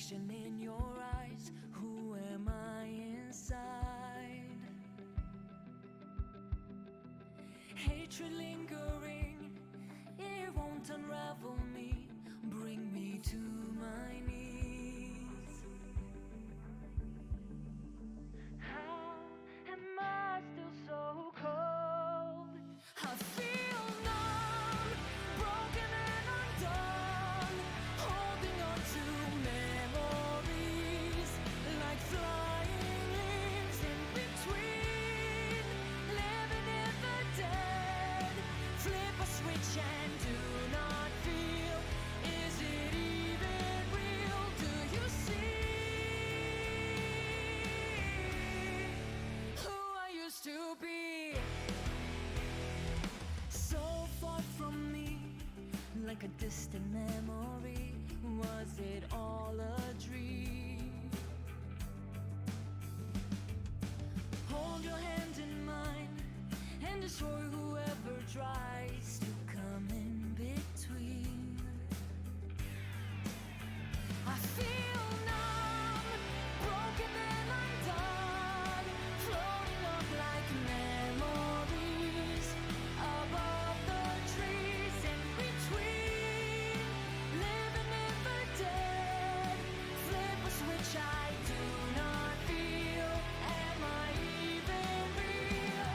reflection in your eyes. Who am I inside? Hatred lingering, it won't unravel me, bring me to my knees. How am I still so cold? I feel numb, broken and undone, holding on to memories like flying leaves in between, living in the dead. Flip a switch and do not feel. Is it even real? Do you see who I used to be? So far from me, like a distant memory. Was it all a dream? Hold your hand in mine and destroy whoever tries to come in between. I feel numb, broken and undone, floating up like memories above the trees in between, living in the dead. Flip a switch, I do not feel. Am I even real?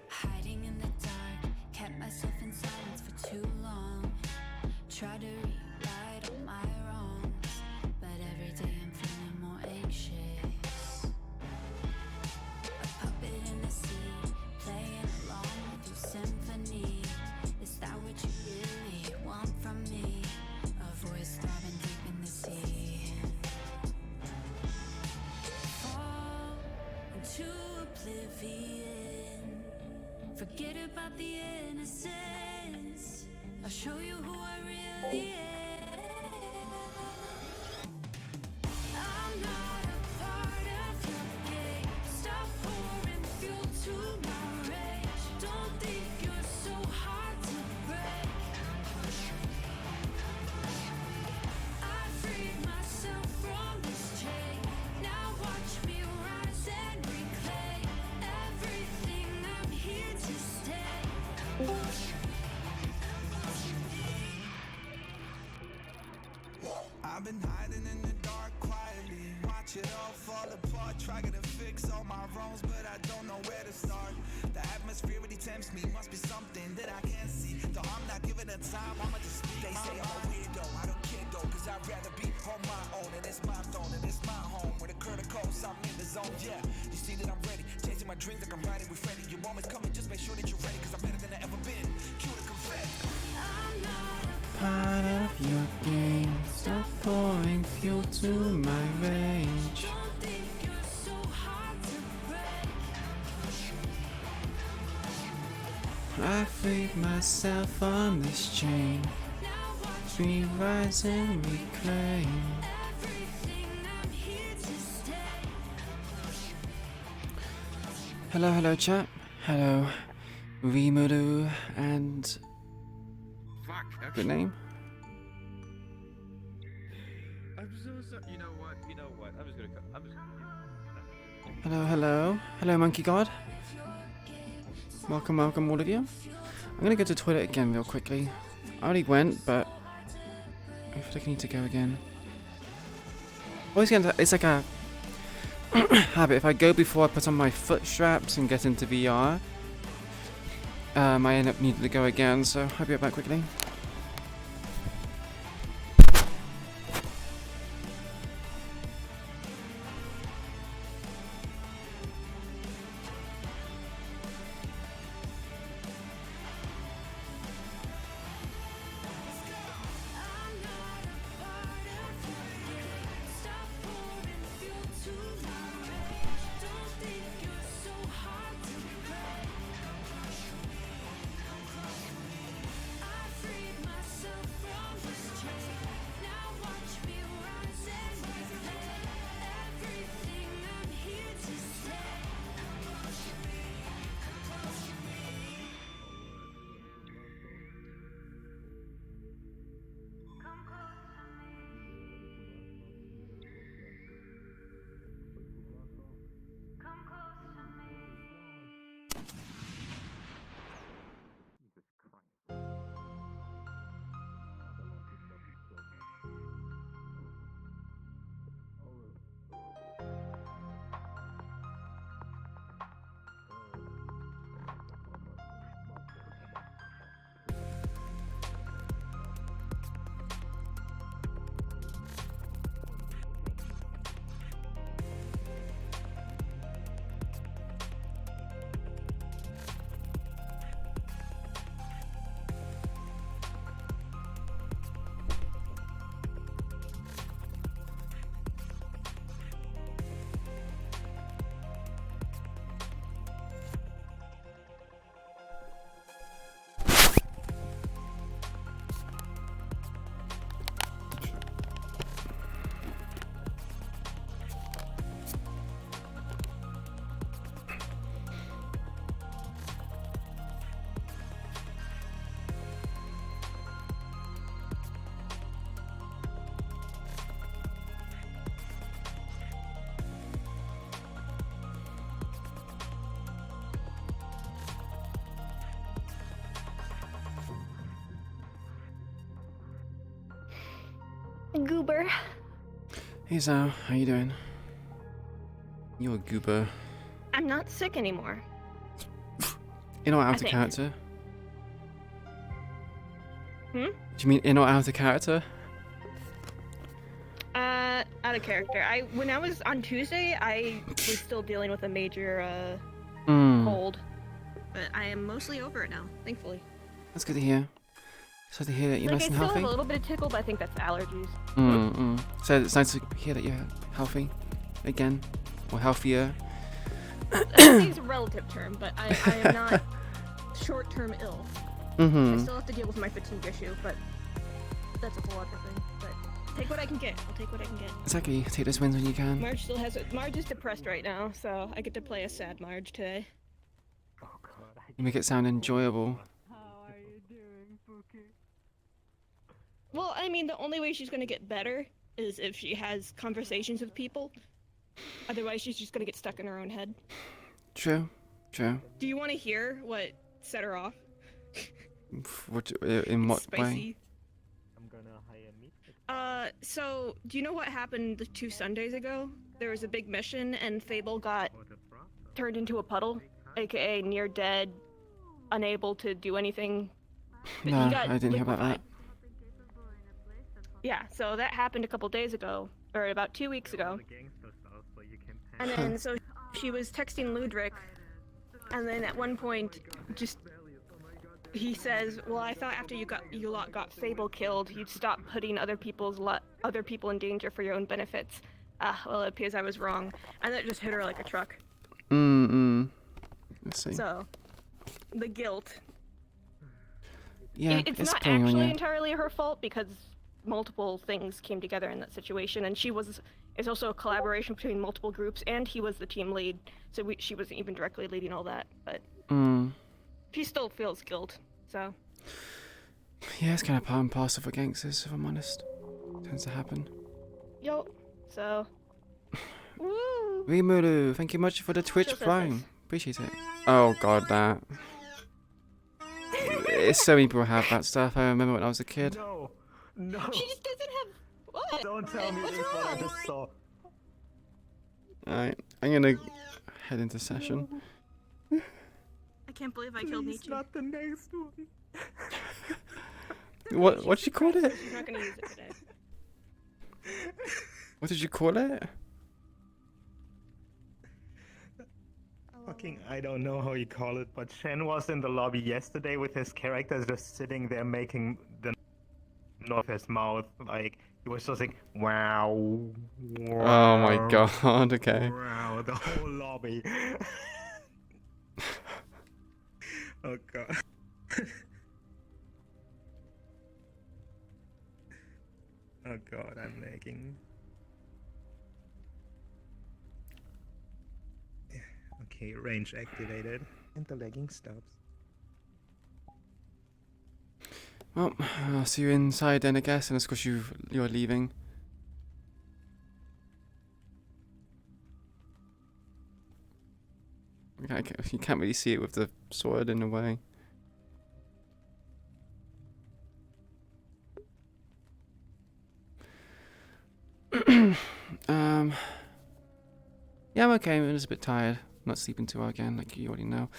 Hiding in the dark, kept myself in silence for too long. Tried to rewrite all my wrongs, but every day I'm feeling more anxious. A puppet in the sea, playing along with your symphony. Is that what you really want from me? A voice throbbing deep in the sea. Fall into oblivion. Forget about the innocence. I'll show you who I really am. I'm not a part of your game. Stop pouring fuel to my rage. Don't think you're so hard to break. I freed myself from this chain. Now watch me rise and reclaim everything. I'm here to stay. I've been hiding in the dark quietly, watch it all fall apart, trying to fix all my wrongs, but I don't know where to start. The atmosphere really tempts me, must be something that I can't see. Though I'm not giving it time, I'ma just speak. They say I'm a weirdo, I don't care though, cause I'd rather be on my own, and it's my throne, and it's my home. When the curtain calls, I'm in the zone, yeah. You see that I'm ready, chasing my dreams like I'm riding with Freddy. Your moment's coming, just make sure that you're ready, cause I'm better than I ever been. Cue the confetti. I'm not a Part of your game. Stop pouring fuel to my rage. Don't think you're so hard to break. I freed myself from this chain. Now watch We rise and reclaim. everything. I'm here to stay. Hello chat. Hello Rimuru and Fuck, good name? I'm so sorry. You know what? I'm just gonna. Hello Monkey God. Welcome all of you. I'm gonna go to the toilet again real quickly. I already went, but I feel like I need to go again. Always get it's like a habit. If I go before I put on my foot straps and get into VR, I end up needing to go again, so I'll be right back quickly. I'm not a part of your game. Stop pouring fuel to my rage. Don't think you're so hard to break. I freed myself from this chain. Now watch me rise and reclaim everything. I'm here to stay. Goober. Hey Zao, how you doing? You're a goober. I'm not sick anymore. You're not out of think. character. Hmm? Do you mean you're not out of character? Out of character. When I was on Tuesday, I was still dealing with a major Hmm. cold, but I am mostly over it now, thankfully. That's good to hear. It's good to hear that you're Like, nice I and still healthy. have a little bit of tickle, but I think that's allergies. So it's nice to hear that you're healthy again, or healthier. I think it's a relative term, but I am not short-term ill. I still have to deal with my fatigue issue, but that's a whole other thing. But take what I can get. I'll take what I can get. Exactly. Take those wins when you can. Marge is depressed right now, so I get to play a sad Marge today. You make it sound enjoyable. Well, I mean, the only way she's gonna get better is if she has conversations with people. Otherwise, she's just gonna get stuck in her own head. True. True. Do you want to hear what set her off? What? In what way? Spicy. So, do you know what happened 2 Sundays ago? There was a big mission, and Fable got turned into a puddle, aka near dead, unable to do anything. But No, he got I didn't hear about that. liquefied. Yeah, so that happened a couple days ago, or about 2 weeks ago. And then, so she was texting Ludwig, and then at one point, he says, "Well, I thought after you lot got Fable killed, you'd stop putting other people in danger for your own benefits." Well, it appears I was wrong, and that just hit her like a truck. Let's see. So, the guilt. Yeah, It's not playing on actually you. entirely her fault because multiple things came together in that situation, and it's also a collaboration between multiple groups, and he was the team lead, so she wasn't even directly leading all that, but she still feels guilt, so. Yeah, it's kind of part and parcel for gangsters, if I'm honest. Tends to happen. Yo, so. Woo! Rimuru, thank you much for the Twitch Just Prime. Appreciate it. Oh god, that. It's so many people have that stuff. I remember when I was a kid. No. She just doesn't have. What? Don't tell me What's this what I wrong? just saw. Alright, I'm gonna head into session. I can't believe I killed Please, Nietzsche. not the next one. What'd you call it? She's not gonna use it today. What did you call it? Fucking, I don't know how you call it, but Shen was in the lobby yesterday with his character just sitting there making the noise of his mouth. Like, he was just like, wow. Oh my god, okay. Wow, the whole lobby. Oh god. Oh god, I'm lagging. Okay, range activated. And the lagging stops. Well, I'll see you inside then, I guess, and of course you're leaving. Okay, you can't really see it with the sword in a way. Yeah, I'm okay. I'm just a bit tired. Not sleeping too well again, like you already know.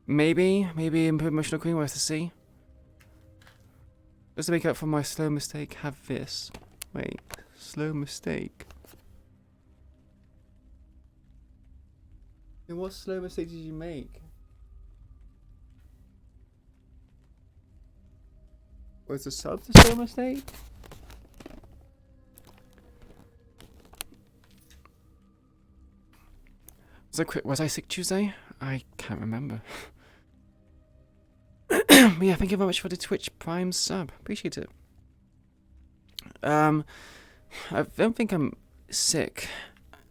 Maybe in Promotional Queen, we'll have to see. Just to make up for my slow mistake, have this. Wait, slow mistake. What slow mistake did you make? Was the sub the slow mistake? Was I sick Tuesday? I can't remember. Yeah, thank you very much for the Twitch Prime sub. Appreciate it. I don't think I'm sick.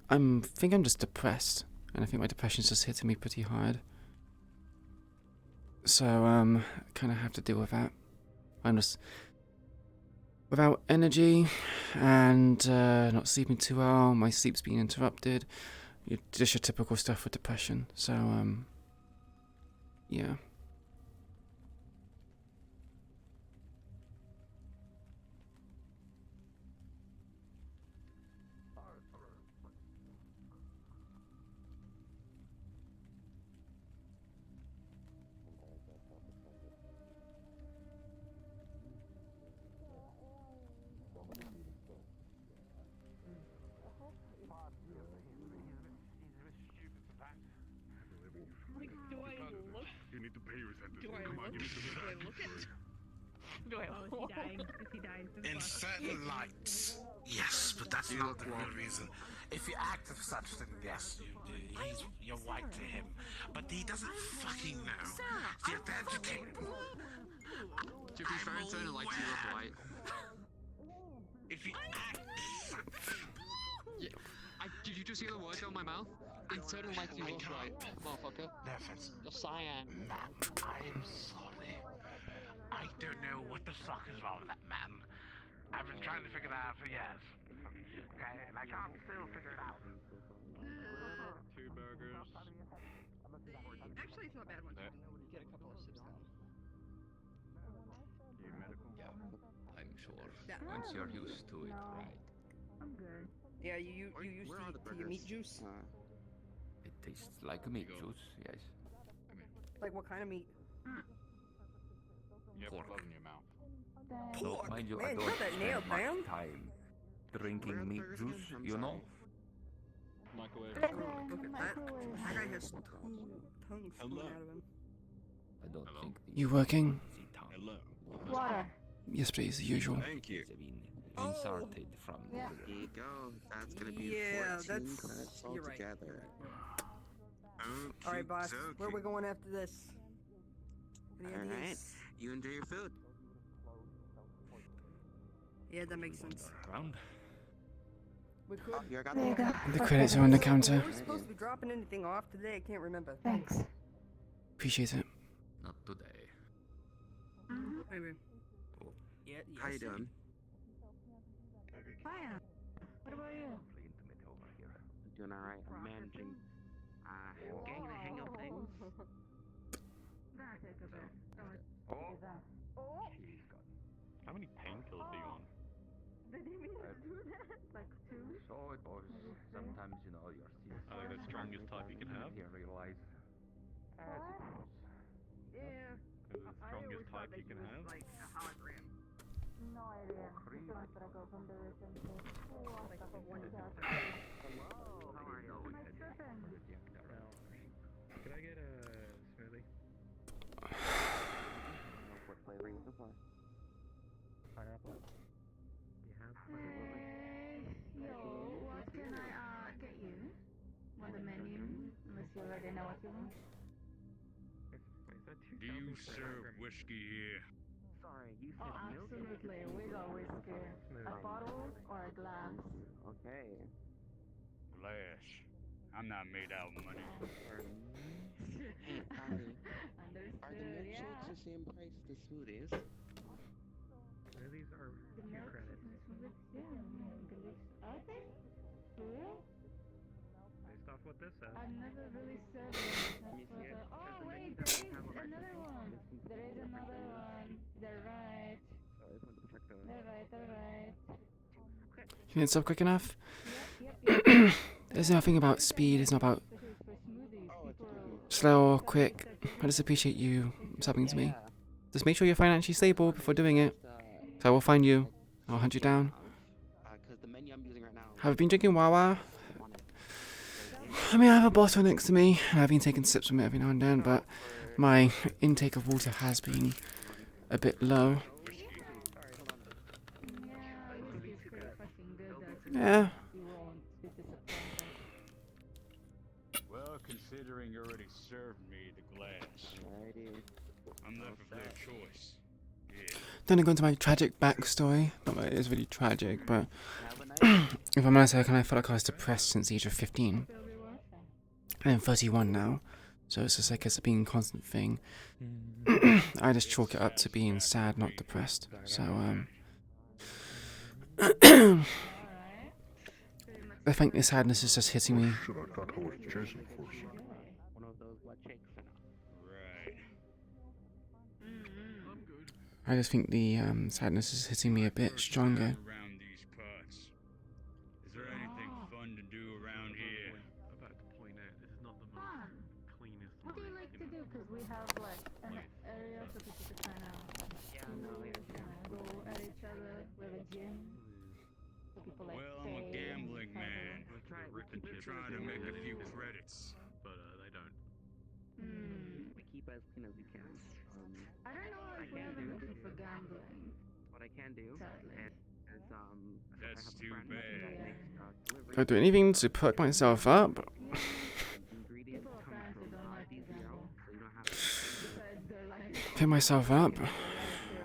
I think I'm just depressed. And I think my depression's just hitting me pretty hard. So, kind of have to deal with that. I'm just without energy and not sleeping too well. My sleep's being interrupted. Just your typical stuff with depression. So, yeah. need to pay your sentence. Do I Come on, look? give me some Do I look it? Do I Oh, is he dying? Is he dying? In certain lights, yes, but that's not the real reason. If you act as such, then yes, you're white to him. But he doesn't fucking know. So you have to educate him. To be fair, in certain lights you look white. If you act something. Yeah. Did you just hear the words out of my mouth? In certain lights you look white, motherfucker. No offense. You're cyan. Matt, I am sorry. I don't know what the fuck is wrong with that man. I've been trying to figure that out for years. Okay, and I can't still figure it out. 2 burgers. Actually, it's not bad once you get a couple of sips down. You medical? Yeah, I'm sure. Yeah. Once you're used to it, right? I'm good. Yeah, you used Where are the to your meat burgers? juice? It tastes like meat juice, yes. Like what kind of meat? You have Pork. blood in your mouth. So, mind you, I Man, you don't got that nailed spend down. much time drinking meat juice, you know? Microwave. Look at that. That guy has tongue coming out of him. I don't think You working? Hello. Water. Yes, please, the usual. Thank you. been inserted from Yeah. There you go. That's gonna be Yeah, 14 that's- credits you're right. altogether. All right, boss. Where we Okay. going after this? Any All right. ideas? You enjoy your food. Yeah, that makes sense. Round. We could. Oh, here I got There you the go. The credits are on the counter. Were we supposed to be dropping anything off today? I can't remember. Thanks. Appreciate it. Not today. Maybe. Yeah. Yes. How you doing? Fine. What about you? Doing all right. I'm managing. I'm getting the hang of things. That take a bit. Oh. How many painkillers are you on? Did you mean to do that? Like 2? So it was sometimes, you know, you're still. I think the strongest type you can have. You realize. Yeah. The strongest type you can have. Like a hologram. No idea. Just the ones that I got from the recent Like a one. Hello. How are you? My serpent. Could I get a smoothie? What flavoring so far? Pineapple. You have Yo, what can I get you on the menu? Unless you already know what you want. Is that Do you serve whiskey here? Sorry, you Oh, said milk. absolutely. We got whiskey. A bottle or a glass? Okay. Glass. I'm not made out of money. Hey, are the Understood, milkshakes yeah. the same price as the smoothies? These are The few milk credits. yeah, delicious. Are they? For real? Based off what this says. I've never really served it. That's what oh wait, there is another one. There is another one. They're right. So I just wanted to check the. They're right, they're right. You didn't stop quick enough? Yep, yep. There's nothing about speed, it's not about Especially for smoothies. People slow or quick. I just appreciate you subbing to me. Just make sure you're financially stable before doing it. So I will find you. I'll hunt you down. Because the menu I'm using right now. Have you been drinking Wawa? I mean, I have a bottle next to me, and I've been taking sips from it every now and then, but my intake of water has been a bit low. yeah, whiskey is pretty fucking good. That's Yeah. you won't be disappointed. Well, considering you already served me the glass, Alrighty. I'm left with no choice. Yeah. Then I go into my tragic backstory. Not that it is really tragic, but Have a nice if I'm honest, I kind of felt like I was depressed since the age of 15. It'll be worth it. I'm 31 now, so it's just like it's being a constant thing. I just chalk it up to being sad, not depressed. So, Alright. I think the sadness is just hitting me. one of those wet shakes. Right. I'm good. I just think the sadness is hitting me a bit stronger. Around these parts. Is there anything fun to do around here? I'm about to point out this is not the Fun. cleanest What do you like to do? Because we have like an area for people to kind of go at each other. We have a gym. So people like Well, I'm a stay and gambling have man. a- Trying to make a few credits, but they don't. Hmm. keep it as clean as we can. I don't know I if can we're do looking for gambling. what I can do Sadly. is I That's have a too friend bad. that makes delivery. Can I do anything to perk myself up? Ingredients People come apparently from don't like to VRCRP, gamble. so you don't have to. Besides their life. Pick myself up. Their life,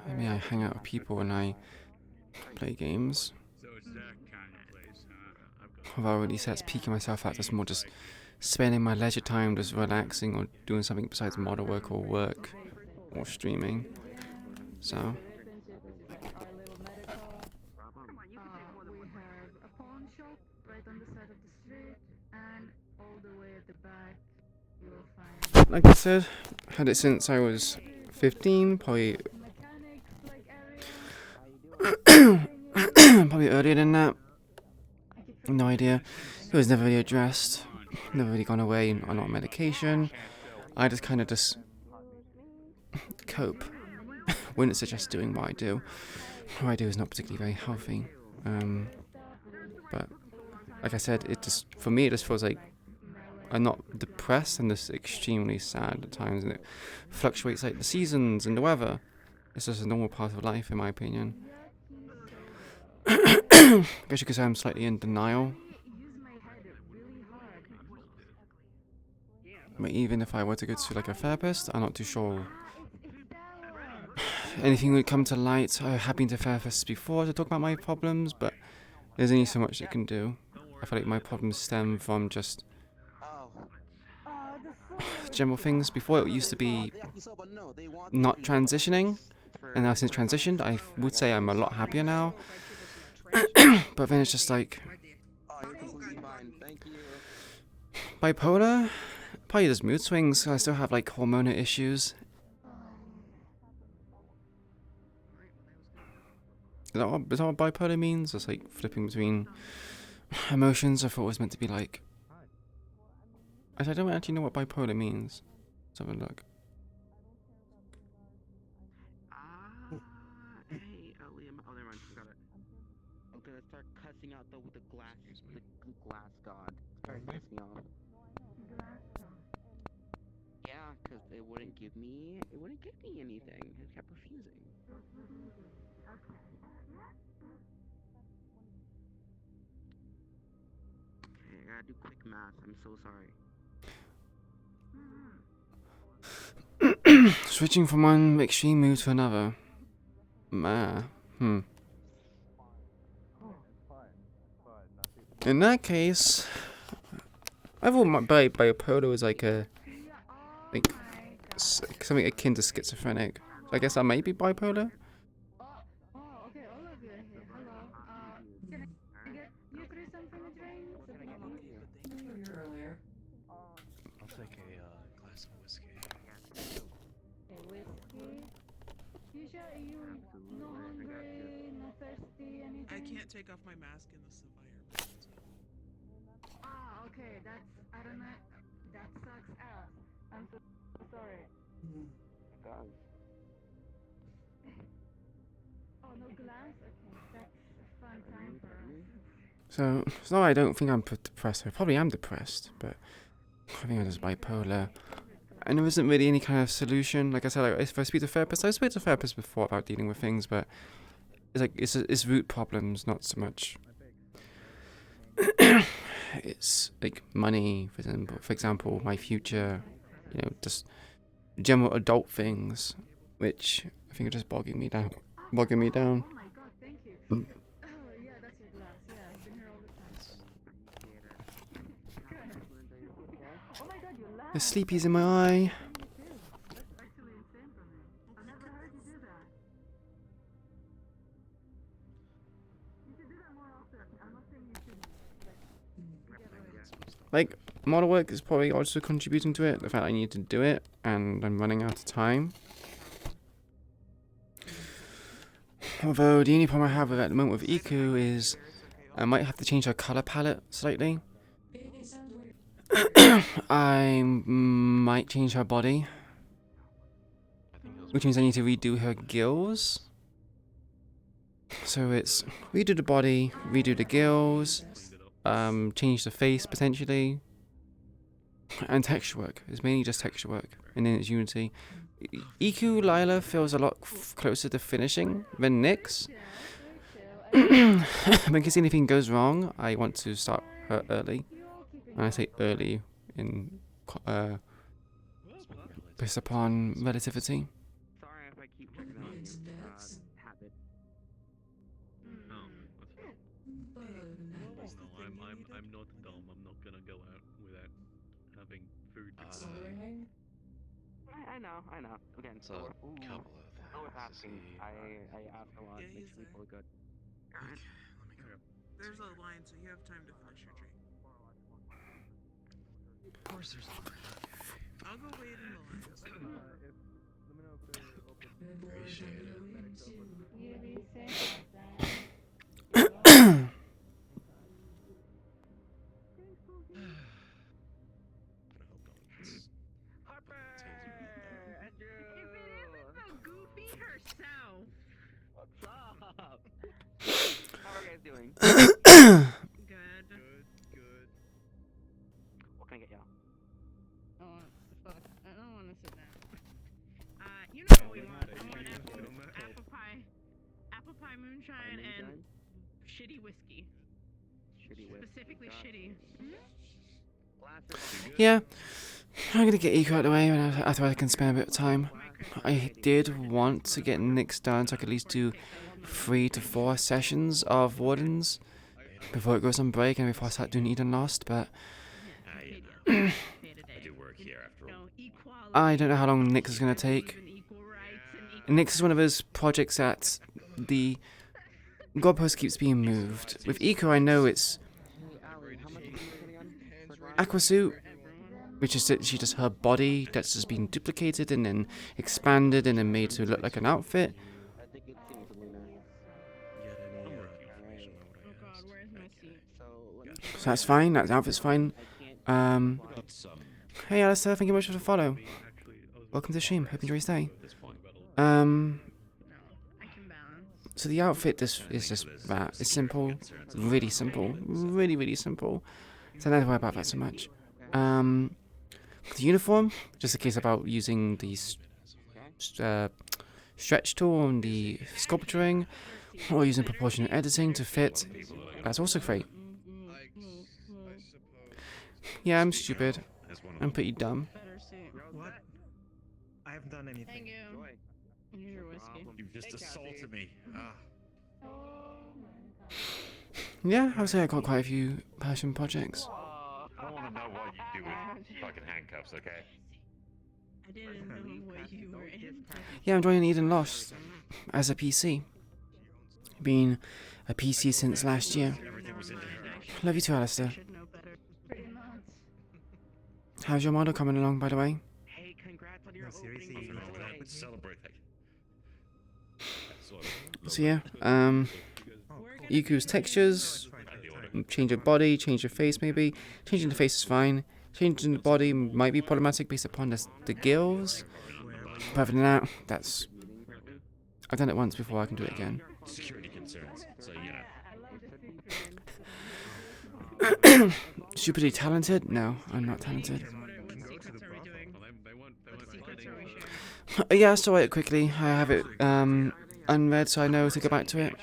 their Maybe I hang out with people and I play games. So it's that kind of place, huh? I've got Although at least that's peaking myself out, just more just spending my leisure time just relaxing or doing something besides model work or work or streaming. So Relationship is like our little medical. We have a pawn shop right on the side of the street, and all the way at the back, you will find like I said, had it since I was 15, probably mechanics like area. probably earlier than that. No idea. It was never really addressed. Never really gone away. I'm not on medication. I just kind of just cope. Wouldn't suggest doing what I do. What I do is not particularly very healthy. But like I said, it just for me it just feels like I'm not depressed and just extremely sad at times, and it fluctuates like the seasons and the weather. It's just a normal part of life, in my opinion. I guess you could say I'm slightly in denial. But even if I were to go to like a therapist, I'm not too sure anything would come to light. I have been to therapists before to talk about my problems, but there's only so much you can do. I feel like my problems stem from just general things. Before it used to be not transitioning, and now since transitioned, I would say I'm a lot happier now. But then it's just like bipolar, probably just mood swings. I still have like hormonal issues. Is that what bipolar means? It's like flipping between emotions. I thought it was meant to be like. I don't actually know what bipolar means. Let's have a look. Hey, Liam. Oh, never mind. Got it. I'm gonna start cussing out the glass god. Start pissing me off. Yeah, because it wouldn't give me anything. It kept refusing. Okay, I gotta do quick math. I'm so sorry. Switching from one extreme mood to another. In that case, I thought bipolar was like something akin to schizophrenic. So I guess I might be bipolar. Okay, all of you are here. Hello. Can I get you three something to drink? I'll take a glass of whiskey. A whiskey. Keisha, are you no hungry, no thirsty, anything? I can't take off my mask in this environment. Okay, I don't know, that sucks ass. I'm so sorry. God. Oh, no glass? Okay, that's a fun time for us. So it's not. I don't think I'm depressed. I probably am depressed, but I think I'm just bipolar. And there isn't really any kind of solution. Like I said, like, if I speak to therapists, I spoke to therapists before about dealing with things, but it's like it's root problems, not so much. It's like money, for example, my future, just general adult things, which I think are just bogging me down. Oh my god, thank you. Oh, yeah, that's your glass. Yeah, I've been here all the time. Oh my god, you laughed. The sleepies in my eye. That's actually insane for me. I've never heard you do that. You should do that more often. I'm not saying you shouldn't. Like, model work is probably also contributing to it. The fact I need to do it, and I'm running out of time. Although, the only problem I have at the moment with Iku is I might have to change her color palette slightly. I might change her body, which means I need to redo her gills. So it's redo the body, redo the gills, change the face potentially. and texture work. It's mainly just texture work, and in its Unity. Iku Lila feels a lot closer to finishing than Nyx. But in case anything goes wrong, I want to start her early. And I say early in based upon relativity. Sorry if I keep checking on you. Habit. No, that's fine. No, I'm not dumb. I'm not gonna go out without having food. I know. Again, It's a couple of always things to asking. see. I ask a lot. Yeah, Makes he's me feel good. Okay, let me go. There's a line, so you have time to finish your drink. Of course there's a line. I'll go wait in the line. Appreciate it. Goofy herself. What's up? How are you guys doing? Good. What can I get y'all? Oh, fuck. I don't want to sit down. You know what we want? I want apple pie moonshine, and shitty whiskey. Specifically shitty. Yeah, I'm gonna get Eco out of the way, and after I can spend a bit of time. I did want to get Nyx done so I could at least do 3 to 4 sessions of Wardens before it goes on break and before I start doing Eden Lost, but I do work here after all. I don't know how long Nyx is gonna take. Nyx is one of those projects that the goalpost keeps being moved. With Eco, I know it's Aquasuit, which is literally just her body that's just been duplicated and then expanded and then made to look like an outfit. So that's fine, that outfit's fine. Hey Alistair, thank you much for the follow. Welcome to the stream, hope you enjoy your stay. So the outfit is just that. It's simple, really simple, really simple. So I don't have to worry about that so much. The uniform, just a case about using the stretch tool and the sculpturing, or using proportional editing to fit. That's also great. Yeah, I'm stupid. I'm pretty dumb. What? I haven't done anything. Thank you. Here's your whiskey. You've just assaulted me. Yeah, I would say I got quite a few passion projects. I don't want to know what you do with fucking handcuffs, okay? I didn't know what you were in. Yeah, I'm joining Eden Lost as a PC. Been a PC since last year. Love you too, Alistair. How's your model coming along, by the way? Hey, congrats on your seriously, opening. Let's celebrate that. So yeah, Iku's textures, change your body, change your face maybe. Changing the face is fine. Changing the body might be problematic based upon the gills. But other than that, that's... I've done it once before, I can do it again. Security concerns, so Stupidly talented? No, I'm not talented. Yeah, I saw it quickly. I have it unread, so I know to go back to it.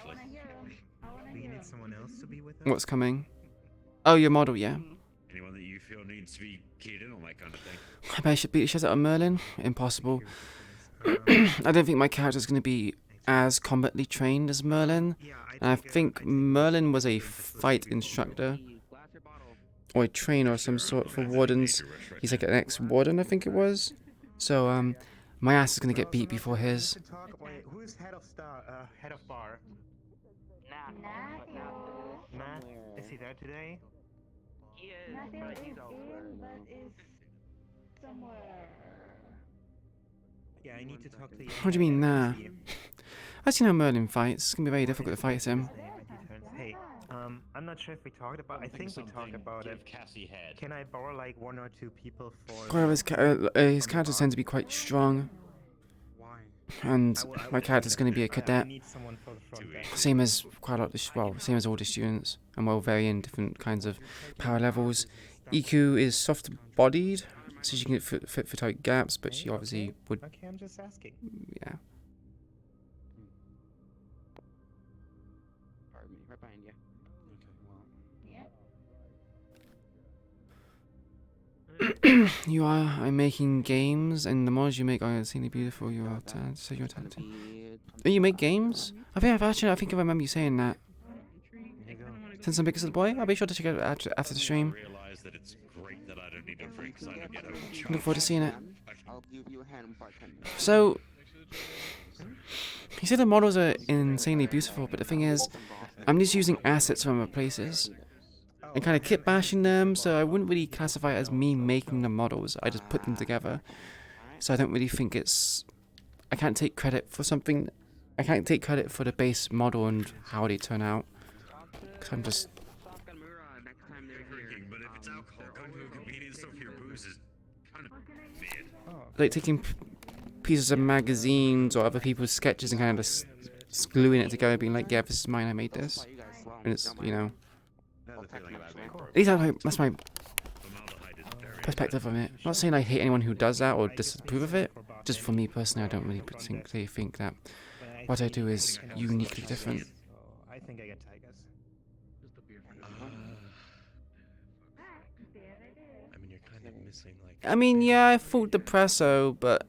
Do you need someone else to be with us? What's coming? Oh, your model, yeah. Anyone that you feel needs to be keyed in on that kind of thing. I bet I should beat the shit out of Merlin. Impossible. I don't think my character's going to be as combatly trained as Merlin. And I think Merlin was a fight instructor. Or a trainer of some sort for Wardens. He's like an ex-Warden, I think it was. So, my ass is going to get beat before his. Who's head of bar? Matt? Is he there today? He is, but he's elsewhere. Somewhere. Yeah, I need to talk to you. What do you mean, nah? I've seen how Merlin fights. It's going to be very difficult to fight him. Hey, I'm not sure if we talked about. I think we talked about it. Cassie had. Can I borrow like 1 or 2 people for? Well, his characters tend to be quite strong. Why? And my character's going to be a I cadet. need someone for the front desk. Same as quite a lot of well, same as all the students, and we'll vary in different kinds of power levels. EQ is soft-bodied, so she can fit for tight gaps, but she obviously would. Okay, I'm just asking. Yeah. Pardon me, right behind you. You are. I'm making games, and the models you make are insanely beautiful. You are so you're talented. Oh, you make games? I think I remember you saying that. Send some pictures to the boy. I'll be sure to check it out after the stream. Look forward to seeing it. So, you say the models are insanely beautiful, but the thing is, I'm just using assets from other places and kind of kit bashing them, so I wouldn't really classify it as me making the models. I just put them together. So I don't really think it's... I can't take credit for something... I can't take credit for the base model and how they turn out. Because I'm just... like taking pieces of magazines or other people's sketches and kind of just gluing it together, being like, yeah, this is mine, I made this. And it's, you know... At least that's my perspective on it. I'm not saying I hate anyone who does that or disapprove of it. Just for me personally, I don't really particularly think that what I do is uniquely different. I think I get tigers. I mean, you're kind of missing like. I mean, yeah, I fought the presso, but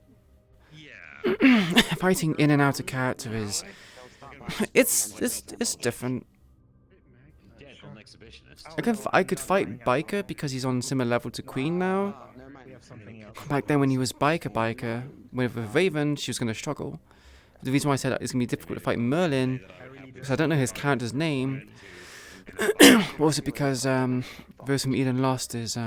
fighting in and out of character is it's different. I could fight Biker because he's on similar level to Queen now. Back then when he was Biker, with Raven, she was going to struggle. The reason why I said that it's going to be difficult to fight Merlin, because I don't know his character's name, also because Rose from Eden Lost is,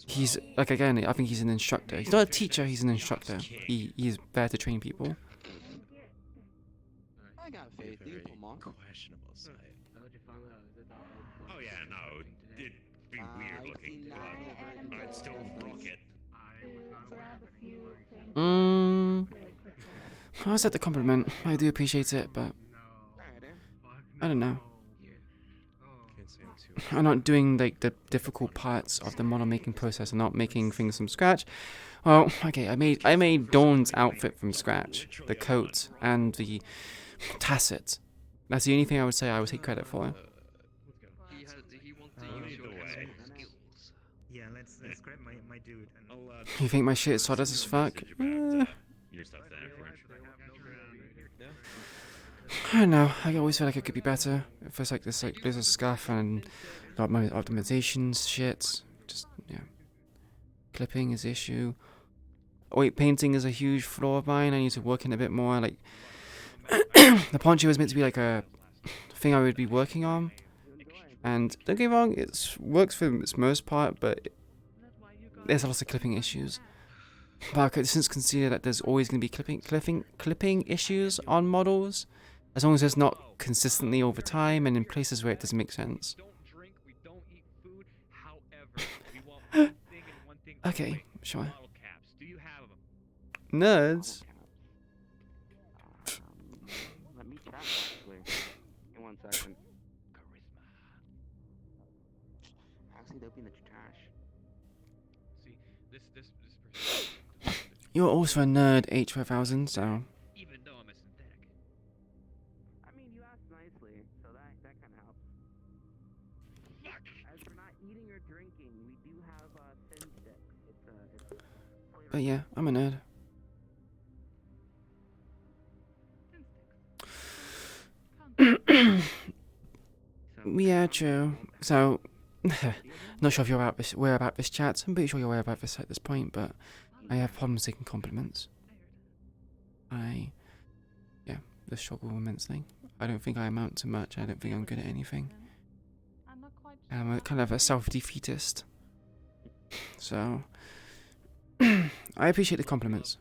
he's, like again, I think he's an instructor. He's not a teacher, he's an instructor. He's there to train people. I got faith. You come on. Questionable site. Oh yeah, no, it'd be weird looking, but I'd still rock it. I accept the compliment. I do appreciate it, but I don't know. I'm not doing like the difficult parts of the model making process. I'm not making things from scratch. Well, okay, I made Dawn's outfit from scratch, the coat and the tacit. That's the only thing I would say I would take credit for. Yeah, let's grab my dude. And You think my shit is sawdust as fuck? I don't know. I always feel like it could be better. It feels like there's a scuff and a lot of my optimizations shit. Just yeah. Clipping is the issue. Weight painting is a huge flaw of mine. I need to work in a bit more. Like the poncho was meant to be like a thing I would be working on. And don't get me wrong, it works for its most part, but there's lots of clipping issues. But I could since consider that there's always going to be clipping issues on models, as long as it's not consistently over time and in places where it doesn't make sense. Okay, sure. Nerds. Let me chat actually. In 1 second. Actually, they'll be in the trash. See, this You're also a nerd, H4000, so. even though I'm a synthetic. I mean, you asked nicely, so that kind of helps. As for not eating or drinking, we do have thin stick. It's But yeah, I'm a nerd. Yeah, true. So, not sure if you're aware about this chat. I'm pretty sure you're aware about this at this point, but I have problems taking compliments. Yeah, just struggle immensely. I don't think I amount to much. I don't think I'm good at anything. I'm a kind of a self-defeatist. So, I appreciate the compliments.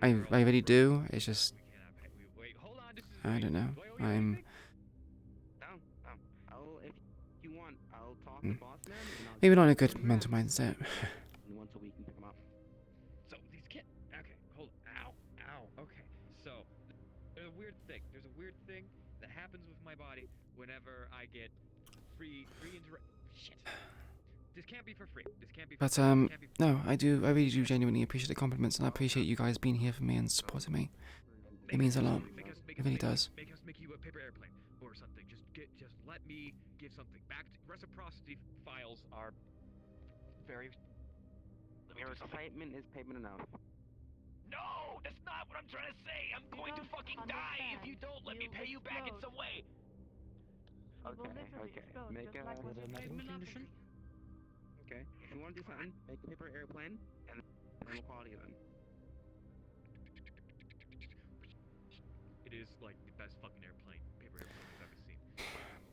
I really do. It's just, I don't know. If you want, I'll talk to boss man. Maybe not in a good mental mindset. Once a week and pick 'em up. So these weird thing that happens with my body whenever I get free shit. This can't be for free. This can't be for But free. This can't be for no, I really do genuinely appreciate the compliments, and I appreciate you guys being here for me and supporting me. It means a lot. It really does. Make us make you a paper airplane or something. Just let me give something back. Reciprocity files are very. Your excitement is payment enough. No, that's not what I'm trying to say. I'm going to fucking die if you don't let me pay you back in some way. Okay. Make a medical condition? Okay. If you want to do something, make a paper airplane, and then we'll call it even. It is like the best fucking paper airplane I've ever seen.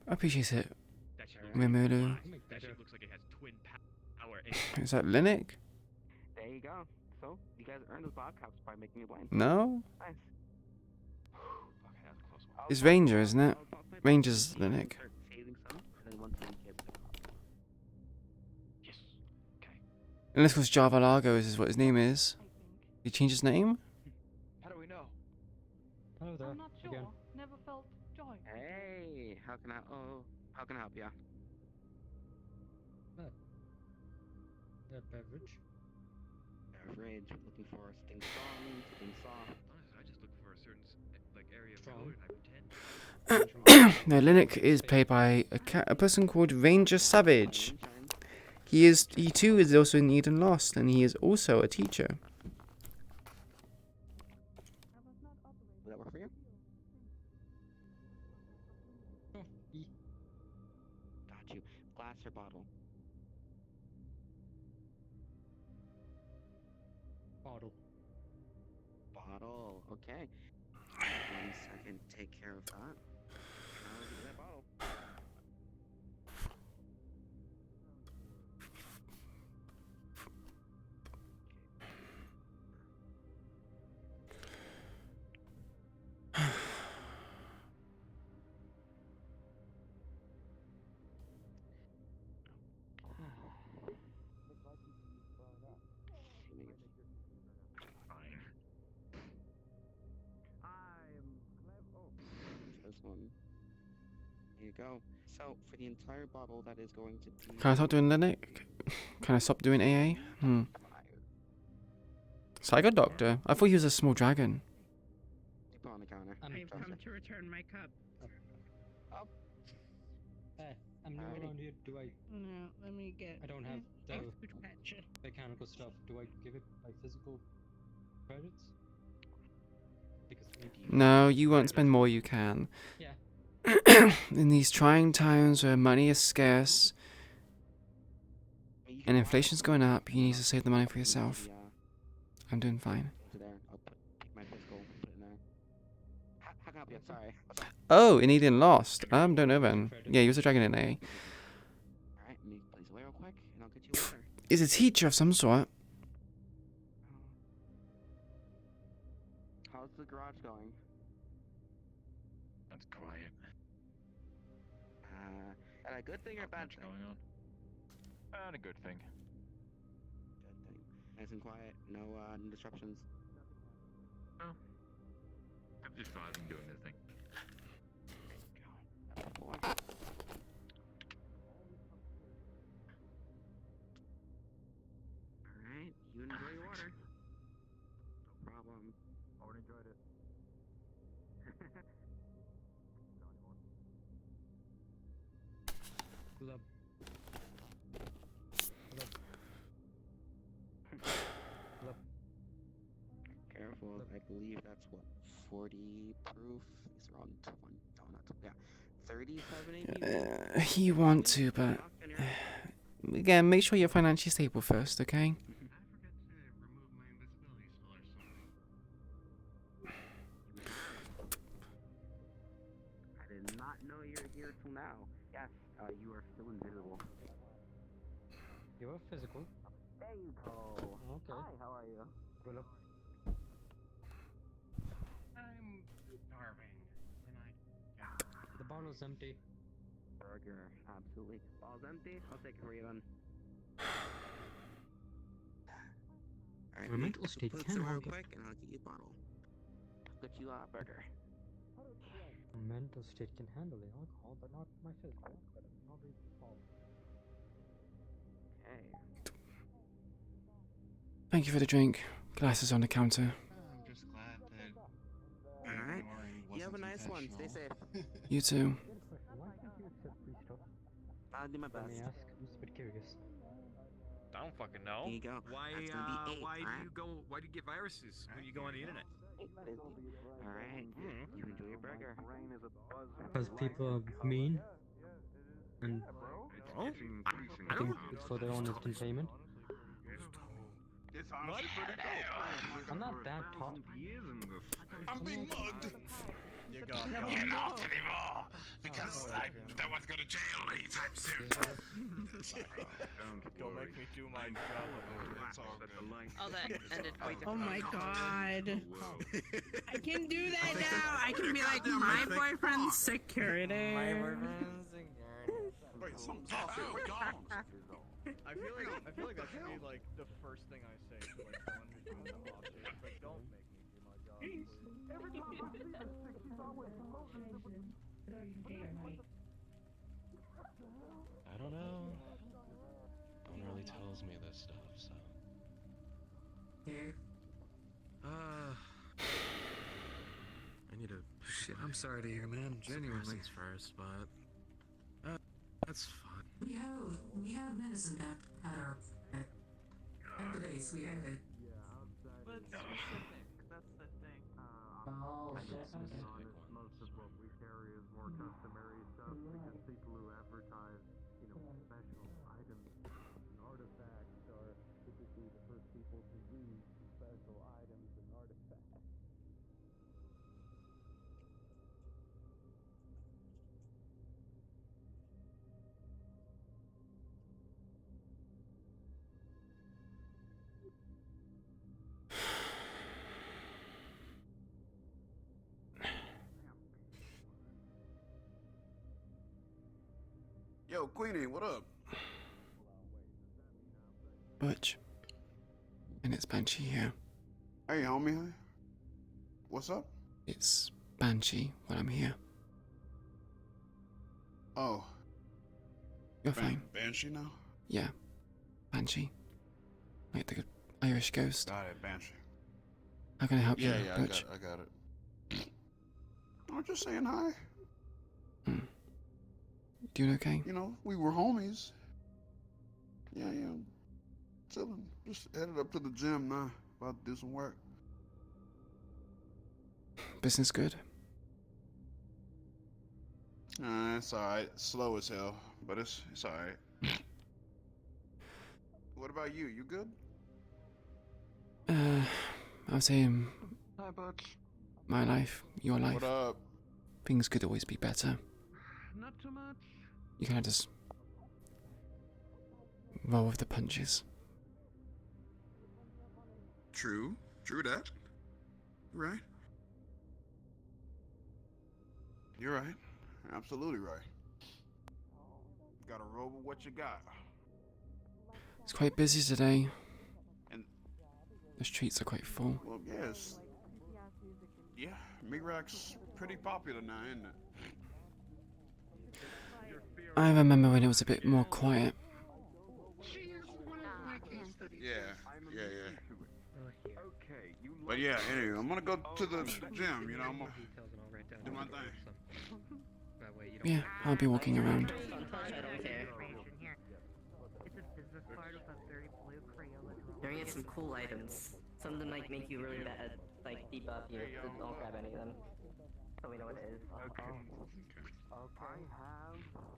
I appreciate it. That shit Rimuru. That shit looks like it has twin power. Is that Linux? There you go. So, you guys earned those block caps by making me blind. No? Nice. Okay, that's a close one. It's Ranger, isn't it? Ranger's Linux. Start saving some, and then once we get Yes. Okay. Unless it was Java Largo is what his name is. He changed his name? How do we know? Hello there. I'm not sure. Again. Never felt joy. Hey, how can I help ya? Beverage. Beverage, looking for something strong, something soft. Honestly, I just look for a certain area of color and I pretend. No, Linux is played by a person called Ranger Savage. He too is also in Eden Lost, and he is also a teacher. Would that work for you? Oh, E. Got you. Glass or bottle? Bottle. Bottle. Okay. 1 second. Take care of that. I'll give you that bottle. This one. Here you go. So, for the entire bottle, that is going to be... Can I stop doing Linux? Can I stop doing AA? Psycho Doctor? I thought he was a small dragon. You put on the counter. I've come to return my cup. Up. Hey, I'm new around here. Do I... No, let me get... I don't have a the food patch. mechanical stuff. Do I give it by physical credits? Because maybe... No, you won't spend more you can. Yeah. In these trying times where money is scarce and inflation's going up, you need to save the money for yourself. I'm doing fine. There. I'll take my physical, put it in there. How can I help you? Sorry. Oh, in Eden Lost. Don't know then. Yeah, he was a dragon in AA. Alright, let me place away real quick, and I'll get you water. He's a teacher of some sort. How's the garage going? That's quiet. And a good thing or bad thing? Going on? And a good thing. Good thing. Nice and quiet. No disruptions. No. I'm just vibing doing this thing. Alright, you enjoy your water. No problem. Already enjoyed it. Club. Club. Careful, I believe that's what, 40 proof? It's around 20, no, not 20, yeah, 37 maybe? You want to, but again, make sure you're financially stable first, okay? I did not know you were here till now. Yes, you are still invisible. You are physical. There you go. Okay. Hi, how are you? Well, up. I'm starving. The bottle's empty. Burger, absolutely. Ball's empty. I'll take it for you then. Alright, Your mental state put can it real get... quick, and I'll get you a bottle. I'll get you a burger. Mental state can handle the alcohol, but not my physical. But not really follow. Okay. Thank you for the drink. Glasses on the counter. I'm just glad that Alright. Mori You have a wasn't nice one. Stay safe. You too. Why can't you accept free stuff? I'll do my Let me best. ask. I'm just a bit curious. I don't fucking know. Here you go. Why? That's gonna be 8, Why alright? do you go? Why do you get viruses when you go on the internet? Alright. You enjoy your burger. Because people are mean. And Oh, I think it's for their own entertainment. It's honestly pretty dope. I'm not that top. I'm being mugged. You got Can't off anymore because I don't want to go to jail anytime soon. Don't make me do my job. It's all good. Oh, that ended quite Oh my god. Whoa. I can do that now. I can be like, my boyfriend's security. Wait, something's off here. Wait, I feel like that should be like the first thing I say to like someone who's doing the object. Like, don't make me do my job. Please. I don't know. No one really tells me this stuff, so. I need a shit. I'm sorry to hear, man. Genuinely. First, but that's fun. We have medicine at our place. We have it. But specific, that's the thing. Oh, Most of what we carry is more customary stuff because people who advertise, special items and artifacts are typically the first people to use special items and artifacts. Yo, Queenie, what up? Butch. And it's Banshee here. Hey, homie. What's up? It's Banshee when I'm here. Oh. You're fine. Banshee now? Yeah. Banshee. Like the Irish ghost. Got it, Banshee. How can I help you, Yeah, Butch? I got it. I'm just saying hi. Doing okay? We were homies. Yeah. Chilling. Just headed up to the gym now. About to do some work. Business good? It's alright. Slow as hell, but it's alright. What about you? You good? I was saying, Hi, Butch. my life, your life. What up? Things could always be better. Not too much. You kind of just roll with the punches. True that. Right. You're right. Absolutely right. Gotta roll with what you got. It's quite busy today. And the streets are quite full. well, yes. Yeah, Meatrack's pretty popular now, isn't it? I remember when it was a bit more quiet. Yeah. But yeah, anyway, I'm gonna go to the gym, I'm gonna do my thing. Yeah, I'll be walking around. They're gonna get some cool items. Something like make you really bad, like deep up you. Don't grab any of them. So we know what it is.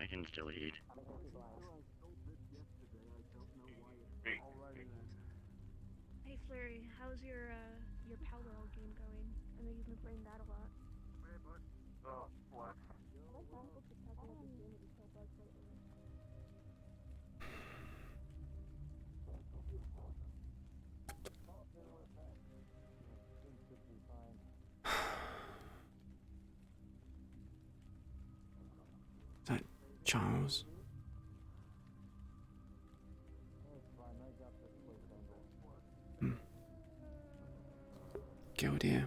I can still eat. Hey Flurry, how's your Palworld game going? I know you've been playing that a lot. What? Is that Charles? Go dear.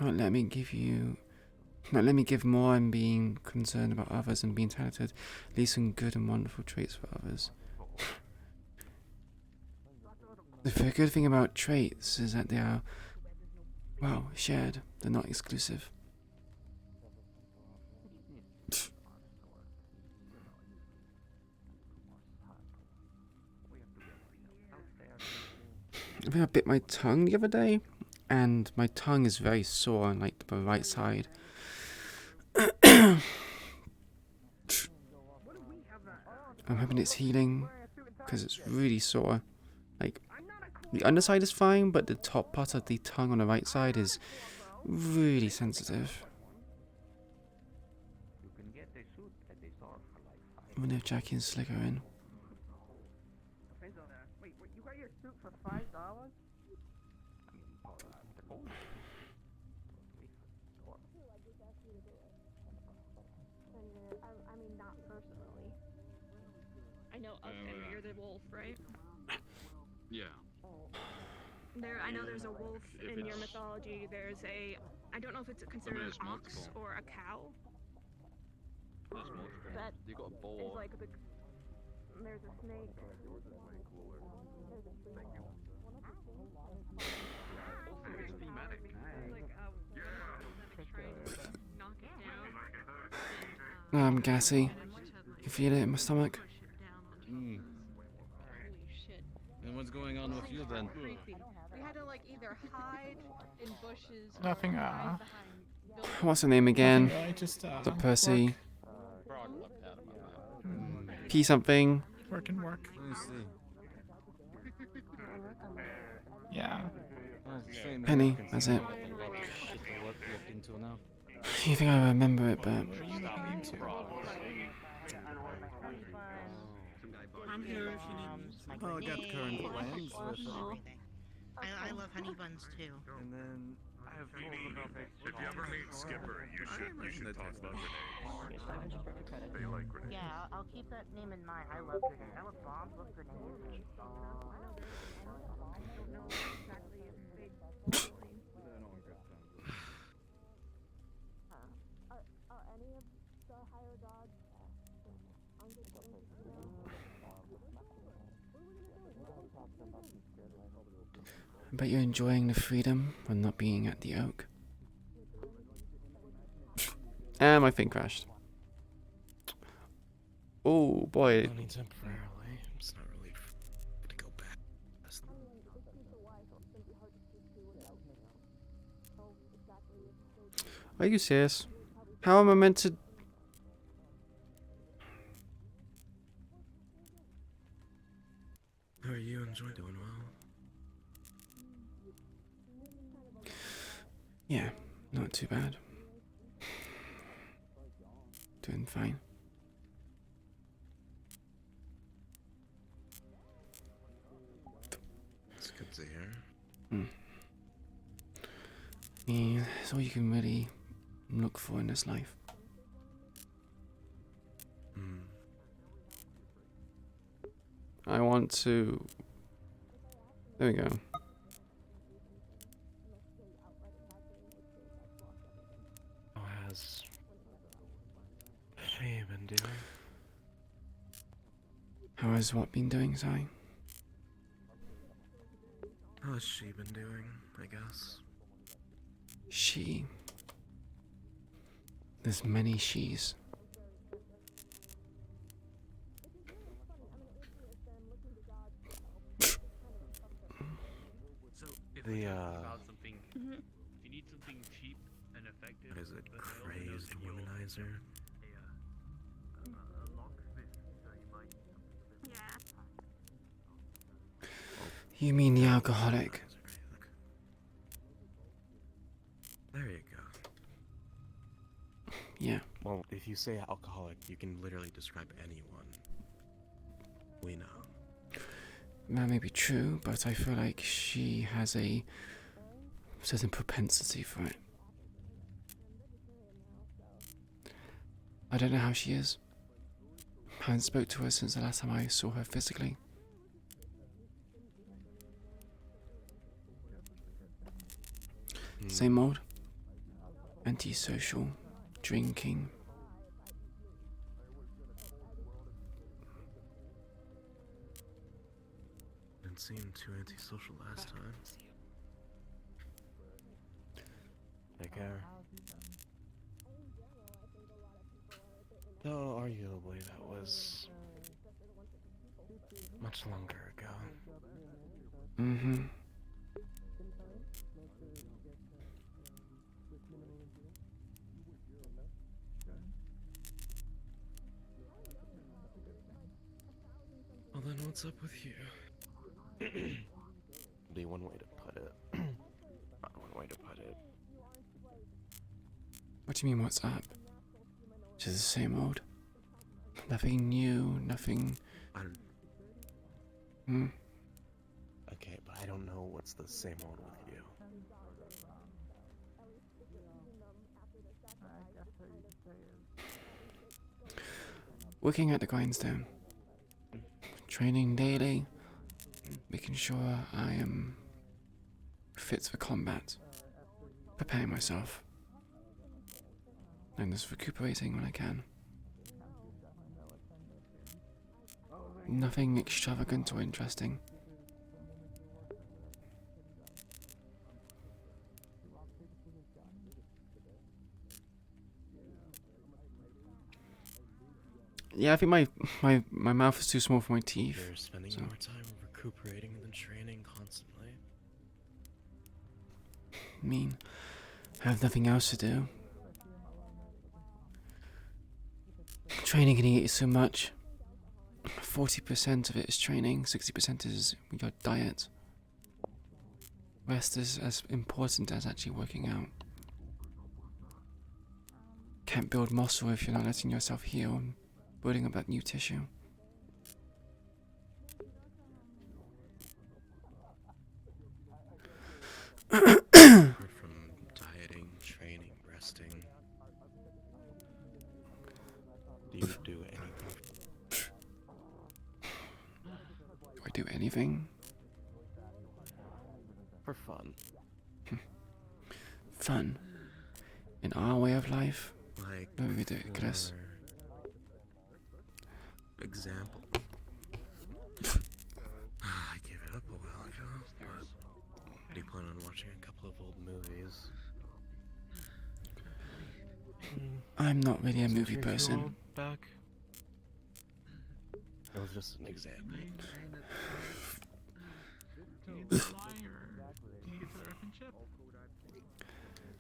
Not let me give more and being concerned about others and being talented. Leave some good and wonderful traits for others. The good thing about traits is that they are, well, shared. They're not exclusive. I think I bit my tongue the other day, and my tongue is very sore on like the right side. I'm hoping it's healing, because it's really sore. Like, the underside is fine, but the top part of the tongue on the right side is really sensitive. I wonder if Jackie and Slick are in. Wait, you got your suit for $5? I mean, not personally. I know you're the wolf, right? Yeah. I know there's a wolf in your mythology. There's a, I don't know if it's considered an ox or a cow. There's multiple. That You got a boar. is like the, there's a snake. It's thematic. I'm gassy. You feel it in my stomach? Mm. And what's going on with you then? We had to like either hide in bushes. Nothing, What's her name again? Nothing really, just, The Percy. work. P something. Work and work. Let me see. Yeah. Penny, that's it. You think I remember it, but I'm here if you need. Well, I got current plans with I love honey buns too. And then I have told them about this. If you ever meet Skipper, you should talk about grenades. They like grenades. Yeah, I'll keep that name in mind. I love grenades. I love bombs, love grenades. Are any of the higher gods I bet you're enjoying the freedom of not being at the oak. And my thing crashed. Oh boy. Only temporarily. It's not really to go back. Are you serious? How am I meant to... How are you enjoying doing well? Yeah, not too bad. Doing fine. It's good to hear. Yeah, that's all you can really look for in this life. I want to... There we go. How has she been doing? How has what been doing, Si? How has she been doing, I guess? She. There's many she's. About something. If you need something cheap and effective. What is it, crazed womanizer? You mean the alcoholic? There you go. Yeah. Well, if you say alcoholic, you can literally describe anyone. We know. That may be true, but I feel like she has a certain propensity for it. I don't know how she is. I haven't spoke to her since the last time I saw her physically. Same old? antisocial, drinking. Didn't seem too antisocial last time. Take care. Though arguably that was much longer ago. Mm-hmm. Well then, what's up with you? Be one way to put it. Not one way to put it. What do you mean, what's up? Just the same old. Nothing new, nothing. Hmm. Okay, but I don't know what's the same old with you. Working at the grindstone. Training daily. Making sure I am fit for combat. Preparing myself. And just recuperating when I can. Nothing extravagant or interesting. Yeah, I think my mouth is too small for my teeth. You're spending more time recuperating than training constantly. I mean, I have nothing else to do. Training can eat so much. 40% of it is training, 60% is your diet. Rest is as important as actually working out. Can't build muscle if you're not letting yourself heal and building up that new tissue. Apart from dieting, training, resting, do you do anything? Do I do anything? For fun. Fun? In our way of life? Like, no, ridiculous. Example. I gave it up a while ago, but do you plan on watching a couple of old movies? I'm not really a movie person. Back. It was just an example.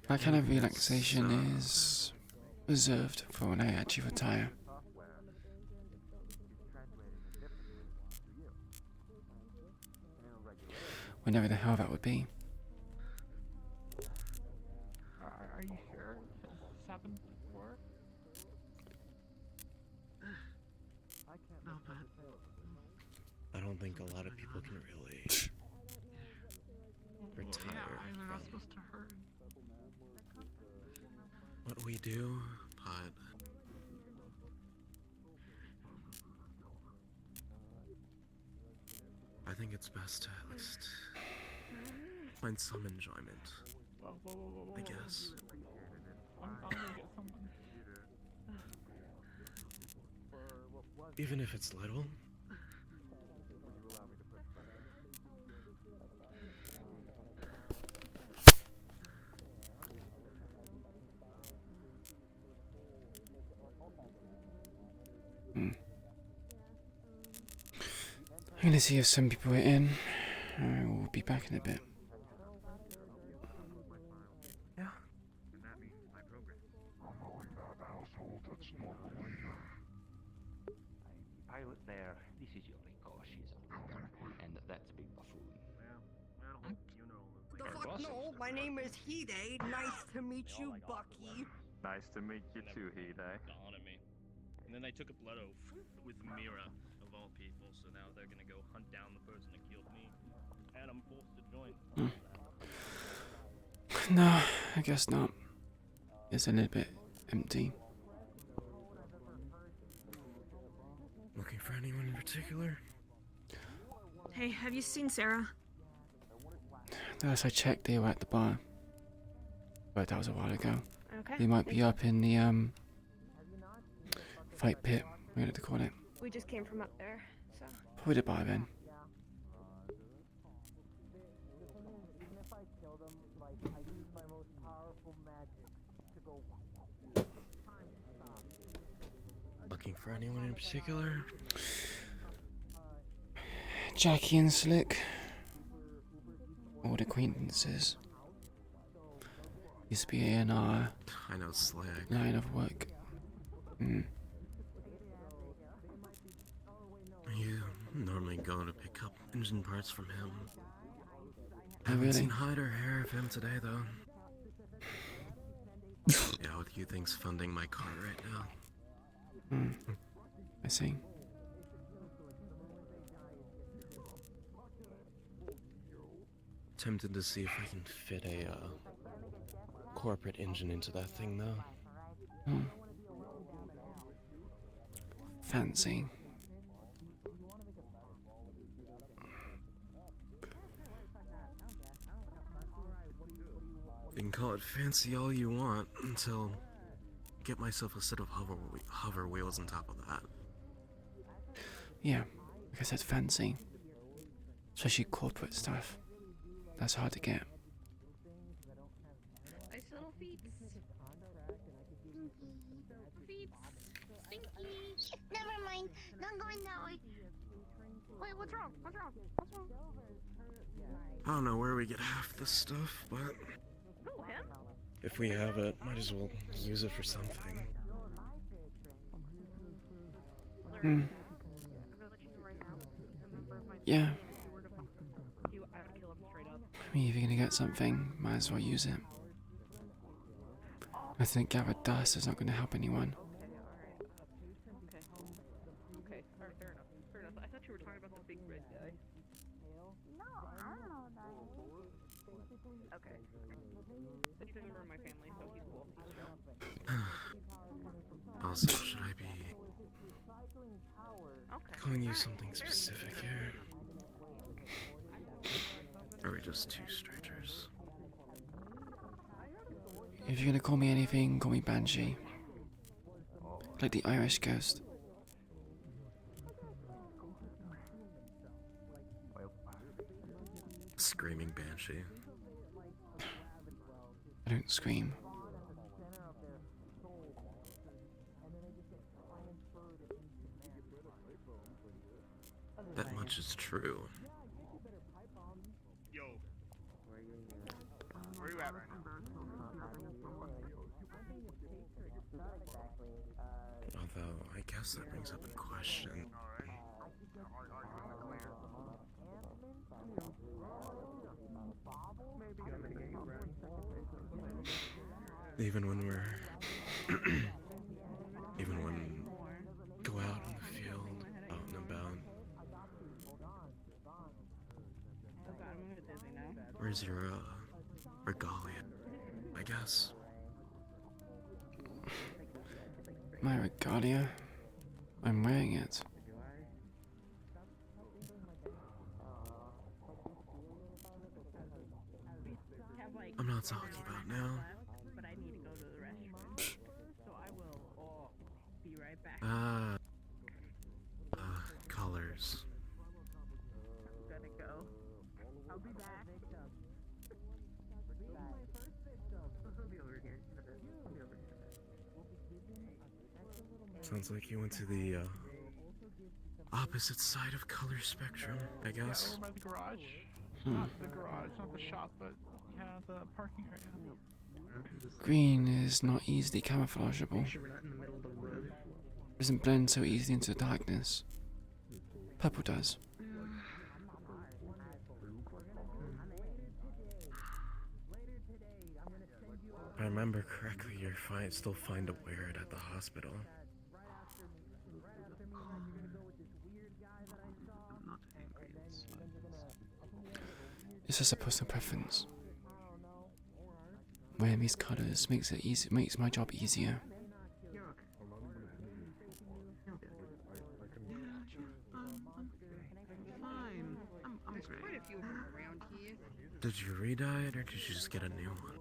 That kind of relaxation is reserved for when I actually retire. Whenever the hell that would be. Are you sure this happened before? No, but I don't think a lot of people can really retire from what we do, but I think it's best to at least find some enjoyment, I guess. I'm gonna get someone. Even if it's little. I'm gonna see if some people are in. I will be back in a bit. Yeah. Pilot there, this is Yoriko. She's and that's Big Buffoon. The fuck no, my name is Hide. Nice to meet you, Bucky. Nice to meet you too, Hide. Dawn at me. And then they took a blood oath with Mira, of all people, so now they're gonna go hunt down the person that killed me, and I'm forced to join. No, I guess not. It's a little bit empty. Looking for anyone in particular? Hey, have you seen Sarah? Last I checked, they were at the bar. But that was a while ago. Okay. They might be up in the fight pit. What did they call it? We just came from up there, so. Probably the bar then. Looking for anyone in particular? Jackie and Slick. Old acquaintances. Used to be in our I know Slick. line of work. You normally go to pick up engine parts from him. Oh, Haven't really? seen hide or hair of him today, though. Yeah, what do you think's funding my car right now? I see. Tempted to see if I can fit a corporate engine into that thing, though. Fancy. You can call it fancy all you want until I get myself a set of hover wheels on top of that. Yeah, like I said, fancy. Especially corporate stuff. That's hard to get. Nice little feet. Feet. Stinky. Never mind. Not going that way. Wait, what's wrong? What's wrong? What's wrong? I don't know where we get half this stuff, but Oh, him? if we have it, might as well use it for something. Yeah. I mean, if you're gonna get something, might as well use it. I think gathered dust is not gonna help anyone. Okay, alright, fair enough. Fair enough. I thought you were talking about the big red guy. No, I don't know that. Okay. But he's a member of my family, so he's cool. He's chill. Also, should I be Okay. calling you something specific here? Or are we just two strangers? If you're gonna call me anything, call me Banshee. Like the Irish ghost. Screaming banshee. I don't scream. That much is true. Yo. Where you at right now? Although, I guess that brings up a question. Even when we're... even when go out in the field, out and about, where's your, regalia, I guess? My regalia? I'm wearing it. I'm not talking about now. But I need to go to the restroom. So I will be right back. Colors. I'm gonna go. I'll be back. Sounds like you went to the, opposite side of color spectrum, I guess. Yeah, over by the garage. Not the garage, not the shop, but yeah, the parking area. Green is not easily camouflageable. Doesn't blend so easily into the darkness. Purple does. If I remember correctly, you're still fine to wear it at the hospital. It's just a personal preference. Wearing these colours makes it easy, makes my job easier. Fine. I'm There's great. quite a few of them around here. Did you re-dye it, or did you just get a new one?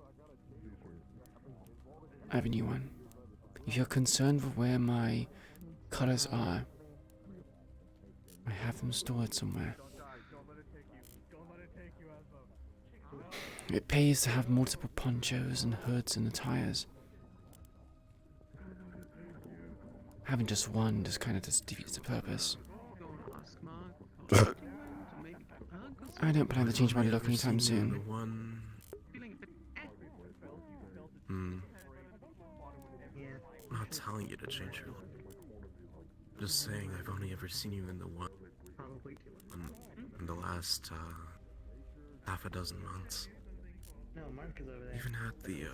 I have a new one. If you're concerned with where my colors are, I have them stored somewhere. It pays to have multiple ponchos and hoods and attires. Having just one just kind of just defeats the purpose. I don't plan to change my look anytime soon. I'm not telling you to change your look. Just saying I've only ever seen you in the one in the last half a dozen months. No, Mark is over there. Even at the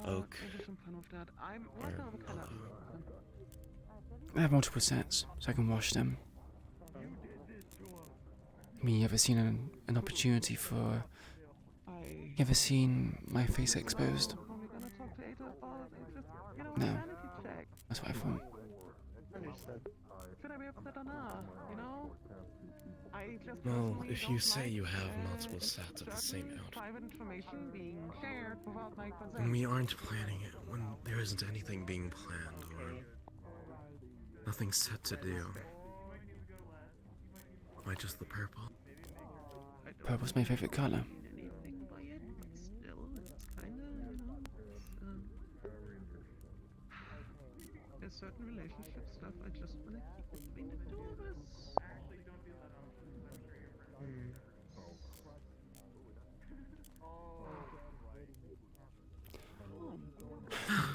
oak. I have multiple sets, so I can wash them. I mean, you ever seen an opportunity for... You ever seen my face exposed? No. That's what I thought. Should I be upset or not? You know? I just Well, if you say you have multiple sets of the same outfit, private information being shared without my consent. when we aren't planning it, when there isn't anything being planned or nothing set to do, why just the purple? Purple's my favorite color. There's certain relationship stuff I just want to keep between the two of us.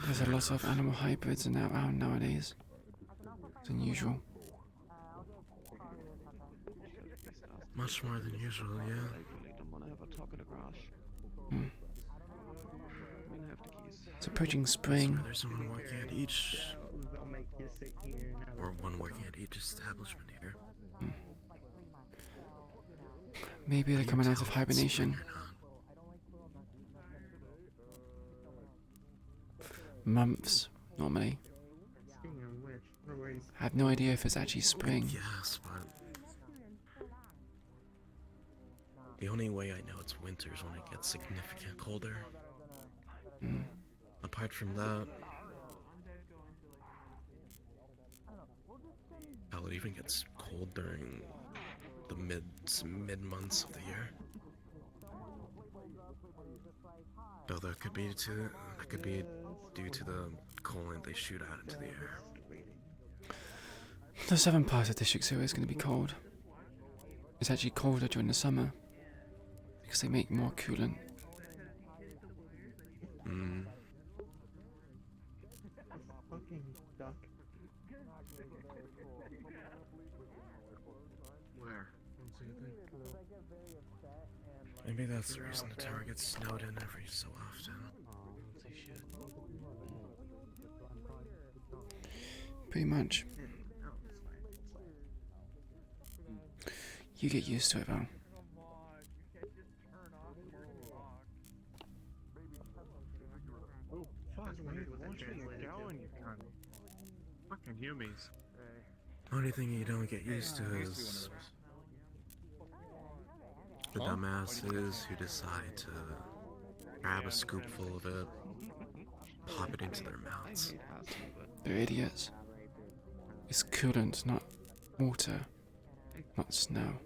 There's a lot of animal hybrids around nowadays. It's unusual. Much more than usual, yeah. It's approaching spring. So there's someone working at each, or one working at each establishment here. Maybe they're coming out of hibernation. Months, normally. I have no idea if it's actually spring. Yes, but the only way I know it's winter is when it gets significantly colder. Apart from that, hell, it even gets cold during the mid months of the year. Though that could be due to the coolant they shoot out into the air. The southern part of District 0 is going to be cold. It's actually colder during the summer because they make more coolant. Where? Maybe that's the reason the tower gets snowed in every so often. Pretty much. You get used to it, though. Oh, fuck, man. Watch where you're going, you cunt. Fucking humies. Only thing you don't get used to is the dumbasses who decide to grab a scoopful of it, pop it into their mouths. They're idiots. It's coolant, not water, not snow.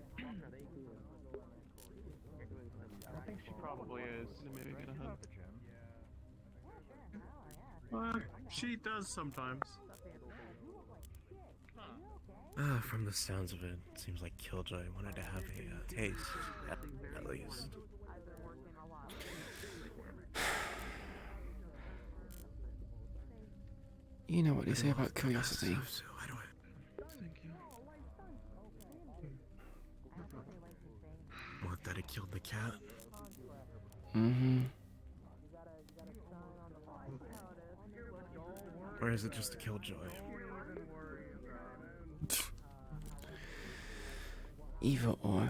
I think she probably is. Maybe get a hug. Well, she does sometimes. From the sounds of it, seems like Killjoy wanted to have a taste, at least. You know what they say about curiosity. What, that it killed the cat? Mm-hmm. Or is it just a Killjoy? Either or.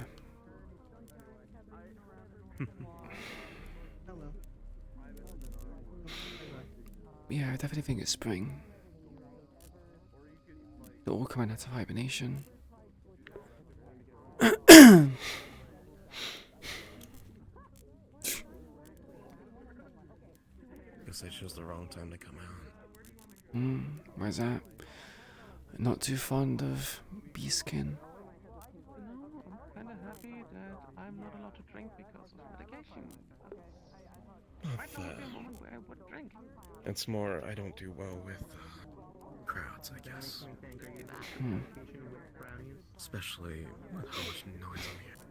Yeah, I definitely think it's spring. They're all coming out of hibernation. guess I chose the wrong time to come out. Why's that? Not too fond of bee skin. No, I'm kind of happy that I'm not allowed to drink because of medication. Right now would be a moment where I would drink. It's more, I don't do well with crowds, I guess. Especially with how much noise I'm hearing.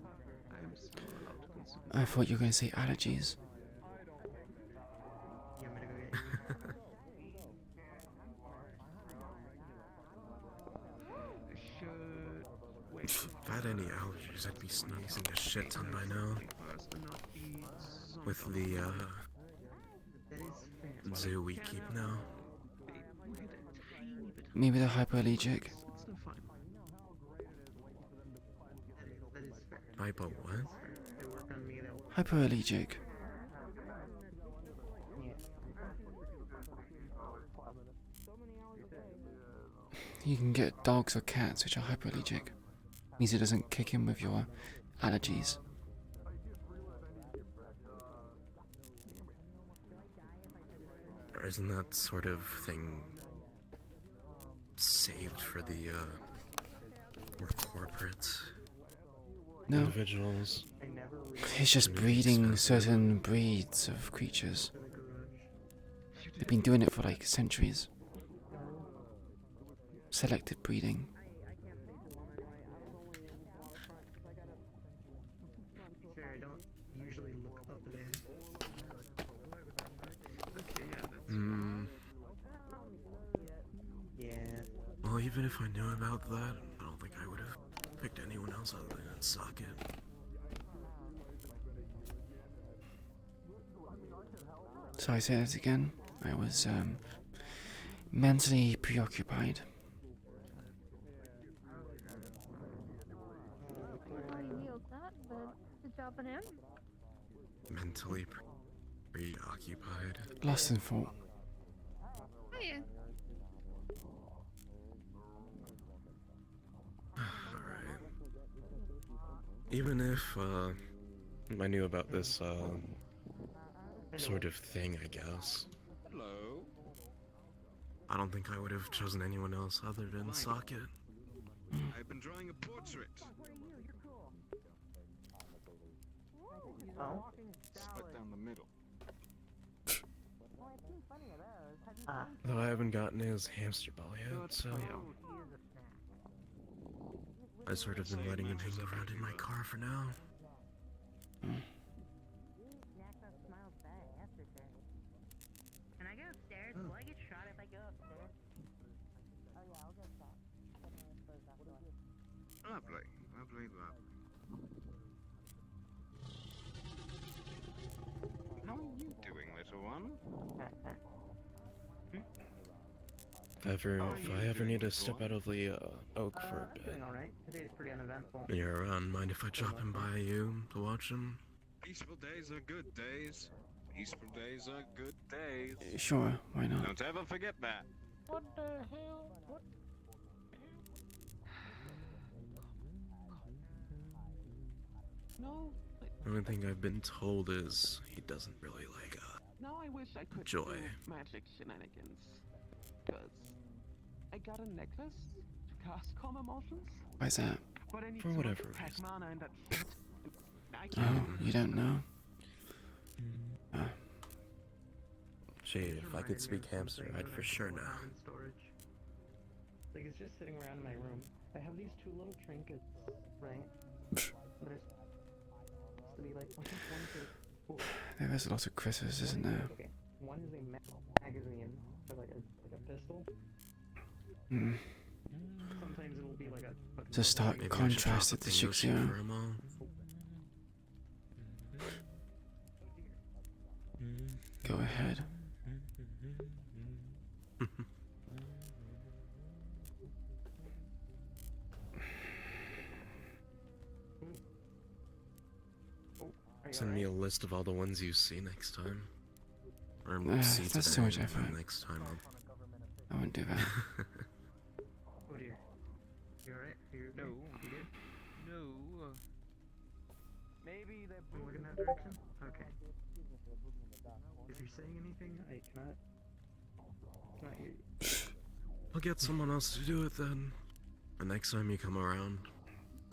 I'm still allowed to consume. I thought you were going to say allergies. If I had any allergies, I'd be sneezing a shit ton by now. With the zoo we keep now. Maybe they're hypoallergic. Hypo what? Hypoallergic. You can get dogs or cats which are hypoallergic. Means it doesn't kick in with your allergies. Or isn't that sort of thing saved for the more corporate individuals? It's just breeding certain breeds of creatures. They've been doing it for like centuries. Selective breeding. Well, even if I knew about that, I don't think I would have picked anyone else other than Socket. So I say that again. I was mentally preoccupied. Good job on him. Mentally preoccupied. Lost in thought. Oh yeah. Alright. Even if I knew about this sort of thing, I guess. Hello. I don't think I would have chosen anyone else other than Socket. I've been drawing a portrait. Oh. Split down the middle. Though I haven't gotten his hamster ball yet, so I sort of been letting him hang around in my car for now. Can I go upstairs? Will I get shot if I go upstairs? Oh yeah, I'll get shot. Lovely, lovely, lovely. How are you doing, little one? If I ever need to step out of the oak for a bit, Doing alright. Today's pretty uneventful. and you're around, mind if I drop in by you to watch him? Peaceful days are good days. Peaceful days are good days. Sure, why not? Don't ever forget that. What the hell? What? No. The only thing I've been told is he doesn't really like Now I wish I could Joy. do magic shenanigans. Cause I got a necklace to cast calm emotions. Why's that? But I need For to whatever pack reason. mana and that shit. I Oh, can't. you don't know? Gee, if I could speak hamster, I'd for sure know. Like, it's just sitting around in my room. I have these two little trinkets, right? They're supposed to be like, I think one's a... There is a lot of Christmas, isn't there? Okay, one is a magazine for like a pistol. Hmm. Sometimes it'll be like a... To start Maybe I should drop contrast a it to bingo sheet Shikzero. for him all. Go ahead. Send me a list of all the ones you see next time. Or see That's today, too much and effort. next time I won't do that. Oh dear. You alright? You No. You good? No. Maybe they're... Look in that direction? Okay. If you're saying anything, I cannot hear you. I'll get someone else to do it then. The next time you come around,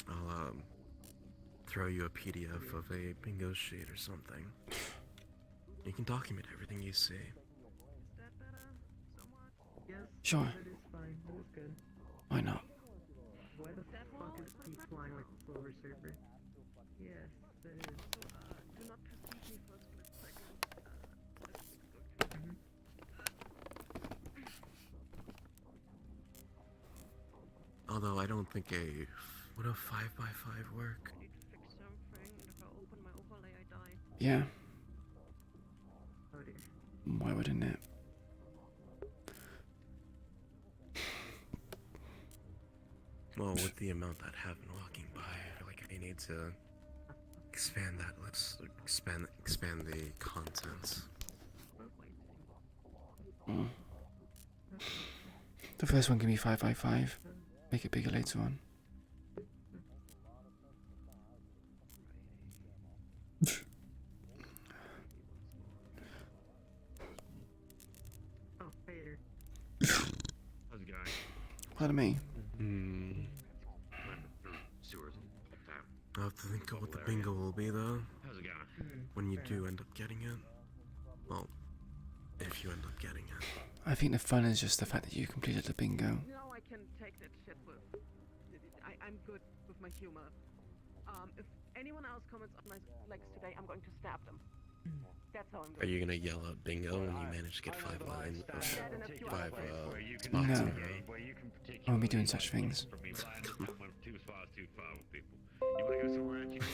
I'll throw you a PDF of a bingo sheet or something. You can document everything you see. Yes, Sure. that is fine. That is good. Why not? Why the fuck is he flying like a silver surfer? Yes, that is. Do not perceive me for a split second. Although I don't think would a 5x5 work? I need to fix something, and if I open my overlay, I die. Yeah. Oh dear. Why wouldn't it? Well, with the amount that have been walking by, I feel like I need to expand that list, expand the contents. Mm. The first one can be 5x5. Make it bigger later on. Oh, Vader. How's it going? Pardon me. Sewers. I'll have to think of what the bingo will be though. How's it going? When you do end up getting it. Well, if you end up getting it. I think the fun is just the fact that you completed the bingo. No, I can take that shit with. I'm good with my humor. If anyone else comments on my legs today, I'm going to stab them. That's how I'm Are doing. you gonna yell out bingo when you manage to get 5 lines? Or 5 spots No. in a row? I won't be doing such things. I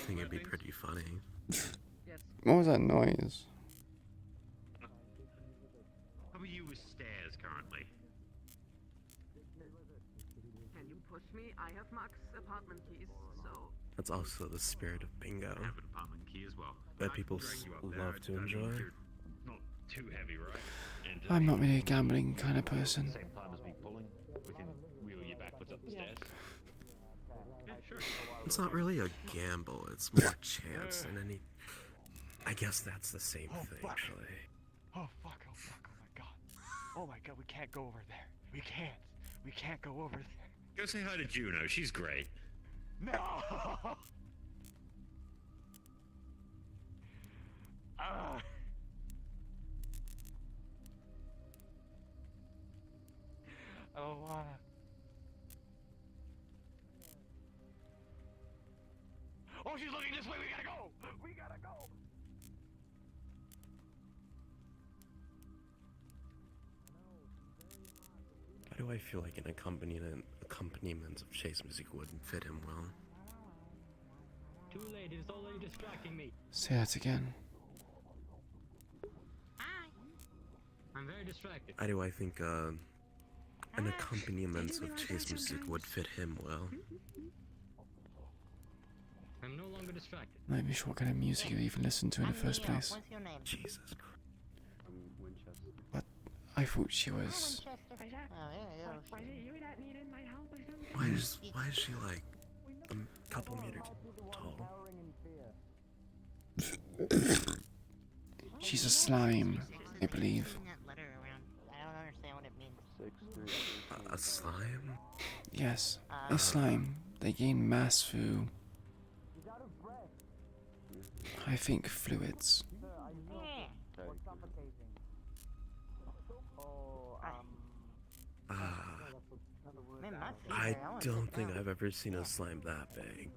think it'd be pretty funny. What was that noise? How are you with stairs currently? Can you push me? I have Mark's apartment keys, so. That's also the spirit of bingo. I have an apartment key as well. That people love to enjoy. Not too heavy, right? And, I'm not really a gambling kind of person. Same time as me pulling, we can wheel you backwards up the stairs. Yeah, sure. It's not really a gamble, it's more chance than any... I guess that's the same thing, actually. Oh fuck, oh fuck, oh my god. Oh my god, we can't go over there. We can't. We can't go over there. Go say hi to Juno, she's great. No! I don't wanna. Oh, she's looking this way, we gotta go! We gotta go! Why do I feel like an accompaniment of chase music wouldn't fit him well? Too late, it's already distracting me. Say that again. Hi. I'm very distracted. Why do I think an accompaniment of chase music would fit him well? I'm no longer distracted. Not even sure what kind of music you even listened to in the first place. What's your name? Jesus Christ. But I thought she was... Why is she like a couple meters tall? She's a slime, I believe. A slime? Yes, a slime. They gain mass through... I think fluids. I don't think I've ever seen a slime that big.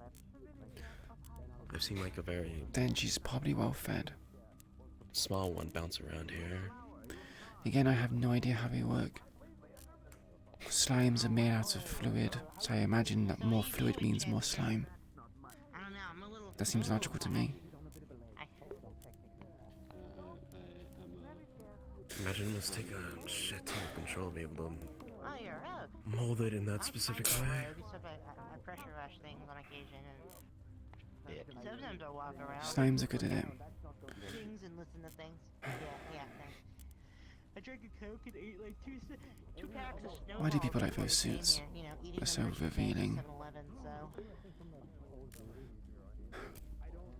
I've seen like a very... Then she's probably well fed. Small one bounce around here. Again, I have no idea how they work. Slimes are made out of fluid, so I imagine that more fluid means more slime. That seems logical to me. Imagine it must take a shit ton of control to be able to mold it in that specific way. I pressure wash things on occasion, and sometimes I walk around. Slimes are good at it. Things and listen to things. Yeah, thanks. I drank a Coke and ate like two packs of Snowballs. Why do people like those suits? They're so revealing.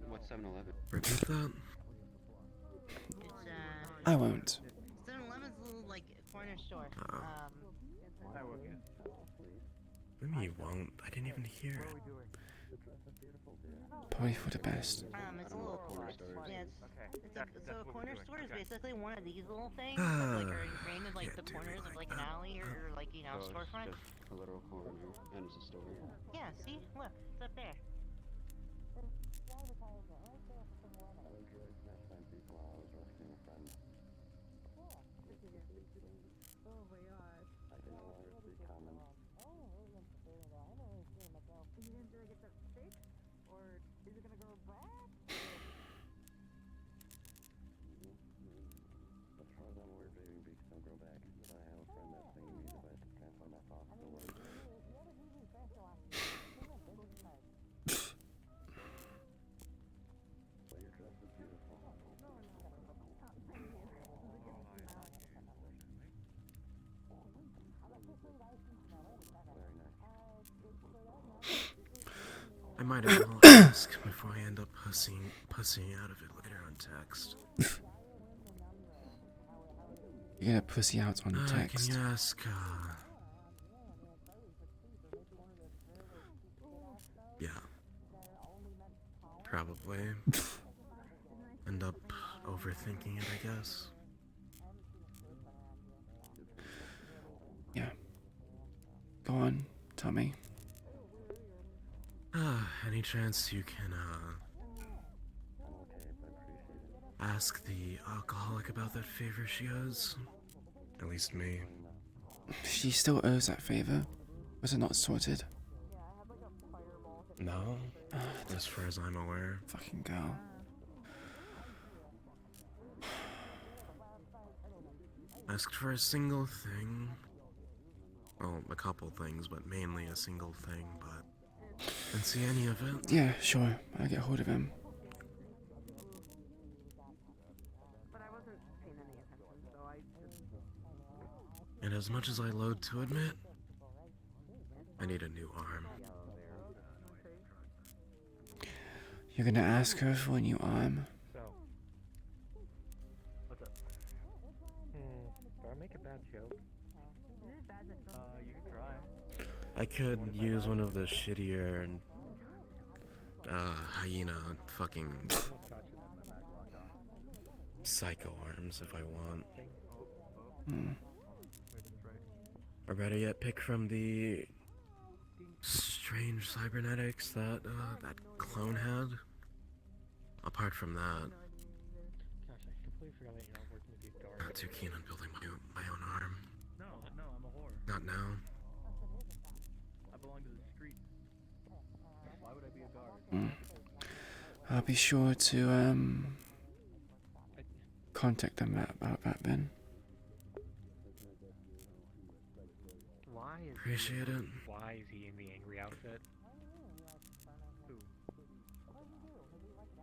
What's 7-Eleven? Repeat that? I won't. 7-Eleven's a little like corner store. I will get. Maybe you won't. I didn't even hear it. Probably for the best. It's a little corner store. Yeah, so a corner store is basically one of these little things that like are ingrained in like the corners of like an alley or like storefront. A literal corner, and it's a store. Yeah, see, look, it's up there. Oh my gosh. I can no longer see comments. You didn't really get that fixed? Or is it gonna go back? As far as I'm aware, baby beaks don't grow back. But I have a friend that's thinking me device to transfer my thoughts to words. Well, your dress is beautiful. I might as well ask before I end up pussying out of it later on text. You're gonna pussy out on text. Can you ask, yeah. Probably. End up overthinking it, I guess. Yeah. Go on, tell me. Any chance you can, ask the alcoholic about that favor she owes? At least me. She still owes that favor. Was it not sorted? No, as far as I'm aware. Fucking girl. Asked for a single thing. Well, a couple things, but mainly a single thing, but didn't see any of it. Yeah, sure. I'll get hold of him. But I wasn't paying any attention, so I just... And as much as I loathe to admit, I need a new arm. You're gonna ask her for a new arm? So, what's up? Do I make a bad joke? You can try. I could use one of the shittier hyena fucking psycho arms if I want. Or better yet, pick from the strange cybernetics that that clone had. Apart from that, Gosh, I completely forgot that you're not working with these guards. not too keen on building my own arm. No, I'm a whore. Not now. I belong to the streets. Why would I be a guard? I'll be sure to contact them about that then. Appreciate it. Why is he in the angry outfit? Who?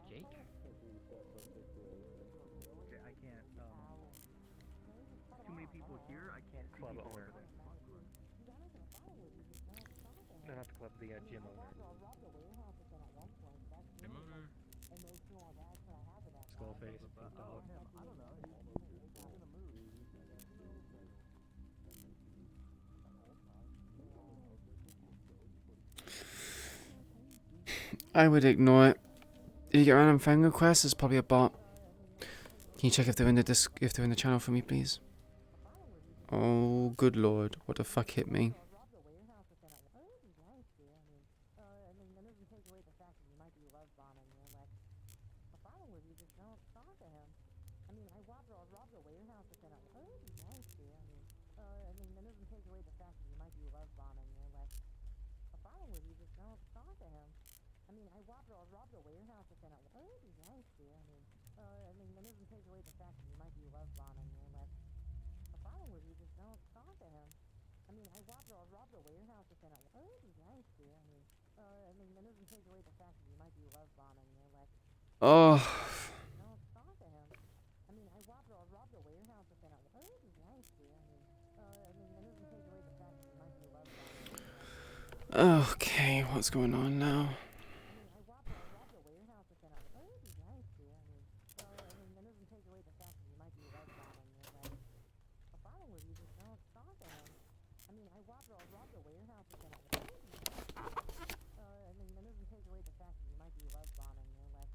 Jake? Okay, I can't, too many people here, I can't see club owner. No, not the club, the gym owner. Gym owner? Skullface, dog. I would ignore it. If you get random friend requests, it's probably a bot. Can you check if they're in the channel for me, please? Oh, good lord! What the fuck hit me? Oh. Okay, what's going on now? I robbed a warehouse again. I mean, that doesn't take away the fact that you might be love bombing or like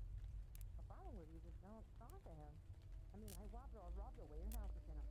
a problem with you. Just don't talk to him. I mean, I robbed a warehouse again.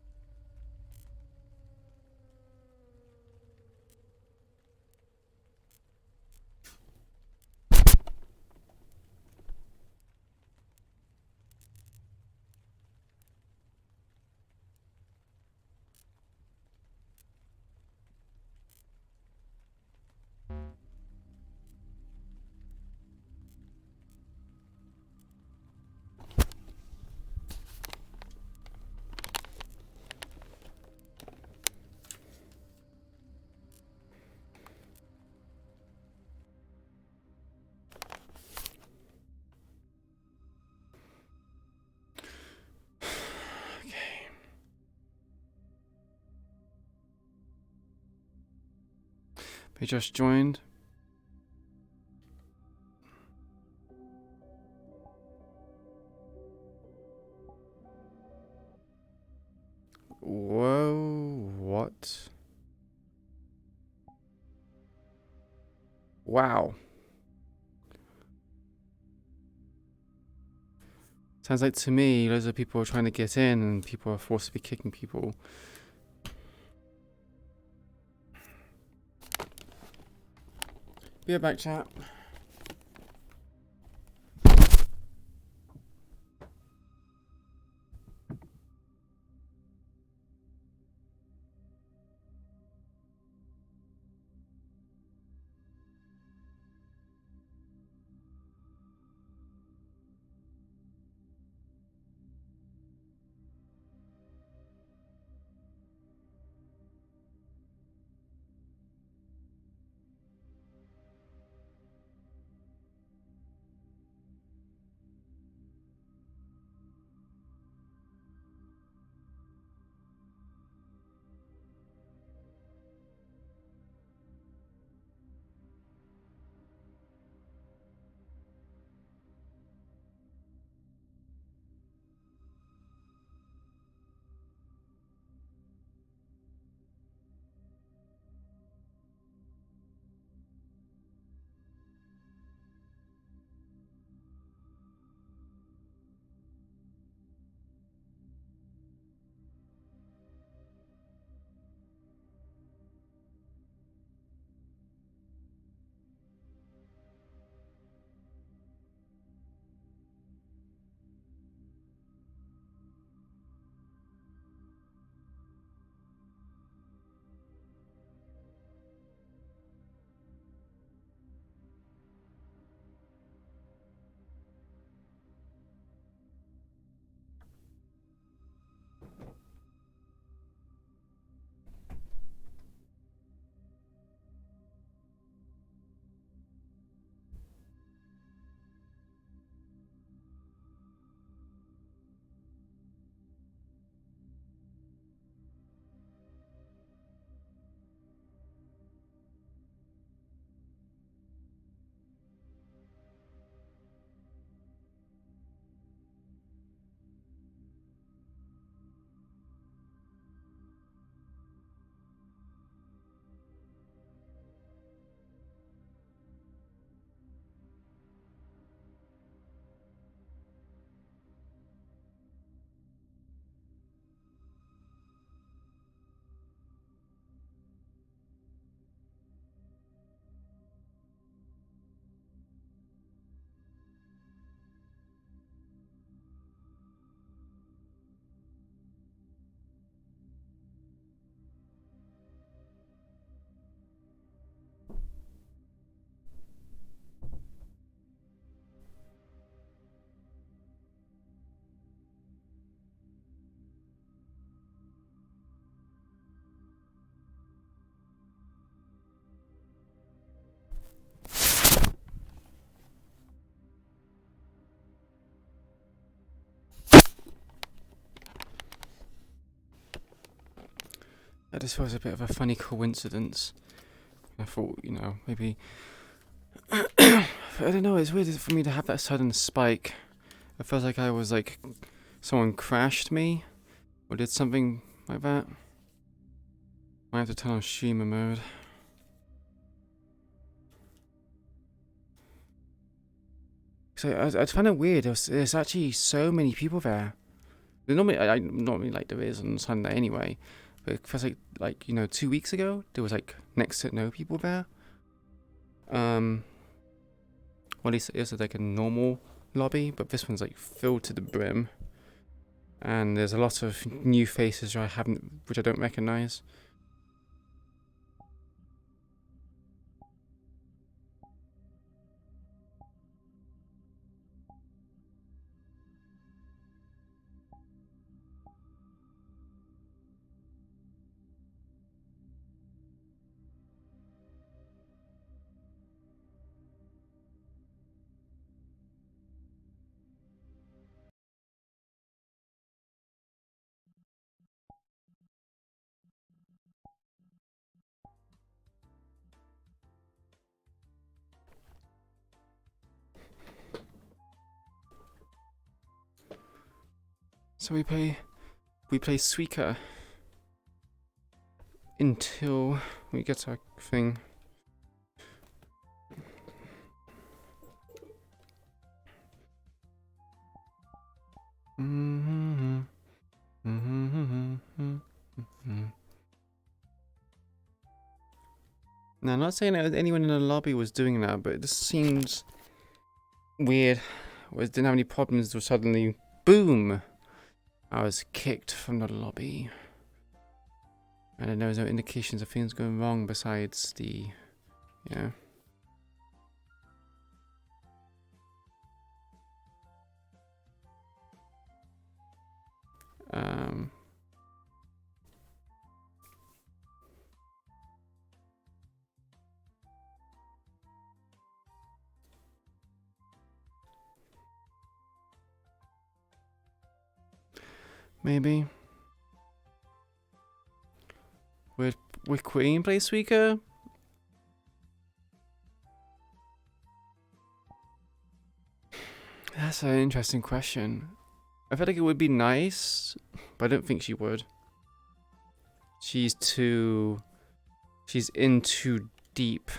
They just joined. Whoa, what? Wow. Sounds like to me, loads of people are trying to get in and people are forced to be kicking people. Be right back, chat. This was a bit of a funny coincidence. I thought, you know, maybe... I don't know, it's weird for me to have that sudden spike. It feels like I was like... someone crashed me? Or did something like that? I have to turn on streamer mode. So I find it weird. There's actually so many people there. Normally like there is on Sunday anyway, but it feels like you know 2 weeks ago there was like next to no people there. Well, at least it was like a normal lobby, but this one's like filled to the brim, and there's a lot of new faces which I don't recognize. So we play Suika until we get our thing. Now, I'm not saying that anyone in the lobby was doing that, but it just seems weird. Didn't have any problems until suddenly, boom! I was kicked from the lobby. And then there was no indications of things going wrong besides the, yeah. Maybe. Would Queen play Suika? That's an interesting question. I feel like it would be nice, but I don't think she would. She's in too deep.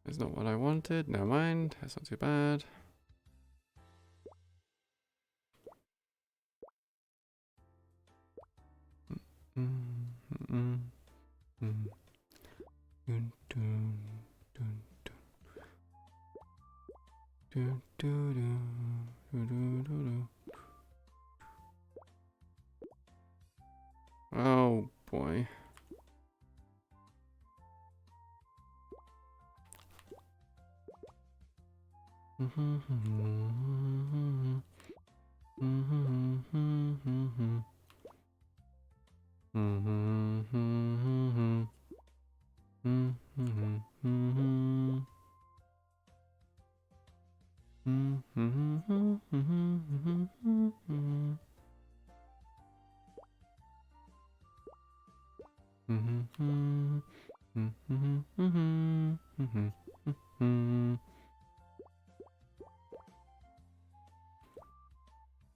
That's not what I wanted. Never mind. That's not too bad. Oh boy.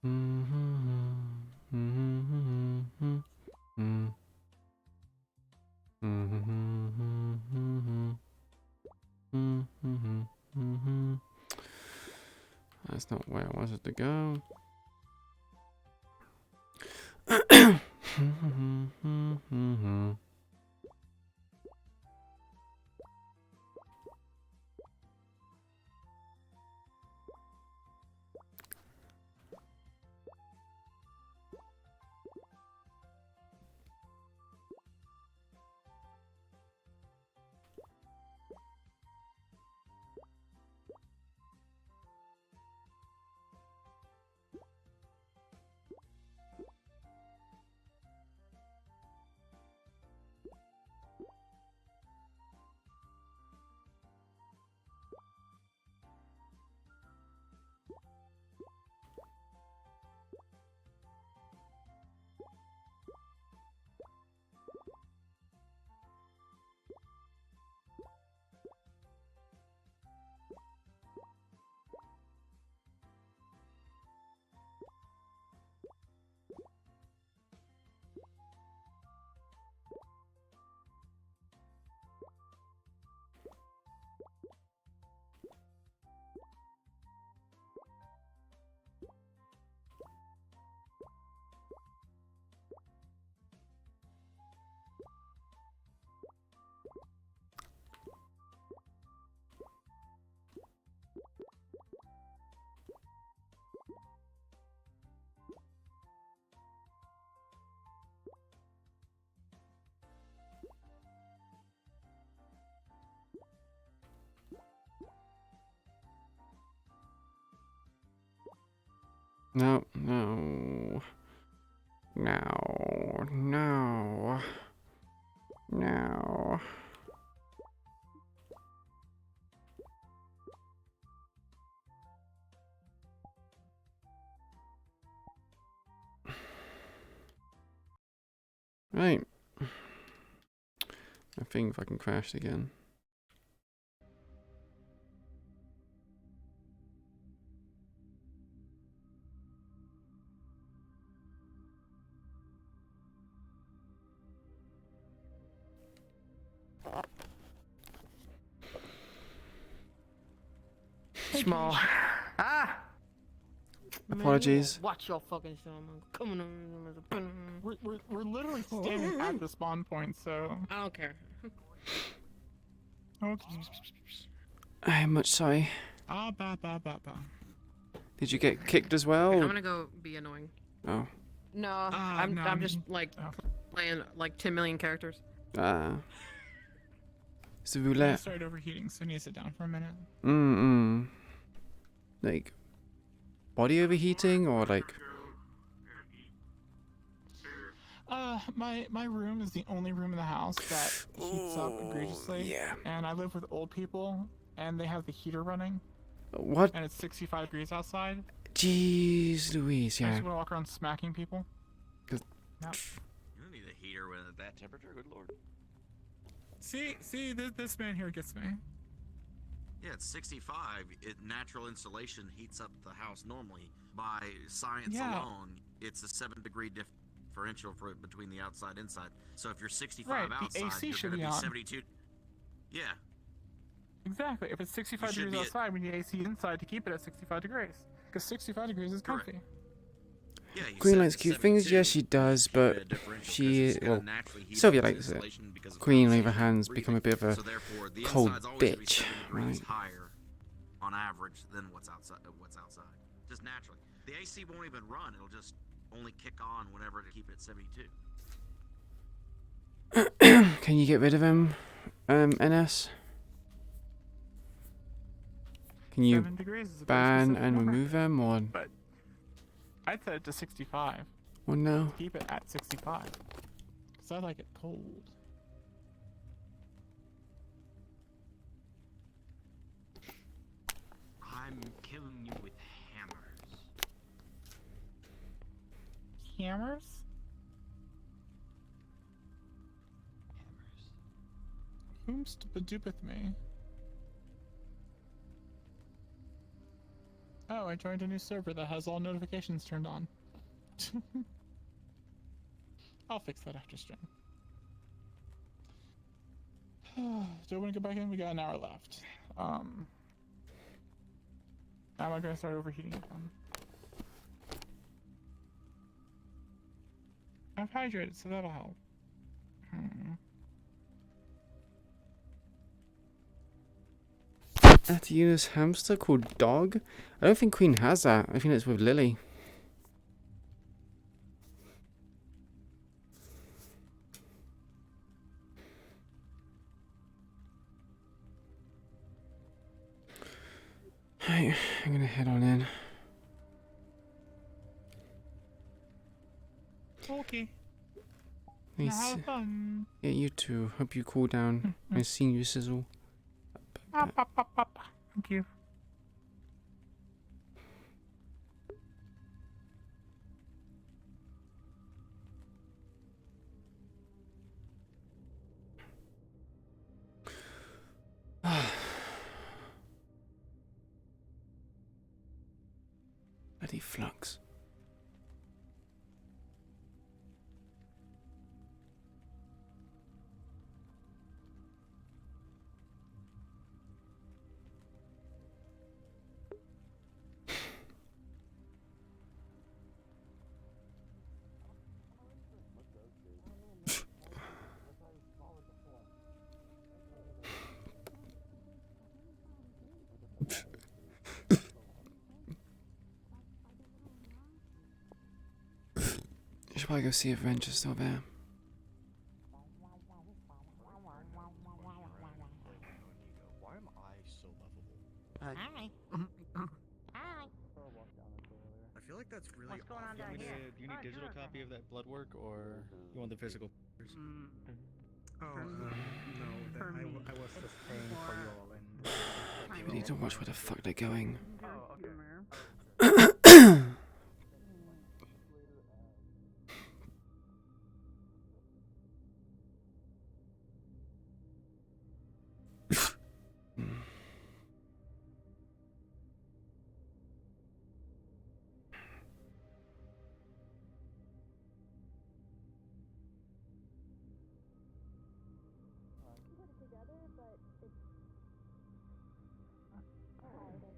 That's not where I wanted to go. No, no. No, no. No. Right. I think fucking crashed again. Small. Ah! Apologies. Watch your fucking son. Coming on. We're literally standing at the spawn point, so. I don't care. Okay. I am much sorry. Ah, ba. Did you get kicked as well? I'm gonna go be annoying. Oh. No, I'm just like playing like 10 million characters. It's a roulette. I started overheating, so I need to sit down for a minute. Like, body overheating or like? My room is the only room in the house that heats up egregiously. Yeah. And I live with old people, and they have the heater running. What? And it's 65 degrees outside. Jeez Louise, I yeah. just want to walk around smacking people. No. You don't need a heater when at that temperature, good lord. See, this man here gets me. Yeah, it's 65. Natural insulation heats up the house normally. By science alone, it's a 7-degree differential between the outside and inside. So if you're 65 right, outside, the AC you're should going be to be on. 72. Yeah. Exactly. If it's 65 degrees outside, we need AC inside to keep it at 65 degrees. Because 65 degrees is comfy. Correct. Yeah, Queen likes cute things, yes she does, but well, Sylvia likes it. Queen, on the other hand, has become a bit of a cold bitch, right? Higher on average than what's outside. Just naturally. The AC won't even run. It'll just only kick on whenever to keep it at 72. Can you get rid of him, NS? Can you ban and remove him, or? But I'd set it to 65. Well, no. Keep it at 65. Because I like it cold. I'm killing you with hammers. Hammers? Whom's bedoopeth me? Oh, I joined a new server that has all notifications turned on. I'll fix that after stream. Do I want to go back in? We got an hour left. Am I gonna start overheating again? I've hydrated, so that'll help. Athena's hamster called Dog? I don't think Queen has that. I think it's with Lily. Right, I'm gonna head on in. Okay. Nice. Now have fun. Yeah, you too. Hope you cool down. Nice seeing you, Sizzle. Thank you. Bloody flux. Should probably go see if Wrench is still there. Why am I so lovable? Hi. Hi. I feel like that's really. What's going on down Do here? you need digital copy of that blood work, or you want the physical? Oh, no. I was just paying for you all and. We need to watch where the fuck they're going. Oh, okay.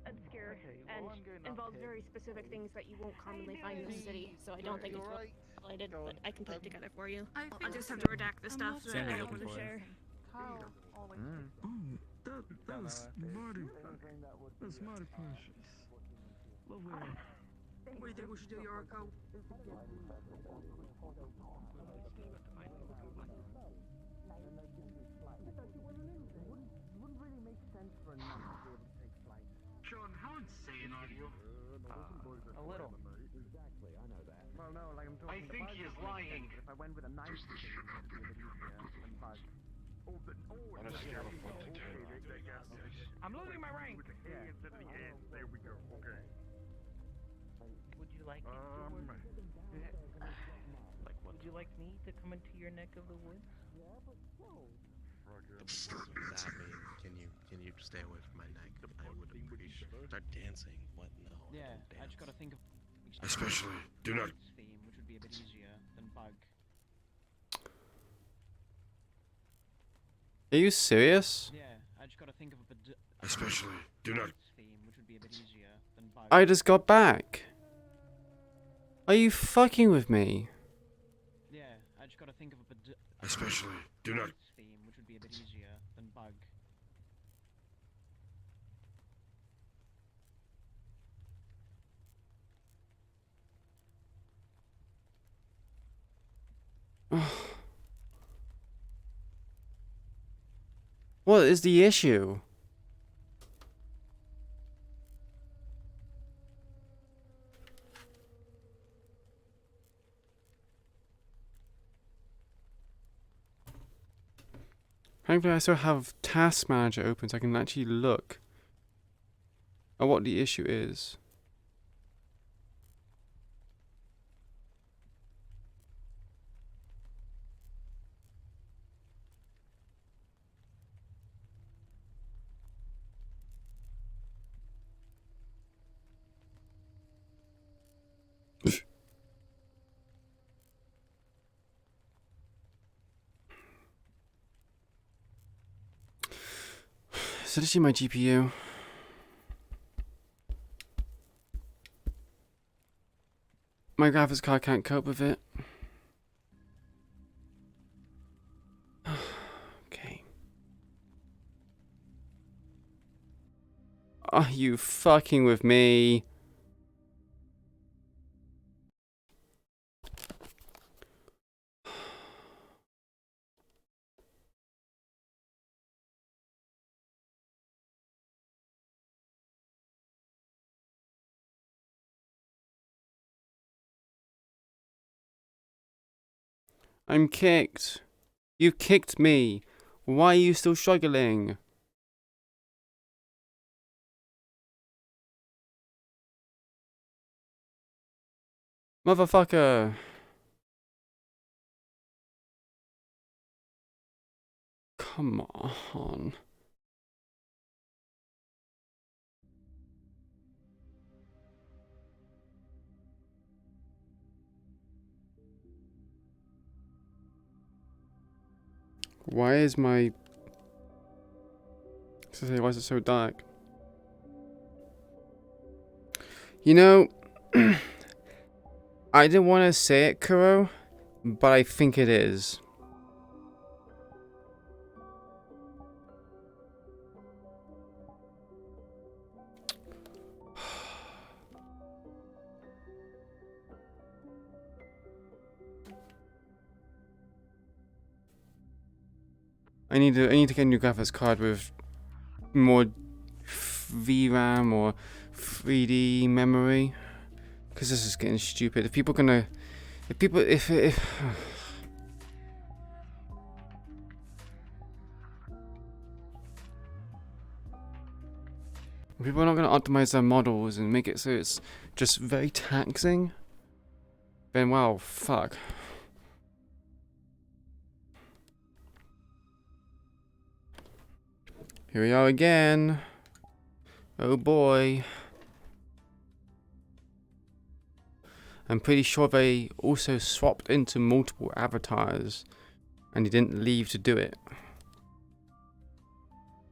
Obscure and involves very specific things that you won't commonly find in the city, so I don't think it's related, but I can put it together for you. I'll just have to redact the stuff that I don't want to share. That was mighty. That's mighty precious. Lovely. What do you think we should do, Yoriko? Sean, how insane are you? A little. Exactly, I know that. Well, no, like I'm talking. I think he is lying. If I went with a knife, it would be a bit easier than Pug. On a scale of 1 to 10. I'm losing my rank. Yeah. Instead of the N. There we go. Okay. Would you like me to would you like me to come into your neck of the woods? What does that mean? Can you stay away from my neck? I would appreciate. Start dancing. What? No. Yeah, I just gotta think of. Especially, do not. Theme, which would be a bit easier than bug. Are you serious? Yeah, I just gotta think of a bit. Especially, do not. Theme, which would be a bit easier than bug. I just got back. Are you fucking with me? Yeah, I just gotta think of a bit. Especially, do not. Theme, which would be a bit easier than bug. What is the issue? Thankfully, I still have Task Manager open so I can actually look at what the issue is. So this is my GPU. My graphics card can't cope with it. Okay. Are you fucking with me? I'm kicked. You kicked me. Why are you still struggling? Motherfucker. Come on. Why is my... Why is it so dark? You know... I didn't want to say it, Kuro, but I think it is. I need to get a new graphics card with more VRAM or 3D memory, because this is getting stupid. If people are not gonna optimize their models and make it so it's just very taxing, then wow, fuck. Here we are again. Oh boy. I'm pretty sure they also swapped into multiple avatars and he didn't leave to do it.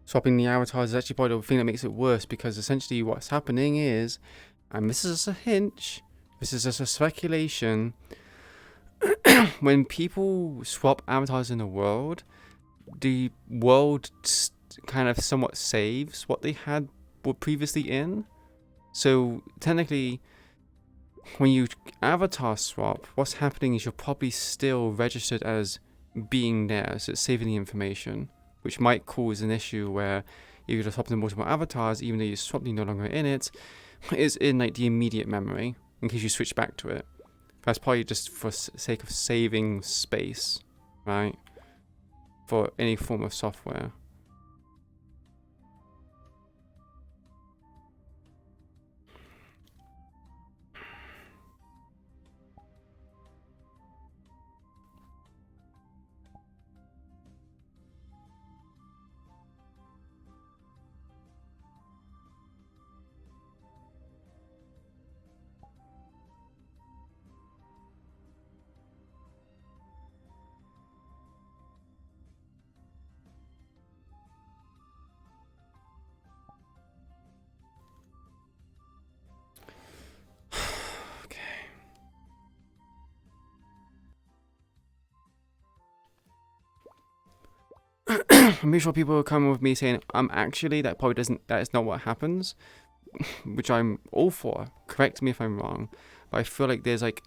Swapping the avatars is actually probably the thing that makes it worse, because essentially what's happening is, and this is just a hint, this is just a speculation, when people swap avatars in the world kind of somewhat saves what they were previously in. So technically, when you avatar swap, what's happening is you're probably still registered as being there, so it's saving the information, which might cause an issue where if you just swap in multiple avatars, even though you swapped no longer in it, it's in like the immediate memory in case you switch back to it. That's probably just for sake of saving space, right? For any form of software. I'm pretty sure people will come with me saying, actually, that is not what happens, which I'm all for. Correct me if I'm wrong. But I feel like there's like,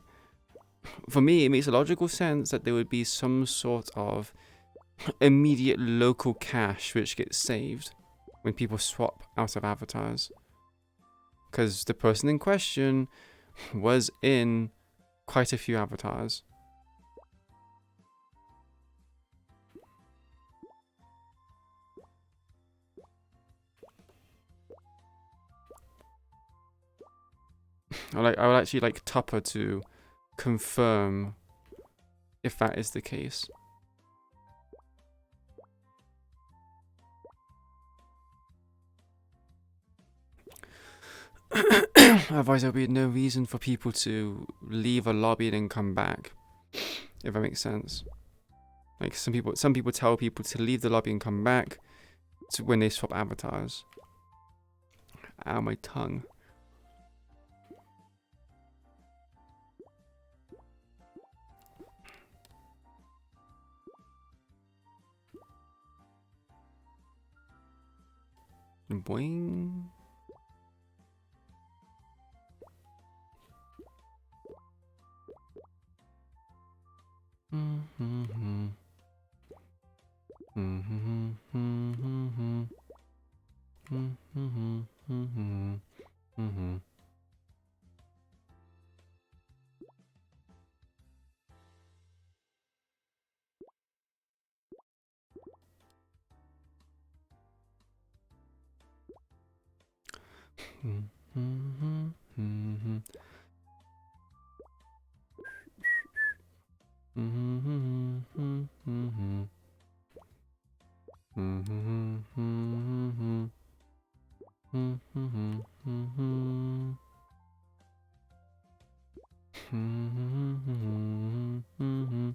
for me, it makes a logical sense that there would be some sort of immediate local cache which gets saved when people swap out of avatars. Because the person in question was in quite a few avatars. I would actually like Tupper to confirm if that is the case. Otherwise, there'll be no reason for people to leave a lobby and then come back, if that makes sense. Like some people tell people to leave the lobby and come back It's when they swap avatars. Ow, my tongue. Boing. Mm-hmm. Mm-hmm. Mm-hmm. Mm-hmm. Mm-hmm. Mm-hmm. Mm-hmm. Mm-hmm. Mm-hmm. Mm-hmm.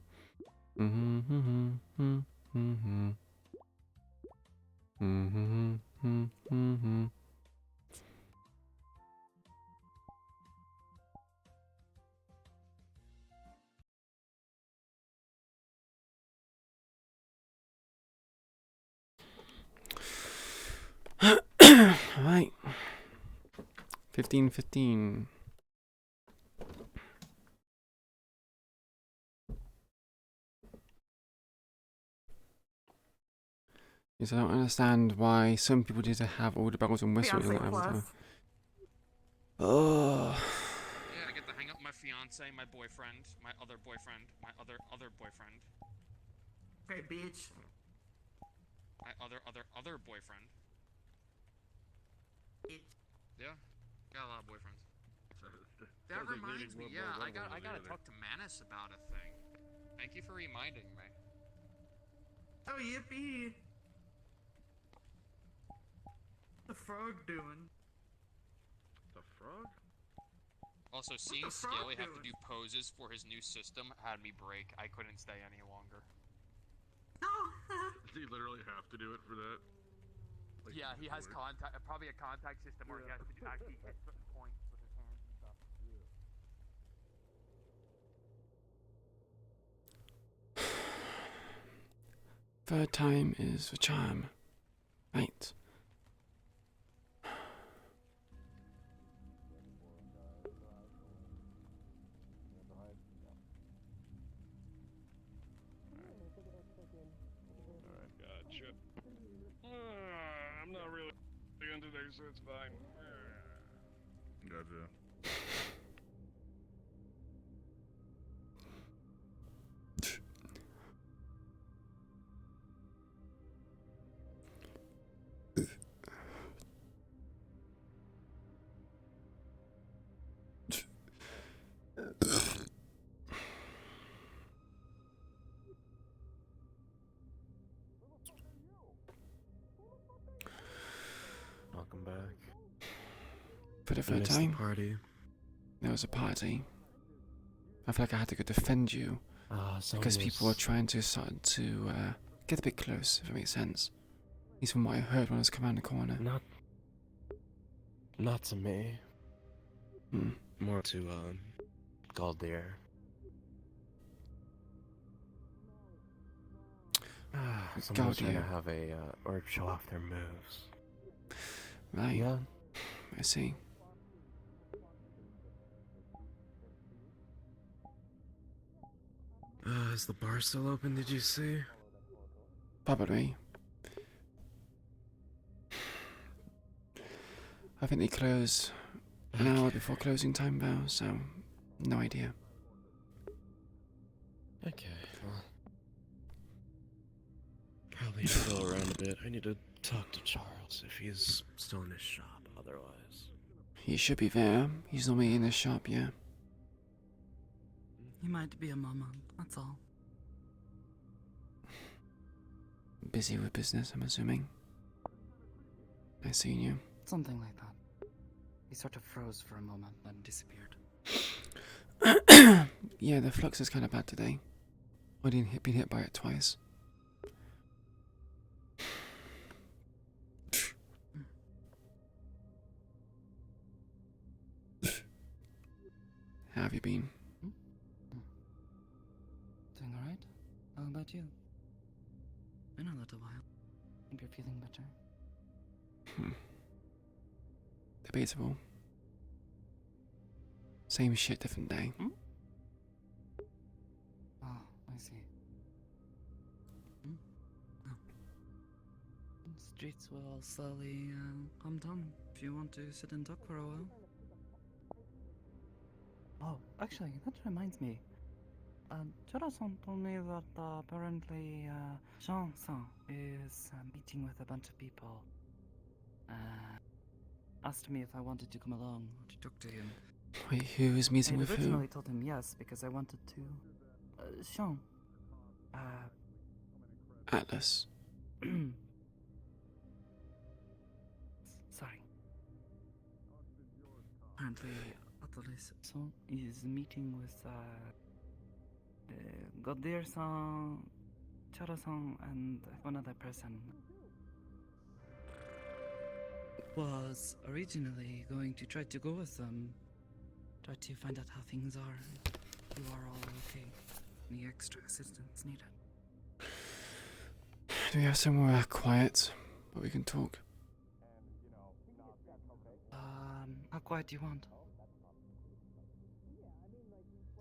Mm-hmm. Mm-hmm. Mm-hmm. Right. 15:15. Yes, I don't understand why some people need to have all the bells and whistles in the avatar. Oh. Yeah, I get to hang up my fiance, my boyfriend, my other boyfriend, my other boyfriend. Hey, bitch. My other boyfriend. Yeah, got a lot of boyfriends. That reminds me, yeah, I gotta talk to Manus about a thing. Thank you for reminding me. Oh, yippee! The frog doing? The frog? Also, seeing Scaly have to do poses for his new system had me break. I couldn't stay any longer. Do you literally have to do it for that? Like, yeah, he has probably a contact system where he has to actually hit certain points with his hands and stuff. Third time is the charm. Right. Alright, gotcha. I'm not really into today, so it's fine. Gotcha. Welcome back. For the third time. Party. There was a party. I feel like I had to go defend you because people were trying to start to get a bit close, if it makes sense. At least from what I heard when I was coming around the corner. Not to me. Hmm. More to Galdir. Someone's trying to have a or show off their moves. Right. Yeah. I see. Is the bar still open, did you see? Probably. I think they close an hour before closing time, though, so no idea. Okay, well. Probably need to go around a bit. I need to talk to Charles if he's still in his shop, otherwise. He should be there. He's normally in the shop, yeah. He might be a mama, that's all. Busy with business, I'm assuming. Nice seeing you. Something like that. He sort of froze for a moment, then disappeared. Yeah, the flux is kind of bad today. I've been hit by it twice. have you been? Doing alright? How about you? Been a little while. Hope you're feeling better. Debatable. Same shit, different day. Oh, I see. Streets will slowly calm down if you want to sit and talk for a while. Oh, actually, that reminds me. Chara-san told me that apparently Jean-san is meeting with a bunch of people. Asked me if I wanted to come along to talk to him. Wait, who is meeting with I who? originally told him yes because I wanted to. Jean. Atlas. Sorry. Apparently, Atlas is meeting with Godir-san, Chara-san, and one other person. Was originally going to try to go with them. Try to find out how things are. You are all okay. Any extra assistance needed? Do we have somewhere quiet where we can talk? How quiet do you want?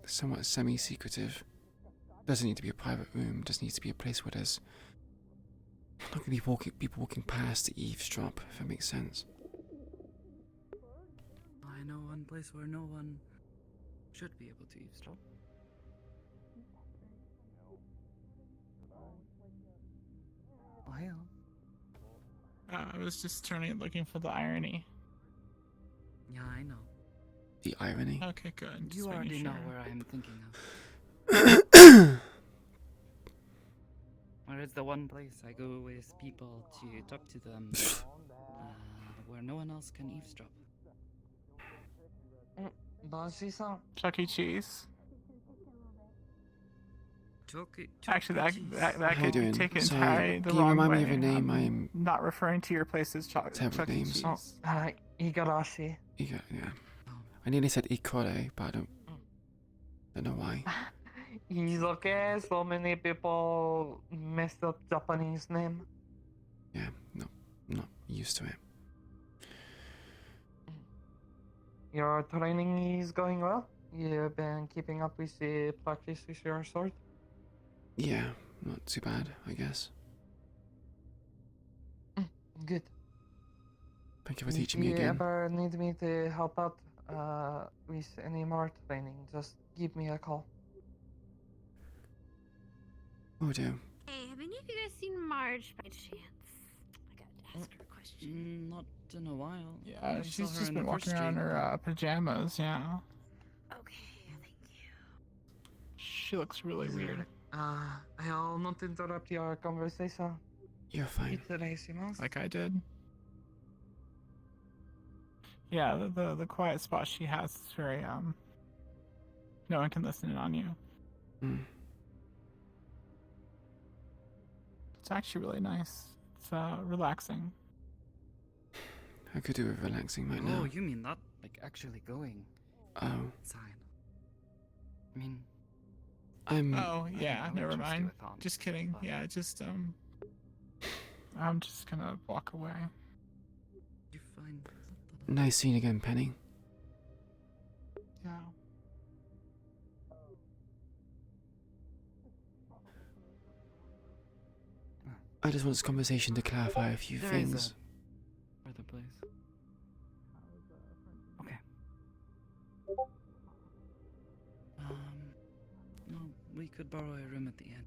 Somewhat semi-secretive. Doesn't need to be a private room. Just needs to be a place where there's not gonna be people walking past to eavesdrop. If that makes sense. I know one place where no one should be able to eavesdrop. Well. I was just turning and looking for the irony. Yeah, I know. The irony. Okay, good. You already know where I am thinking of. Where is the one place I go with people to talk to them, where no one else can eavesdrop? Chuck E. Cheese. Actually, that could be taken entirely the can you wrong remind way. me of your name? I'm not referring to your place as Chuck E. names. Cheese. Igarashi. Yeah. I nearly said Ikore, but I don't know why. He's okay. So many people messed up Japanese name. Yeah, no, not used to it. Your training is going well? You've been keeping up with the practice with your sword? Yeah, not too bad, I guess. Good. Thank you for teaching me If you again. ever need me to help out with any more training, just give me a call. Oh dear. Hey, have any of you guys seen Marge by chance? I gotta ask her a question. Not in a while. Yeah, she's just been walking around in her pajamas, yeah. Okay, thank you. She looks really weird. I'll not interrupt your conversation. You're fine. Like I did. Yeah, the quiet spot she has is very, no one can listen in on you. It's actually really nice. It's, relaxing. I could do with relaxing right now. Oh, you mean not, like, actually going? Oh. Inside. I mean... Oh, yeah, never mind. Just kidding. Yeah, just, I'm just gonna walk away. You find... Nice scene again, Penny. Yeah. I just want this conversation to clarify a few things. Further place. Okay. No, we could borrow a room at the end.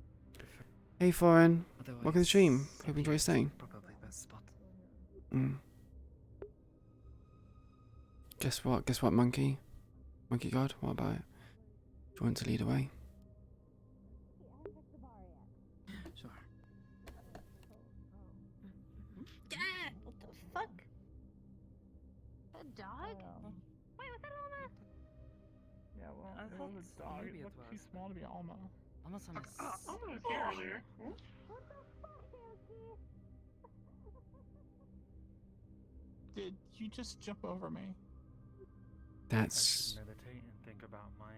Hey, Foreign. Otherwise, Welcome to the stream. Hope you enjoy staying. Probably best spot. Guess what, Monkey? Monkey God, what about it? Do you want to lead away? Sure. Dad! What the fuck? A dog? Wait, was that Alma? Yeah, well, I it thought was a dog. maybe It it looked too was. small to be Alma. Almost on a... Alma was here earlier. Did you just jump over me? That's... meditate and think about my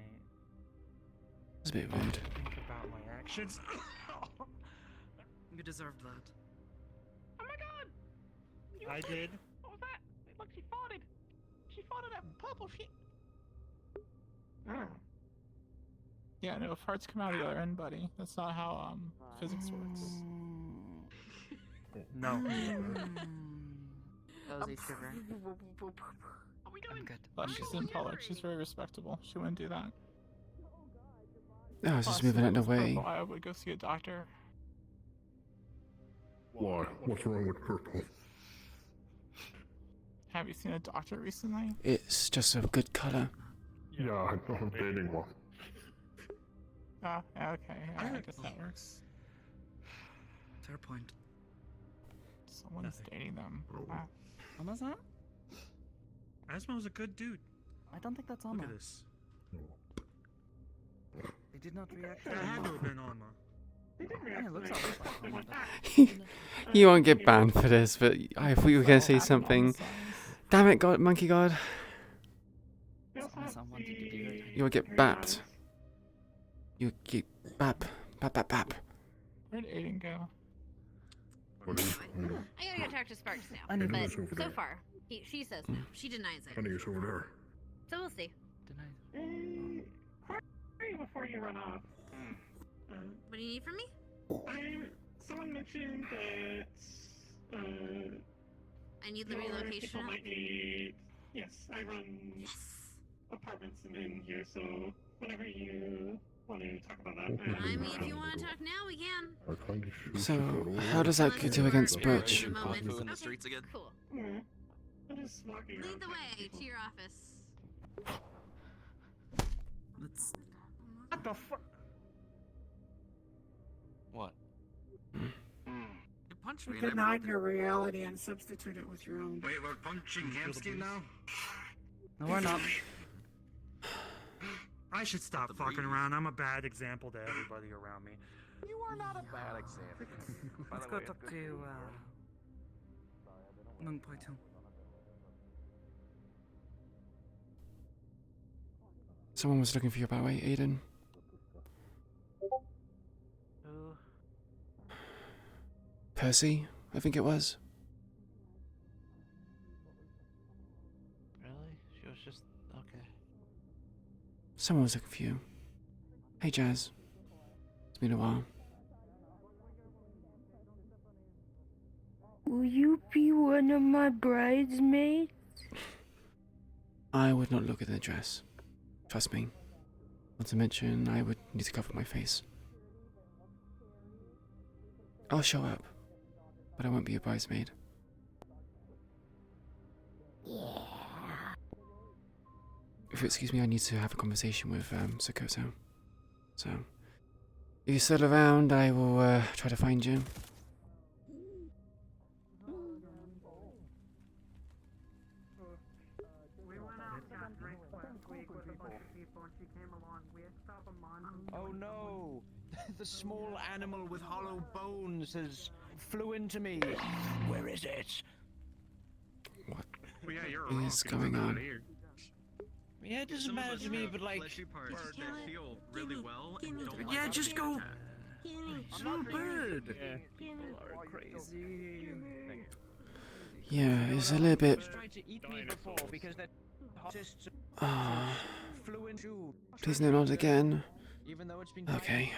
It's a bit rude. Think about my actions. You deserved that. Oh my god! I did. What was that? Look, she farted. She farted that purple shit. Yeah, no, farts come out of the other end, buddy. That's not how physics works. No. That was a shiver. I'm good. But she's in public. She's very respectable. She wouldn't do that. Oh, I was just Plus, moving if it was away. purple, I would go see a doctor. Why? What's wrong with purple? Have you seen a doctor recently? It's just a good color. Yeah, I'm dating one. Ah, okay. Yeah, I guess that works. Fair point. Someone's dating them. Ah. Alma's that? Asmo's a good dude. I don't think that's Alma. Look at this. They did not react. That had to have been Alma. Yeah, it looks like Alma. You won't get banned for this, but I thought you were gonna say something. Damn it, God, Monkey God. You will get bapped. You get bap. Bap. Where'd Aiden go? I gotta go talk to Sparks now. But so far, she says no. She denies it. I think it's over there. So we'll see. Hurry before you run off. What do you need from me? Someone mentioned that I need the more relocation. people might need. Yes, I run apartments in here, so whenever you want to talk about that. I mean, if you want to talk now, we can. So, how does that do against Birch? Food in the streets again? Cool. I'm just walking Lead around. the way to your office. Let's. What the fuck? What? You punched me. You denied your reality and substitute it with your own. Wait, we're punching Hamsky now? No, we're not. I should stop fucking around. I'm a bad example to everybody around me. You are not a bad example. Let's go talk to Nung Poi Tung. Someone was looking for you, by the way, Aiden. Percy, I think it was. Really? She was just okay. Someone was looking for you. Hey, Jazz. It's been a while. Will you be one of my bridesmaids? I would not look at the dress. Trust me. Not to mention, I would need to cover my face. I'll show up, but I won't be a bridesmaid. Yeah. If you excuse me, I need to have a conversation with Sokoto. So, if you're still around, I will try to find you. We went out and got drinks last week with a bunch of people, and she came along. We had to stop a monster. Oh no! The small animal with hollow bones has flew into me. Where is it? What Well, yeah, you're is going on? Yeah, it doesn't matter to me, but like. Parts that feel really well and don't Yeah, like just go. Small bird. People are crazy. Yeah, it's a little bit. Tried to eat me before because that hottest Ah, flew into. please no, not again. Even though it's been. Okay.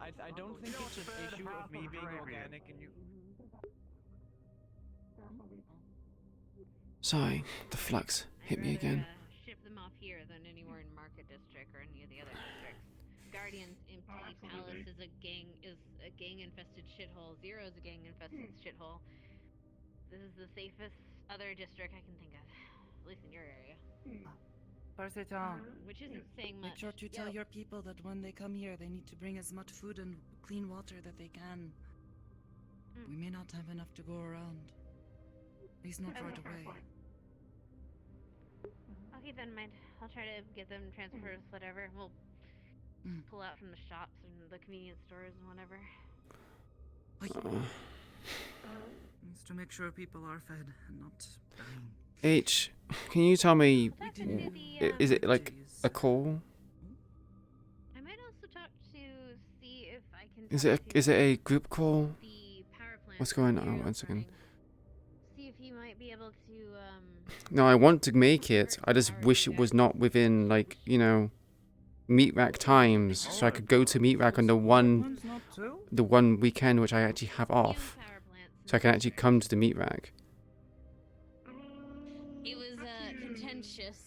I don't think it's an issue of me being organic and you. Sorry, the flux hit me again. Ship them off here than anywhere in Market District or any of the other districts. Guardian's empty palace is a gang infested shithole. Zero's a gang infested shithole. This is the safest other district I can think of, at least in your area. Parse Tong. Which isn't saying much. Make sure to tell your people that when they come here, they need to bring as much food and clean water that they can. We may not have enough to go around. He's not far away. I'll keep that in mind. I'll try to get them transfers, whatever. We'll pull out from the shops and the convenience stores and whatever. Needs to make sure people are fed and not dying. H, can you tell me, is it like a call? I might also Is it a group call? the power plant. What's going on? One second. See if he might be able to. No, I want to make it. I just wish it was not within, like, you know, Meatrack times, so I could go to Meatrack on the one weekend which I actually have off, so I can actually come to the Meatrack. It was contentious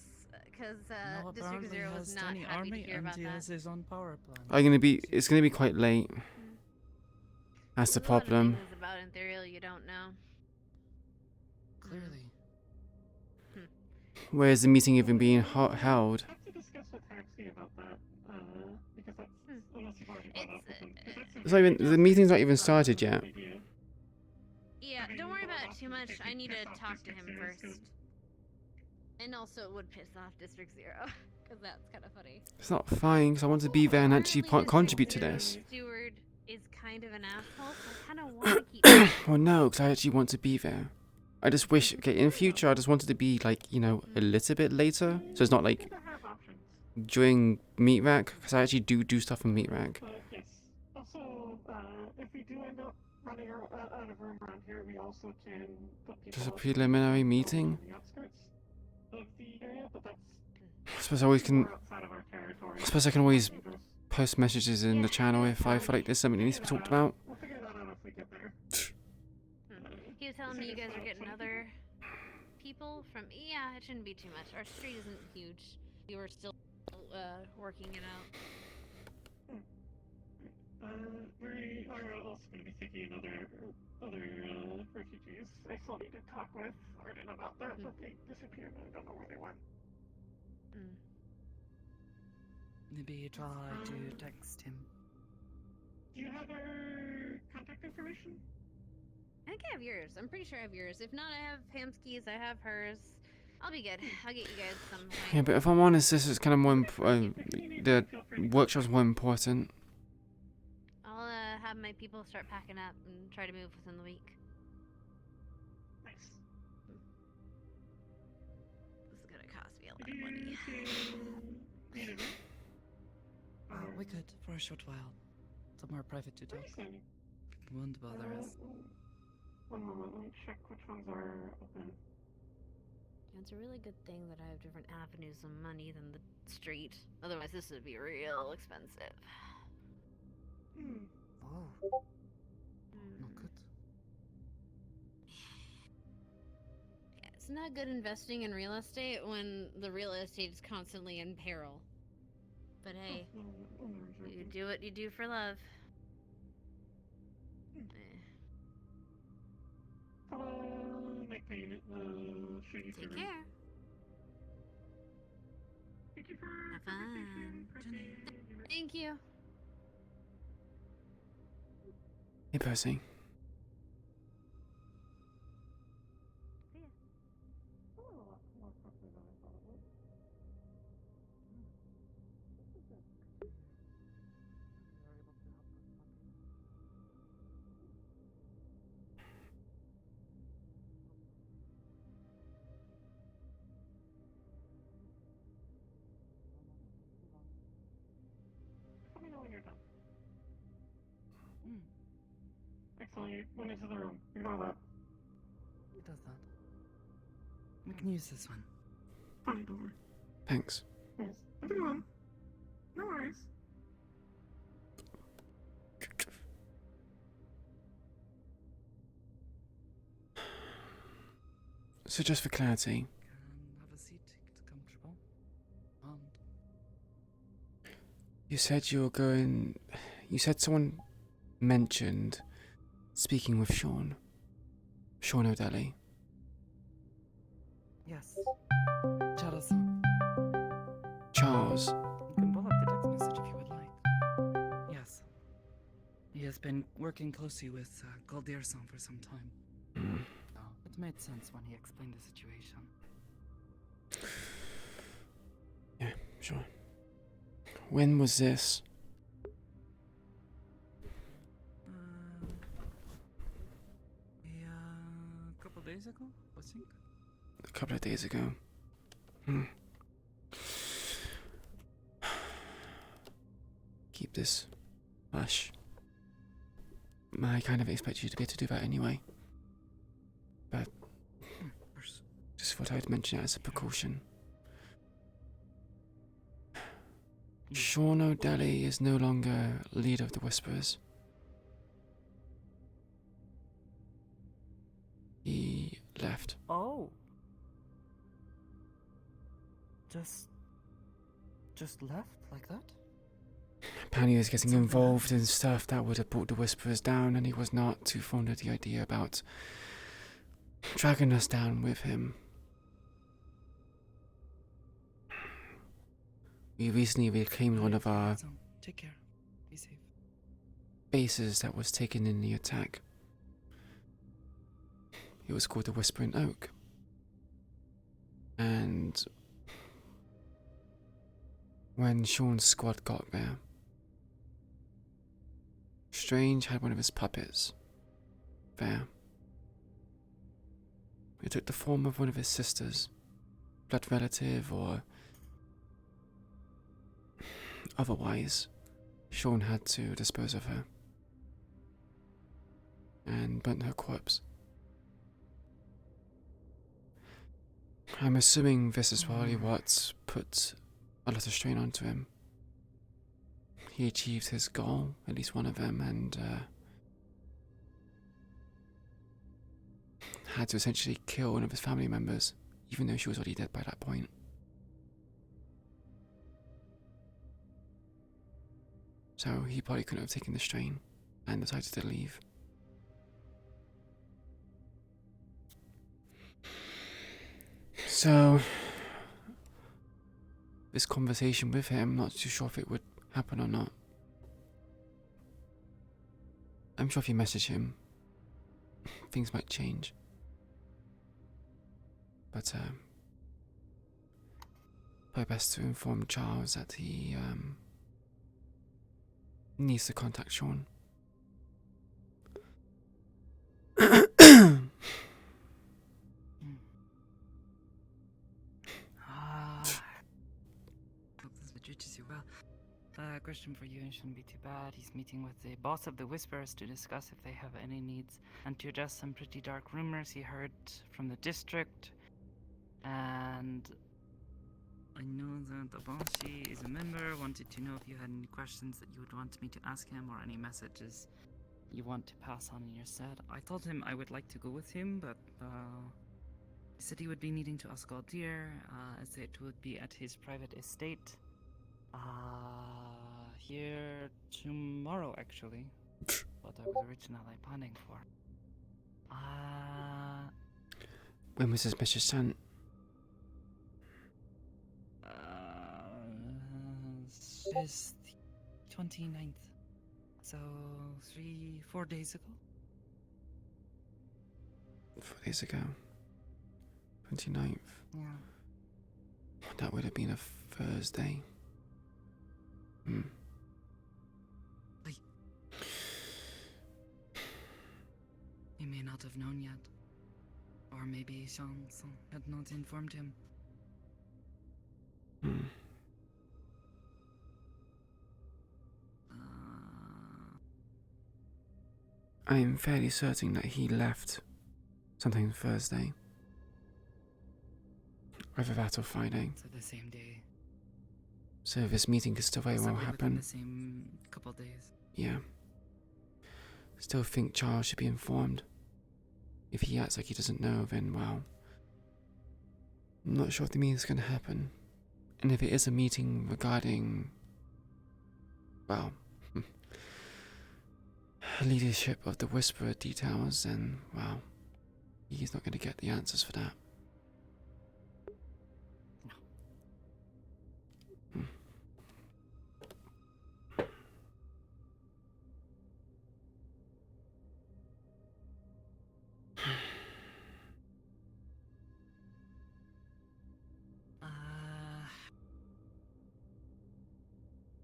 because No, District apparently Zero was has not tiny happy army to hear and about he that. has his own power plant. It's gonna be quite late. That's the There's a lot of problem. things about Ethereal you don't know. Clearly. Where is the meeting even being held? It's not even, the meeting's not even started yet. Yeah, don't worry about it too much. I need to talk to him first. And also, it would piss off District Zero, because that's kind of funny. It's not fine, because I want to be there and actually contribute to this. Steward is kind of an asshole, so I kind of want to keep. Well, no, because I actually want to be there. I just wish, okay, in future, I just wanted to be, like, you know, a little bit later. So it's not, like, during Meatrack, because I actually do stuff in Meatrack. Yes. Also, if we do end up running out of room around here, we also can put people Just a preliminary meeting? on the outskirts of the area, but that's I suppose I always can. outside of our territory. I suppose I can always post messages in the channel if I feel like there's something that needs to be talked about. We'll figure that out if we get there. He was telling me you guys are getting other people from. Yeah, it shouldn't be too much. Our street isn't huge. We were still working it out. We are also going to be taking in other refugees. I still need to talk with Arden about that, but they disappeared and I don't know where they went. Maybe try to text him. Do you have our contact information? I think I have yours. I'm pretty sure I have yours. If not, I have Pamski's. I have hers. I'll be good. I'll get you guys some. Yeah, but if I'm honest, this is kind of more the workshop's more important. I'll have my people start packing up and try to move within the week. Nice. This is gonna cost me a lot of money. We could, for a short while. Somewhere private to talk. Won't bother us. One moment, let me check which ones are open. It's a really good thing that I have different avenues of money than the street. Otherwise, this would be real expensive. Oh. Not good. Yeah, it's not good investing in real estate when the real estate is constantly in peril. But hey, you do what you do for love. Make payment, should you Take care. Thank you for have fun. Thank you. Hey, Percy. Let me know when you're done. Excellent, you went into the room. Ignore that. It does that. We can use this one. Fine, don't worry. Thanks. Yes. Everyone. No worries. So just for clarity, Can have a seat, it's comfortable. And you said you were going. You said someone mentioned speaking with Sean O'Delly. yes. Charles. Charles. You can pull up the text message if you would like. Yes. He has been working closely with Galderson for some time. So it made sense when he explained the situation. Yeah, sure. When was this? A couple days ago, I think. A couple of days ago. Keep this hush. I kind of expect you to be able to do that anyway. But just thought I'd mention it as a precaution. Sean O'Daly is no longer leader of the Whisperers. He left. Oh. Just left like that? Apparently he was getting involved in stuff that would have brought the Whisperers down, and he was not too fond of the idea about dragging us down with him. We recently reclaimed one of our Take care. Be safe. bases that was taken in the attack. It was called the Whispering Oak. And when Sean's squad got there, Strange had one of his puppets there. It took the form of one of his sisters, blood relative or otherwise. Sean had to dispose of her and burnt her corpse. I'm assuming this is probably what put a lot of strain onto him. He achieved his goal, at least one of them, and had to essentially kill one of his family members, even though she was already dead by that point. So he probably couldn't have taken the strain and decided to leave. So this conversation with him, not too sure if it would happen or not. I'm sure if you message him, things might change. But probably best to inform Charles that he needs to contact Sean. This reaches you well. Question for you, it shouldn't be too bad. He's meeting with the boss of the Whisperers to discuss if they have any needs and to address some pretty dark rumors he heard from the district. And I know that Abashi is a member, wanted to know if you had any questions that you would want me to ask him or any messages you want to pass on in your stead. I told him I would like to go with him, but he said he would be needing to ask Aldir, as it would be at his private estate. Here tomorrow, actually. What I was originally planning for. When was this message sent? It's the 29th. So 4 days ago. 4 days ago. 29th. Yeah. That would have been a Thursday. He may not have known yet. Or maybe Sean had not informed him. I am fairly certain that he left sometime Thursday. Either that or Friday. So the same day. So this meeting could still very well happen. The same couple days. Yeah. Still think Charles should be informed. If he acts like he doesn't know, then well, I'm not sure if the meeting's going to happen. And if it is a meeting regarding, well, leadership of the Whisperer details, then, well, he's not going to get the answers for that.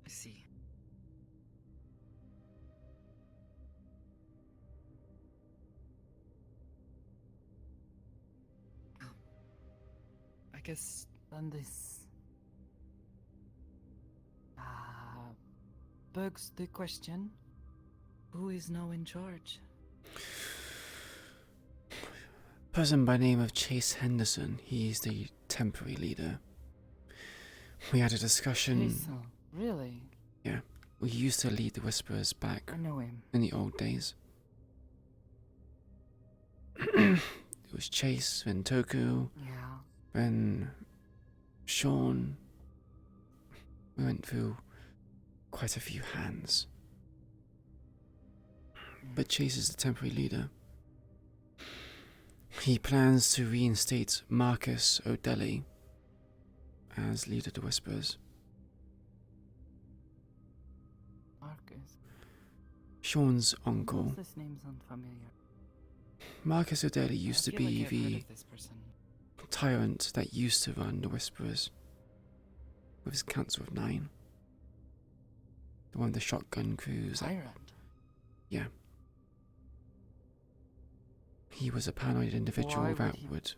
I see. Oh. I guess then this begs the question, Who is now in charge? Person by name of Chase Henderson. He's the temporary leader. We had a discussion. Jason, really? Yeah. We used to lead the Whisperers back I know him. in the old days. It was Chase, then Toku, Yeah. then Sean. We went through quite a few hands. But Chase is the temporary leader. He plans to reinstate Marcus O'Delly as leader of the Whisperers. Marcus. Sean's uncle. This name sounds familiar. Marcus O'Delly used to I feel be like I've heard the of this person. tyrant that used to run the Whisperers with his Council of 9. The one with the shotgun crews. Tyrant? Yeah. He was a paranoid individual that would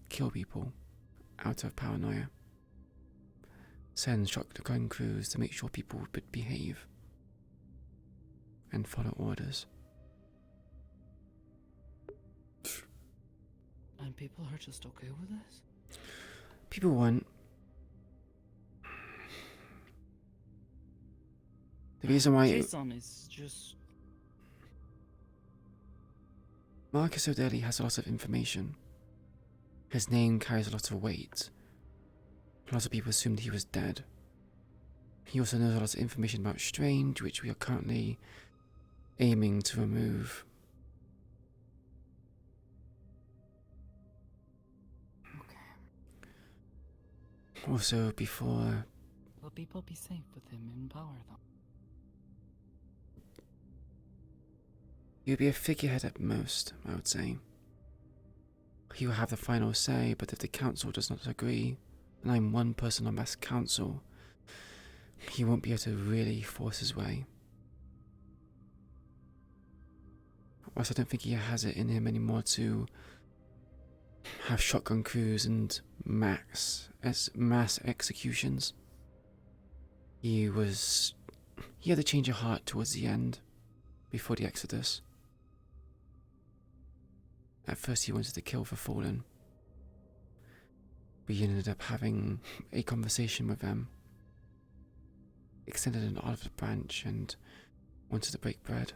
kill people out of paranoia. Send shotgun crews to make sure people would behave and follow orders. And people are just okay with this? People weren't. The reason why Jason is just... Marcus O'Delly has a lot of information. His name carries a lot of weight. A lot of people assumed he was dead. He also knows a lot of information about Strange, which we are currently aiming to remove. Also, before... Will people be safe with him in power, though? He would be a figurehead at most, I would say. He will have the final say, but if the council does not agree, and I'm one person on that council, he won't be able to really force his way. Whilst I don't think he has it in him anymore to have shotgun crews and mass executions. He had a change of heart towards the end, before the Exodus. At first he wanted to kill the Fallen. We ended up having a conversation with them. Extended an olive branch and wanted to break bread.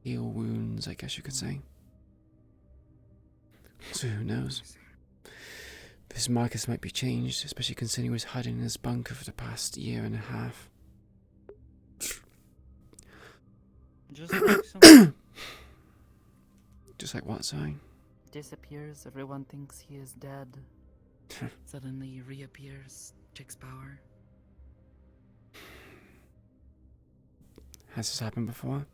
Heal wounds, I guess you could say. So who knows? This Marcus might be changed, especially considering he was hiding in his bunker for the past year and a half. Just like some... Just like what, sorry? Disappears, everyone thinks he is dead. Suddenly reappears, takes power. Has this happened before?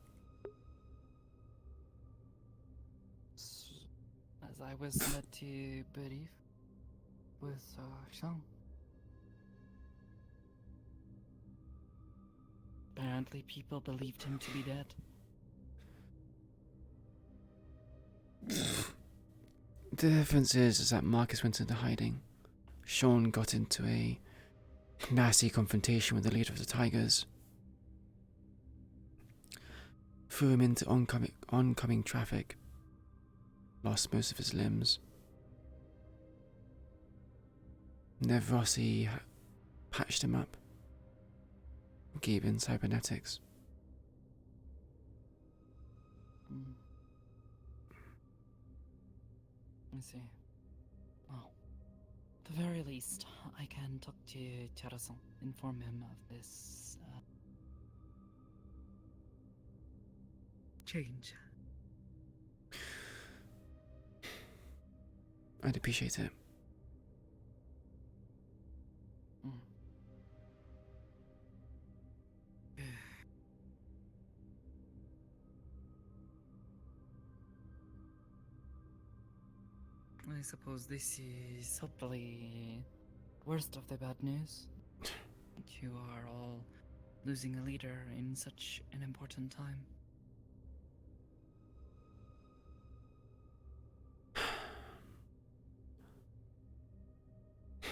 As I was led to believe with Sean. Apparently people believed him to be dead. The difference is that Marcus went into hiding. Sean got into a nasty confrontation with the leader of the Tigers. Threw him into oncoming traffic. Lost most of his limbs. Nevrossi patched him up. Gave him cybernetics. I see. Well, at the very least, I can talk to Charason, inform him of this change. I'd appreciate it. I suppose this is hopefully worst of the bad news. You are all losing a leader in such an important time.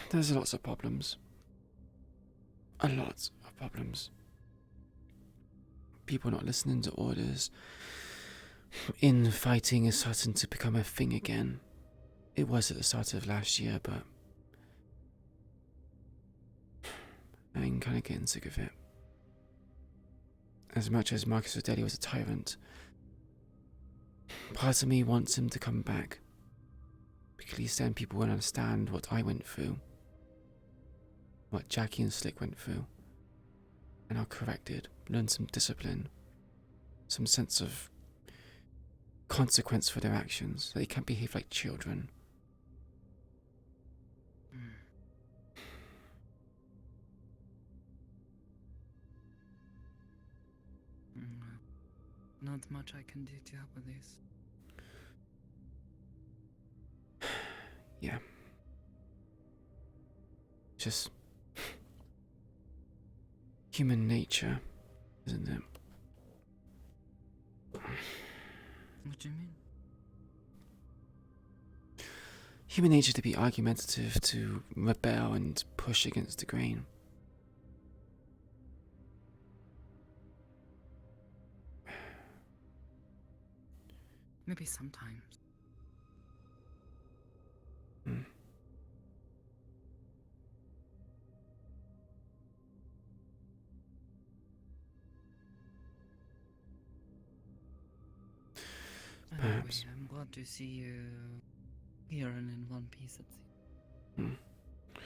There's lots of problems. A lot of problems. people not listening to orders. Infighting is starting to become a thing again. It was at the start of last year, but I'm kind of getting sick of it. As much as Marcus Aurelius was a tyrant, part of me wants him to come back. Because at least then people will understand what I went through. What Jackie and Slick went through. And are corrected. Learn some discipline. Some sense of consequence for their actions. So they can't behave like children. Not much I can do to help with this. Yeah. Just human nature, isn't it? What do you mean? Human nature to be argumentative, to rebel and push against the grain. Maybe sometimes. Anyway, Perhaps. I'm glad to see you here and in one piece at sea. I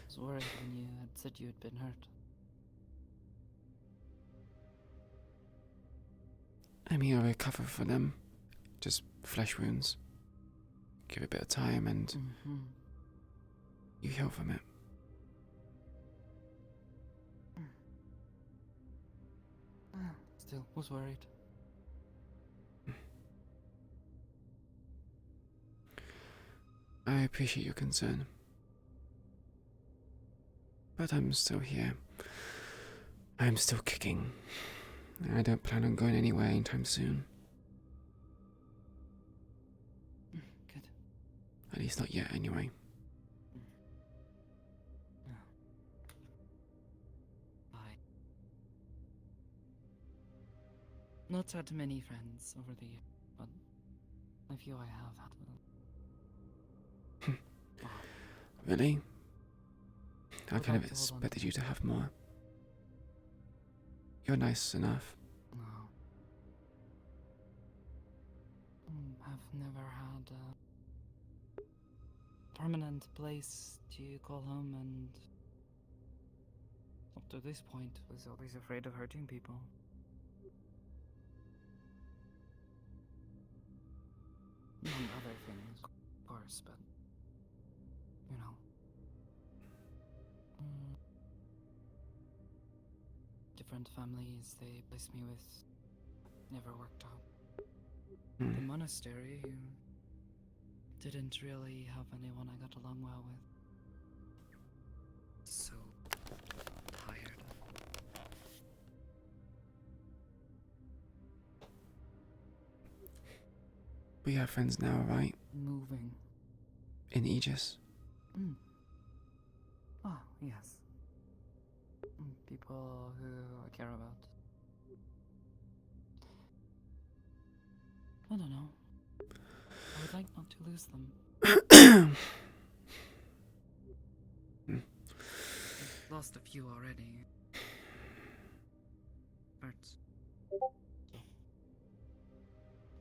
was worried when you had said you had been hurt. I'm here to recover for them. Just flesh wounds. Give it a bit of time and you heal from it. Still, was worried. I appreciate your concern. But I'm still here. I'm still kicking. I don't plan on going anywhere anytime soon. Good. At least not yet, anyway. Bye. Not had many friends over the years, but a few I have had. Really? I I'd kind of like to hold on expected to you to have more. You're nice enough. No. I've never had a permanent place to call home, and up to this point was always afraid of hurting people. Among other things, of course, but you know. Different families they placed me with never worked out. The monastery didn't really have anyone I got along well with. So tired. We have friends now, right? Moving. In Aegis. Ah, yes. People who I care about. I don't know. I would like not to lose them. I've lost a few already. Hurts.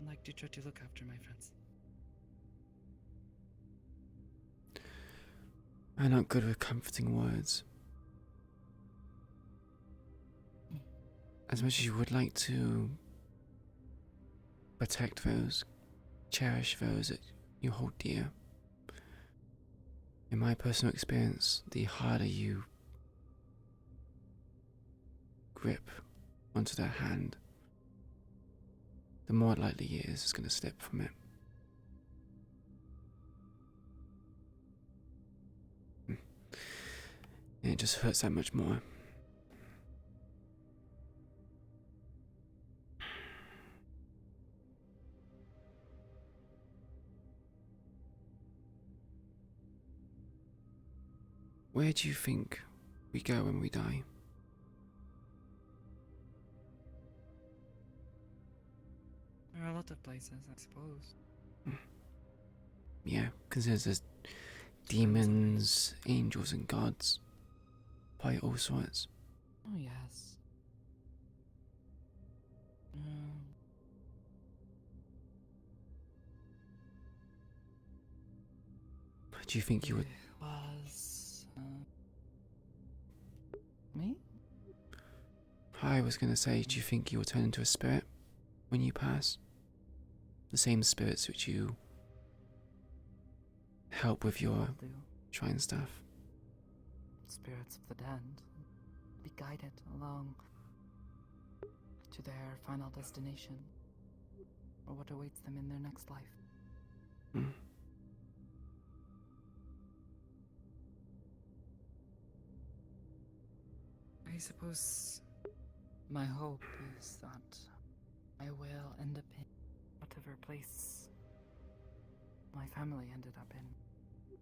I'd like to try to look after my friends. I'm not good with comforting words. As much as you would like to protect those, cherish those that you hold dear, in my personal experience, the harder you grip onto their hand, the more likely it is it's going to slip from it. And it just hurts that much more. Where do you think we go when we die? There are a lot of places, I suppose. Yeah, because there's demons, angels, and gods. By all sorts. Oh, yes. Do you think you would? Was me? I was gonna say, do you think you will turn into a spirit when you pass? The same spirits which you help with your shrine stuff. Spirits of the dead be guided along to their final destination, or what awaits them in their next life. Hmm. I suppose my hope is that I will end up in whatever place my family ended up in,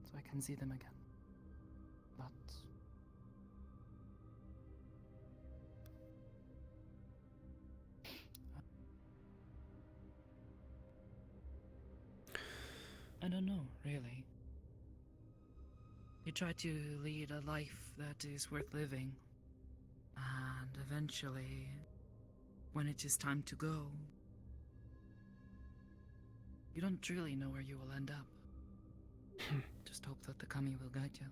so I can see them again. But I don't know, really. You try to lead a life that is worth living, and eventually, when it is time to go, you don't really know where you will end up. Just hope that the kami will guide you.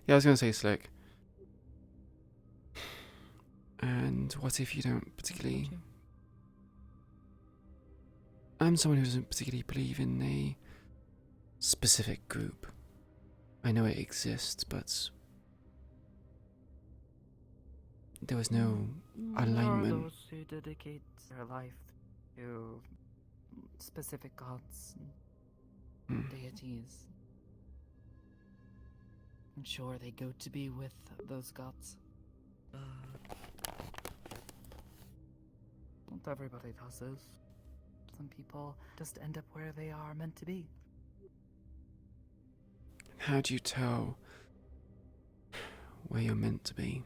Yeah, I was gonna say Slick. And what if you don't particularly? I'm someone who doesn't particularly believe in a specific group. I know it exists, but there was no There are alignment. those who dedicate their life to specific gods and deities. I'm sure they go to be with those gods. Not everybody does this. Some people just end up where they are meant to be. How do you tell where you're meant to be?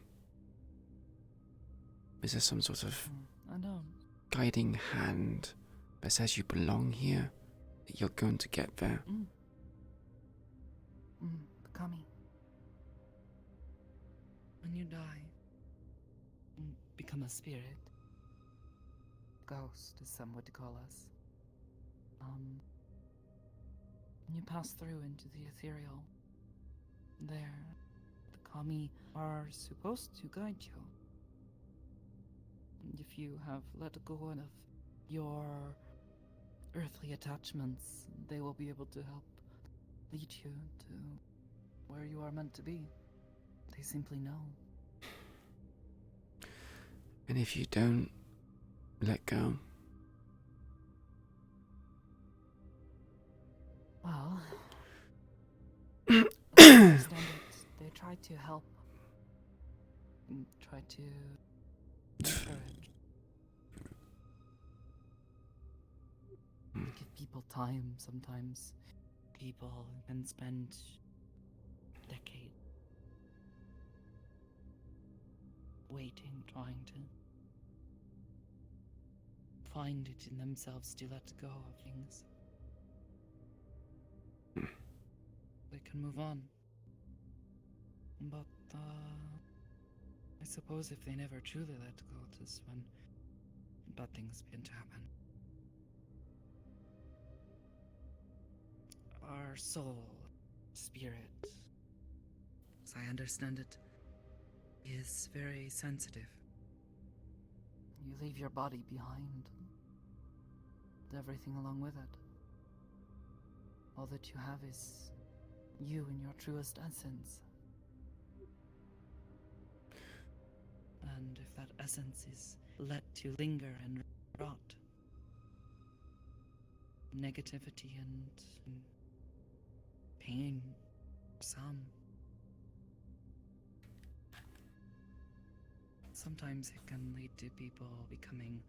Is there some sort of I don't. guiding hand that says you belong here? That you're going to get there? The kami. When you die, you become a spirit. Ghost, as some would call us. When you pass through into the ethereal, there, the kami are supposed to guide you. And if you have let go of your earthly attachments, they will be able to help lead you to where you are meant to be. They simply know. And if you don't let go? Well, as I understand it, they try to help. And try to encourage. Give people time. Sometimes people can spend decades waiting, trying to find it in themselves to let go of things. They can move on. But, I suppose if they never truly let go, that's when bad things begin to happen. Our soul, spirit, as I understand it, is very sensitive. You leave your body behind, and everything along with it. All that you have is you in your truest essence. And if that essence is let to linger and rot, negativity and pain, sometimes it can lead to people becoming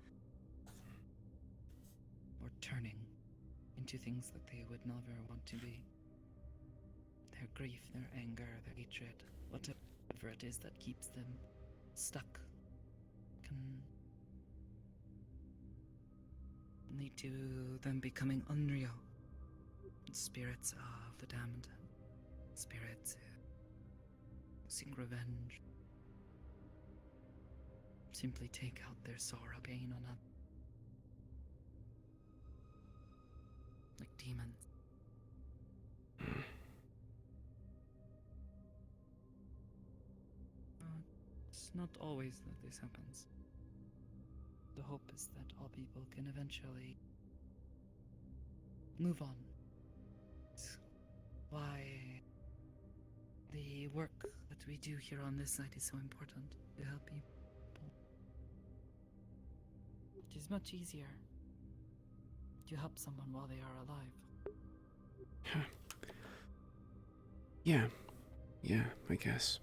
or turning into things that they would never want to be. Their grief, their anger, their hatred, whatever it is that keeps them stuck, can lead to them becoming unreal. Spirits of the damned, spirits who seek revenge, simply take out their sorrow, pain on others, like demons. It's not always that this happens. The hope is that all people can eventually move on. It's why the work that we do here on this site is so important, to help people. It is much easier to help someone while they are alive. Yeah, I guess.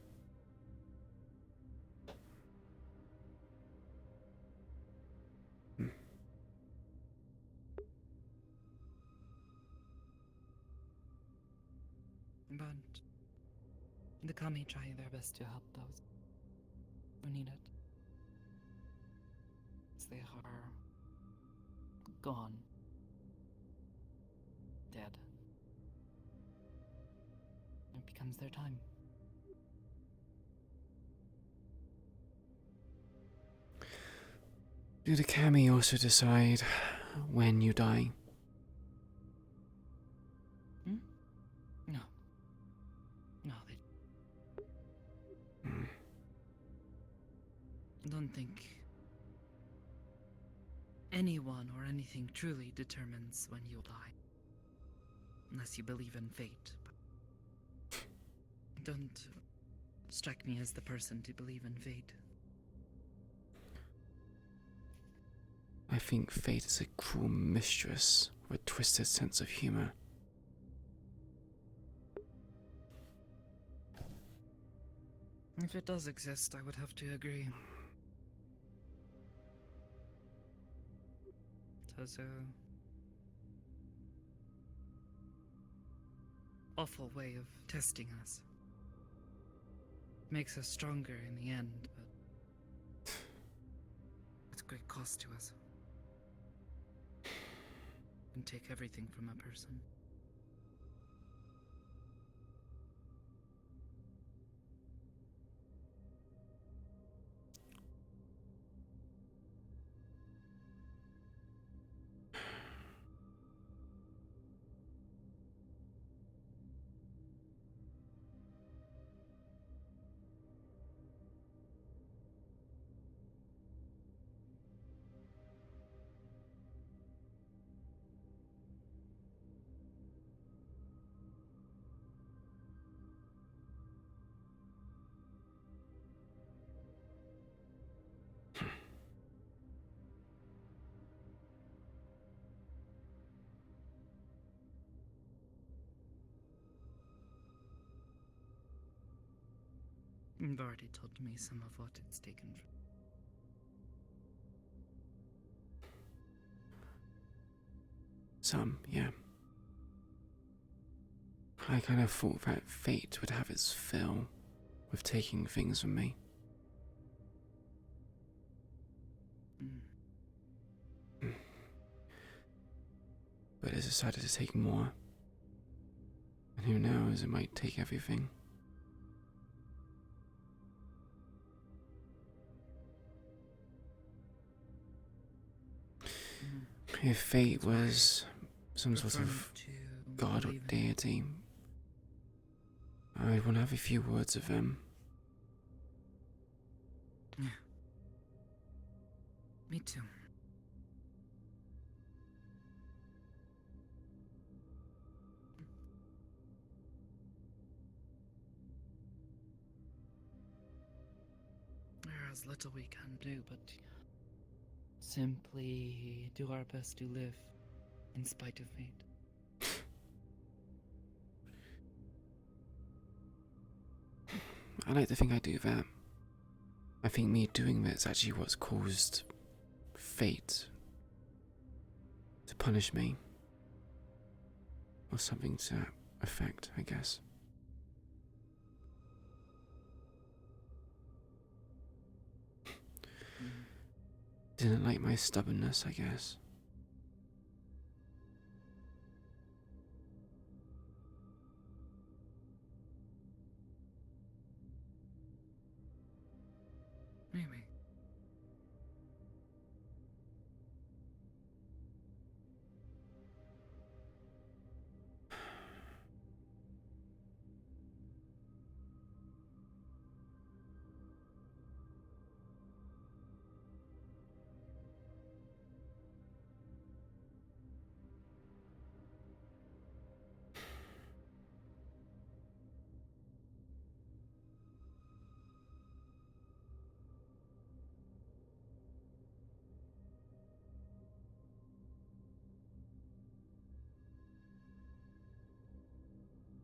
But the Kami try their best to help those who need it. As they are gone, dead. It becomes their time. Do the Kami also decide when you die? No. No, they don't think anyone or anything truly determines when you'll die. Unless you believe in fate. But don't strike me as the person to believe in fate. I think fate is a cruel mistress with a twisted sense of humor. If it does exist, I would have to agree. It has a awful way of testing us. Makes us stronger in the end, but it's great cost to us. Can take everything from a person. You've already told me some of what it's taken from. Some, yeah. I kind of thought that fate would have its fill with taking things from me. But it decided to take more. And who knows, it might take everything. If fate was some sort of god or deity, I would want to have a few words with them. Yeah. Me too. There's little we can do, but simply do our best to live in spite of fate. I like to think I do that. I think me doing that's actually what's caused fate to punish me. Or something to that effect, I guess. Didn't like my stubbornness, I guess. Maybe.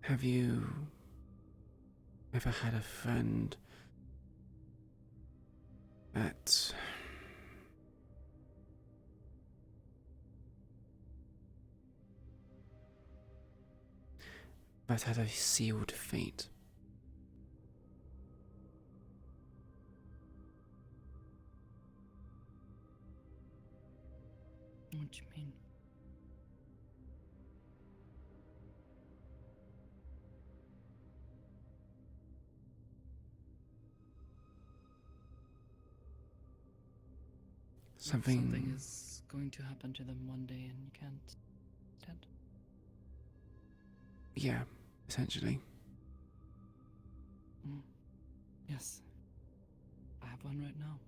Have you ever had a friend that had a sealed fate? What do you mean? Something is going to happen to them one day and you can't stand. Yeah, essentially. Yes. I have one right now.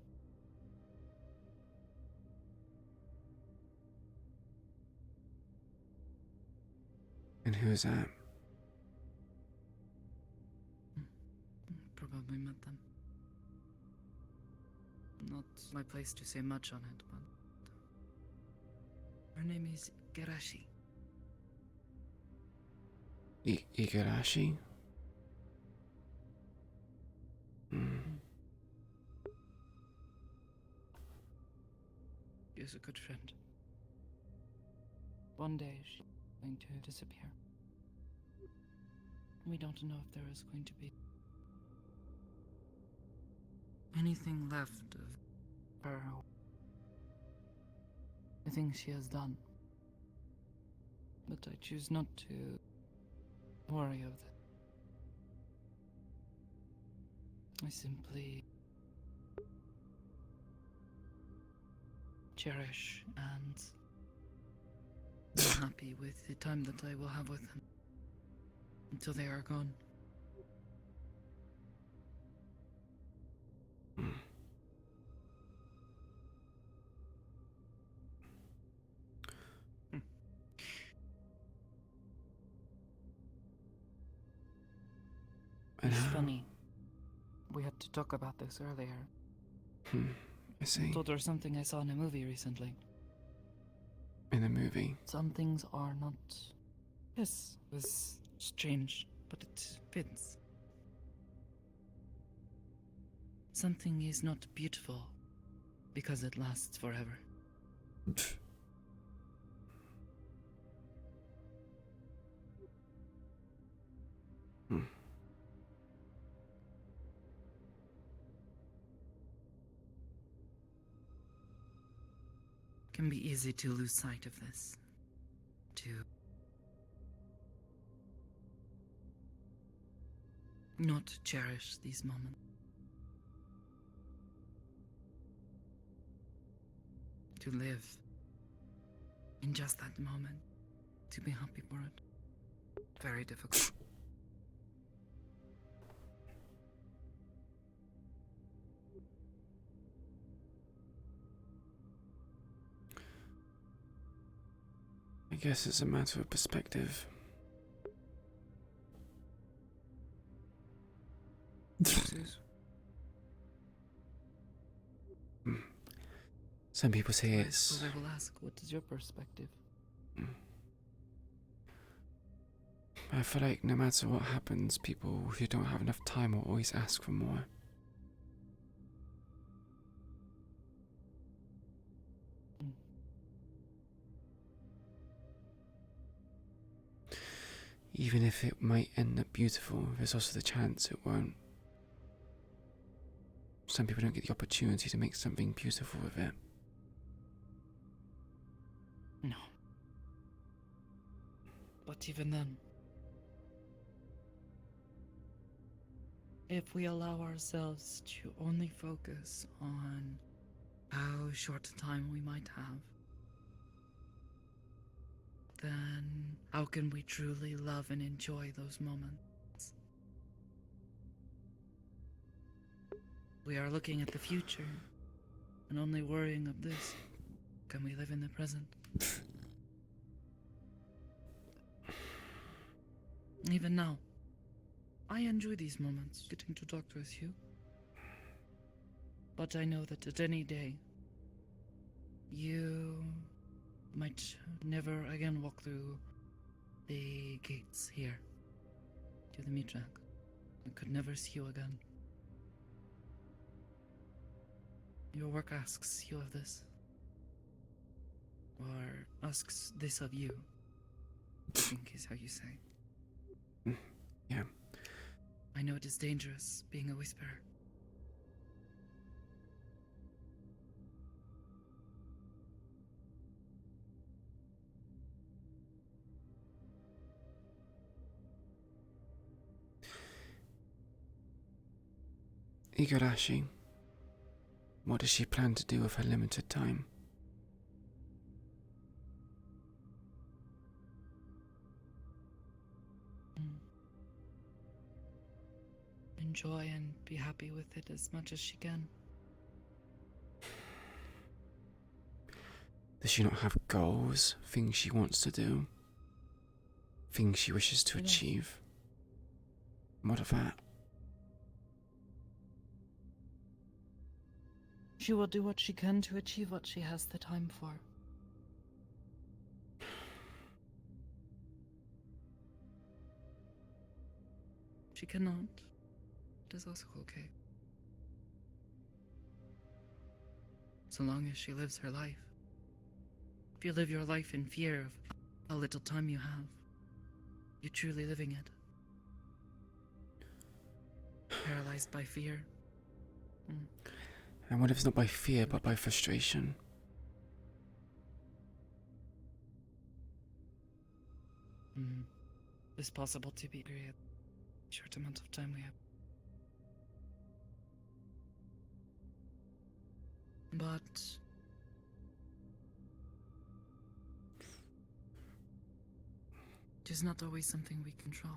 And who is that? Probably met them. Not my place to say much on it, but her name is Garashi. Igarashi? She is a good friend. One day she's going to disappear. We don't know if there is going to be anything left of her. The things she has done. But I choose not to worry of that. I simply cherish and be happy with the time that I will have with them until they are gone. It's funny. We had to talk about this earlier. I see. I told her something I saw in a movie recently. In a movie? Some things are not... Yes, it was strange, but it fits. Something is not beautiful because it lasts forever. It can be easy to lose sight of this. To not cherish these moments. To live in just that moment. To be happy for it. Very difficult. I guess it's a matter of perspective. Some people say it's... So I will ask, what is your perspective? I feel like no matter what happens, people who don't have enough time will always ask for more. Even if it might end up beautiful, there's also the chance it won't. Some people don't get the opportunity to make something beautiful with it. No. But even then, if we allow ourselves to only focus on how short a time we might have, then how can we truly love and enjoy those moments? We are looking at the future and only worrying of this. Can we live in the present? Even now, I enjoy these moments, getting to talk with you. But I know that at any day, you might never again walk through the gates here to the Meatrack. I could never see you again. Your work asks you of this. Or asks this of you, I think is how you say. Yeah. I know it is dangerous being a whisperer. Igarashi, what does she plan to do with her limited time? Enjoy and be happy with it as much as she can. Does she not have goals, things she wants to do, things she wishes to achieve? What of that? She will do what she can to achieve what she has the time for. She cannot. It is also okay. So long as she lives her life. If you live your life in fear of how little time you have, you're truly living it. Paralyzed by fear. And what if it's not by fear, but by frustration? It's possible to be a short amount of time we have. But it is not always something we control.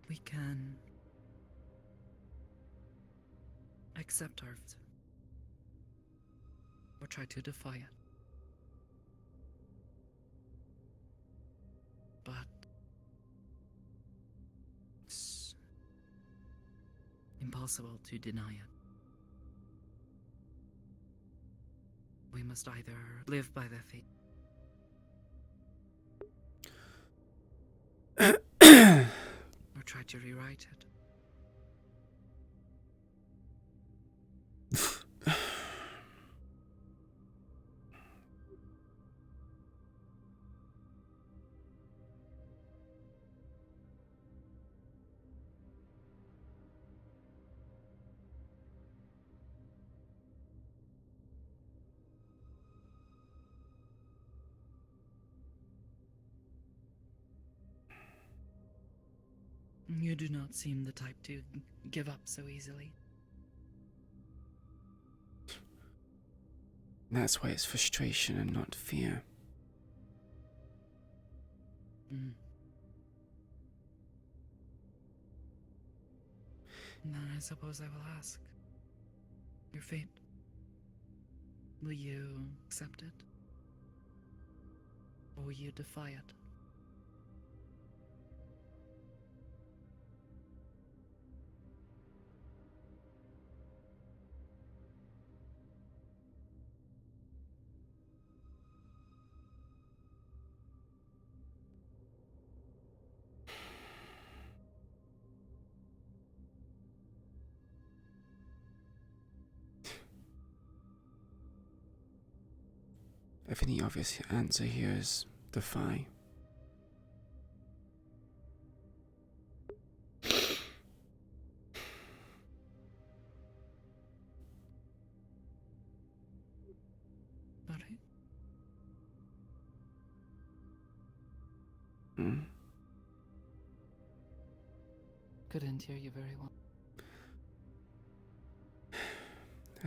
We can accept our fate or try to defy it. But it's impossible to deny it. We must either live by that fate or try to rewrite it. You do not seem the type to give up so easily. That's why it's frustration and not fear. Then I suppose I will ask. Your fate. Will you accept it? Or will you defy it? I think the obvious answer here is defy. Sorry? Hmm? Couldn't hear you very well.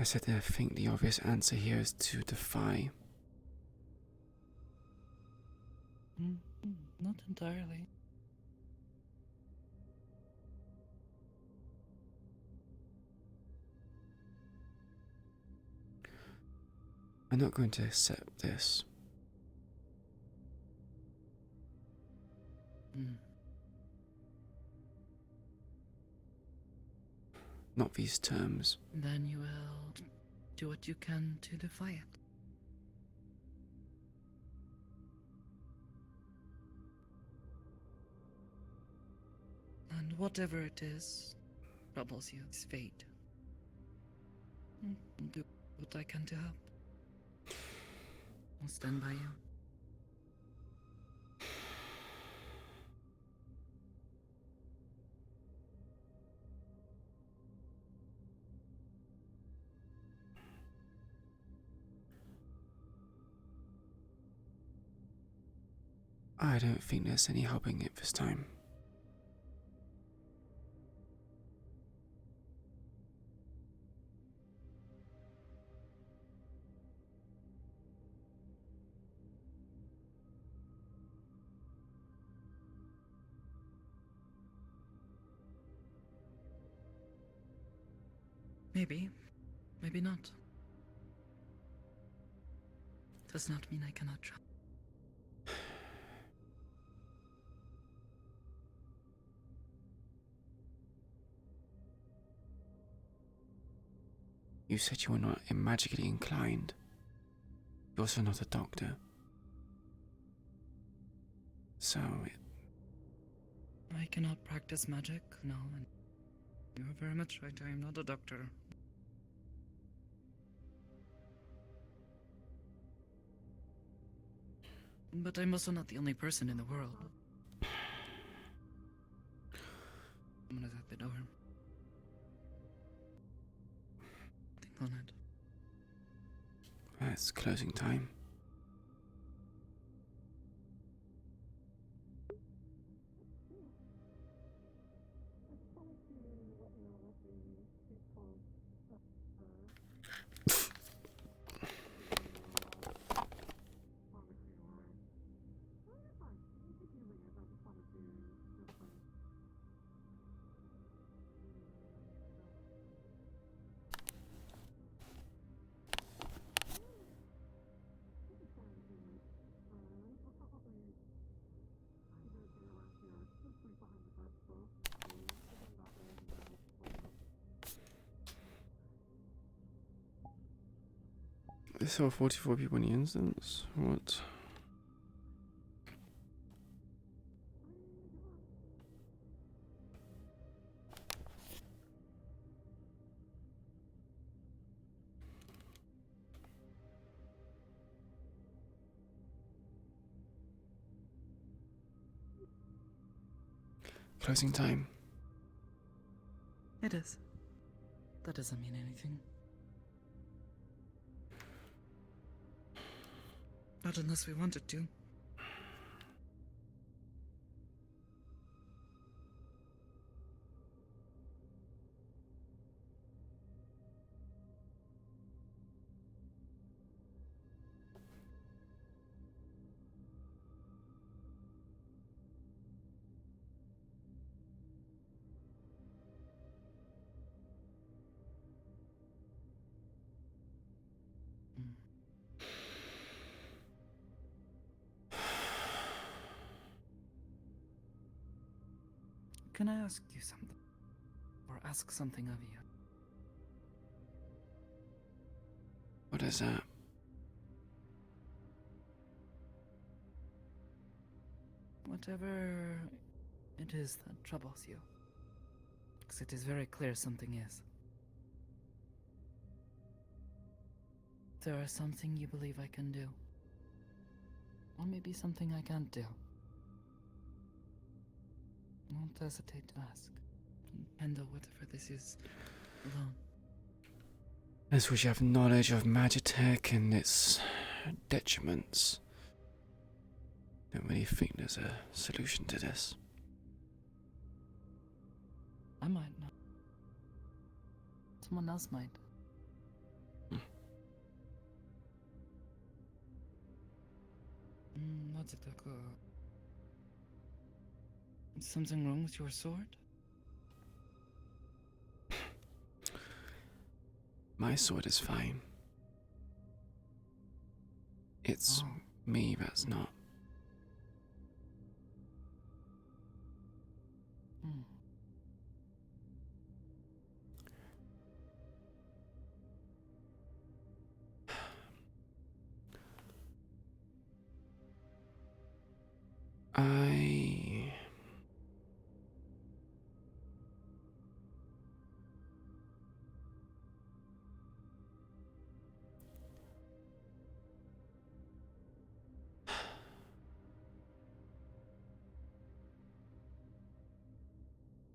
I said that I think the obvious answer here is to defy. Not entirely. I'm not going to accept this. Not these terms. Then you will do what you can to defy it. And whatever it is, troubles you, it's fate. I'll do what I can to help. I'll stand by you. I don't think there's any helping it this time. Maybe. Maybe not. Does not mean I cannot try. You said you were not magically inclined. You're also not a doctor. So, I cannot practice magic, no, and you are very much right, I am not a doctor. But I'm also not the only person in the world. Someone is at the door. Think on it. it's closing time. I saw 44 people in the instance. What? Closing time. It is. That doesn't mean anything. Not unless we wanted to. Can I ask you something? Or ask something of you? What is that? Whatever it is that troubles you. Because it is very clear something is. If there is something you believe I can do, Or maybe something I can't do. Don't hesitate to ask. Handle whatever this is alone. As we have knowledge of Meatrack and its detriments, I don't really think there's a solution to this. I might not. Someone else might. What's it like? Something wrong with your sword? My sword is fine. It's me that's not.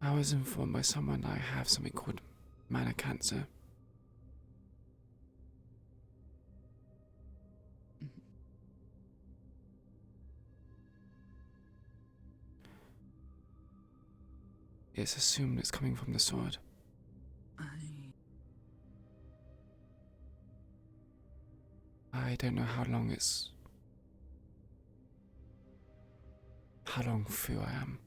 I was informed by someone I have something called mana cancer. It's assumed it's coming from the sword. I don't know how long through I am.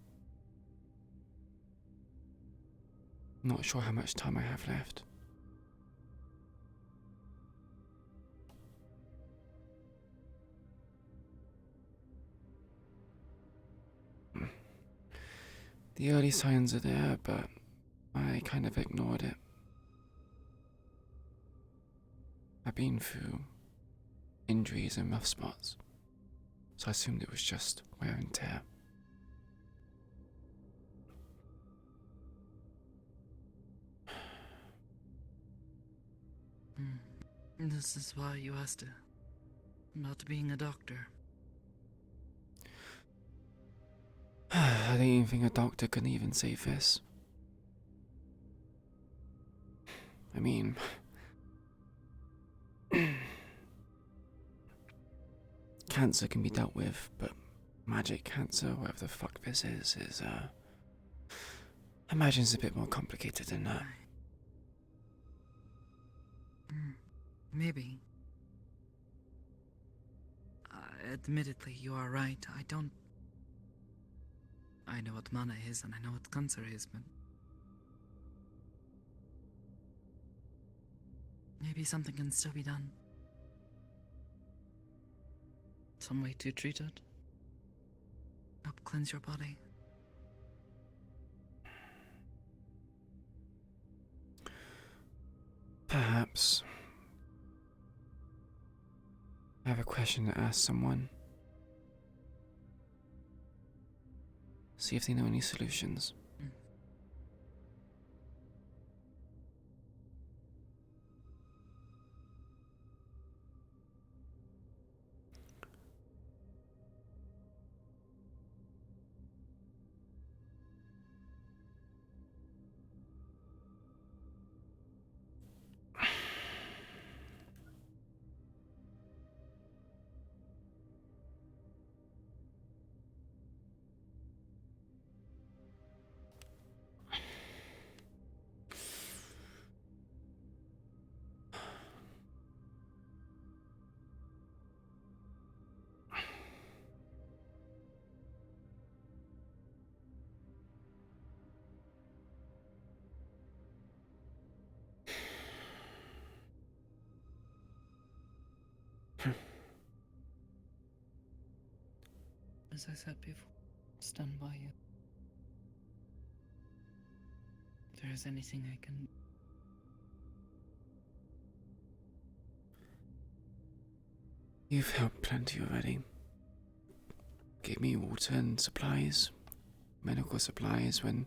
Not sure how much time I have left. The early signs are there, but I kind of ignored it. I've been through injuries and rough spots, so I assumed it was just wear and tear. This is why you asked not being a doctor. I didn't even think a doctor could even save this. I mean, cancer can be dealt with, but magic cancer, whatever the fuck this is I imagine it's a bit more complicated than that. Maybe. Admittedly, you are right. I know what mana is and I know what cancer is, but maybe something can still be done. Some way to treat it. Help cleanse your body. Perhaps. I have a question to ask someone. See if they know any solutions. As I said before, stand by you. If there is anything I can... You've helped plenty already. Gave me water and supplies, medical supplies when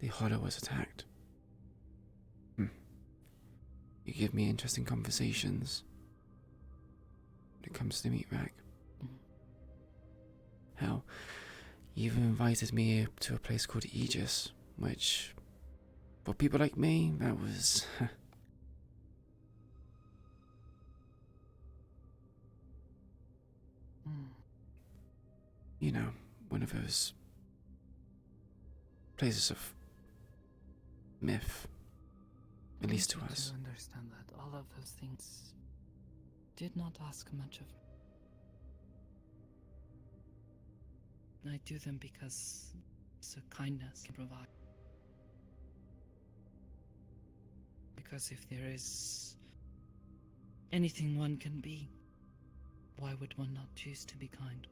the Hollow was attacked. You give me interesting conversations. when it comes to the Meatrack. Hell, you even invited me to a place called Aegis, which, for people like me, that was... you know, one of those places of myth, at least to us. I understand that all of those things did not ask much of me. I do them because it's a kindness can provide. Because if there is anything one can be, why would one not choose to be kind?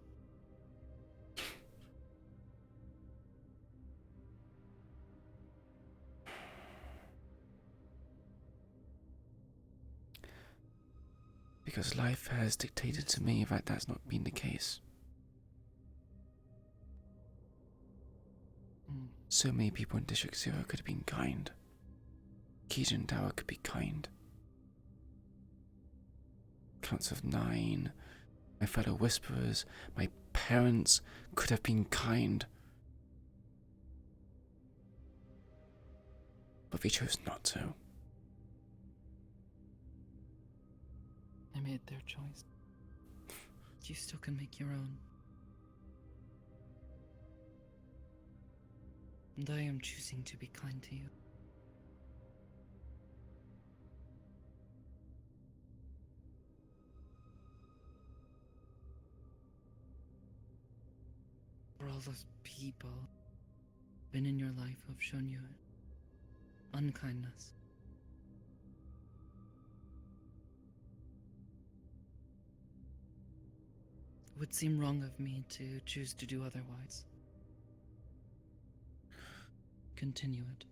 Because life has dictated to me that that's not been the case. So many people in District Zero could have been kind. Keijin Tower could be kind. Counts of 9, my fellow Whisperers, my parents could have been kind. But they chose not to. They made their choice. You still can make your own. And I am choosing to be kind to you. For all those people been in your life who have shown you unkindness. It would seem wrong of me to choose to do otherwise. Continue it.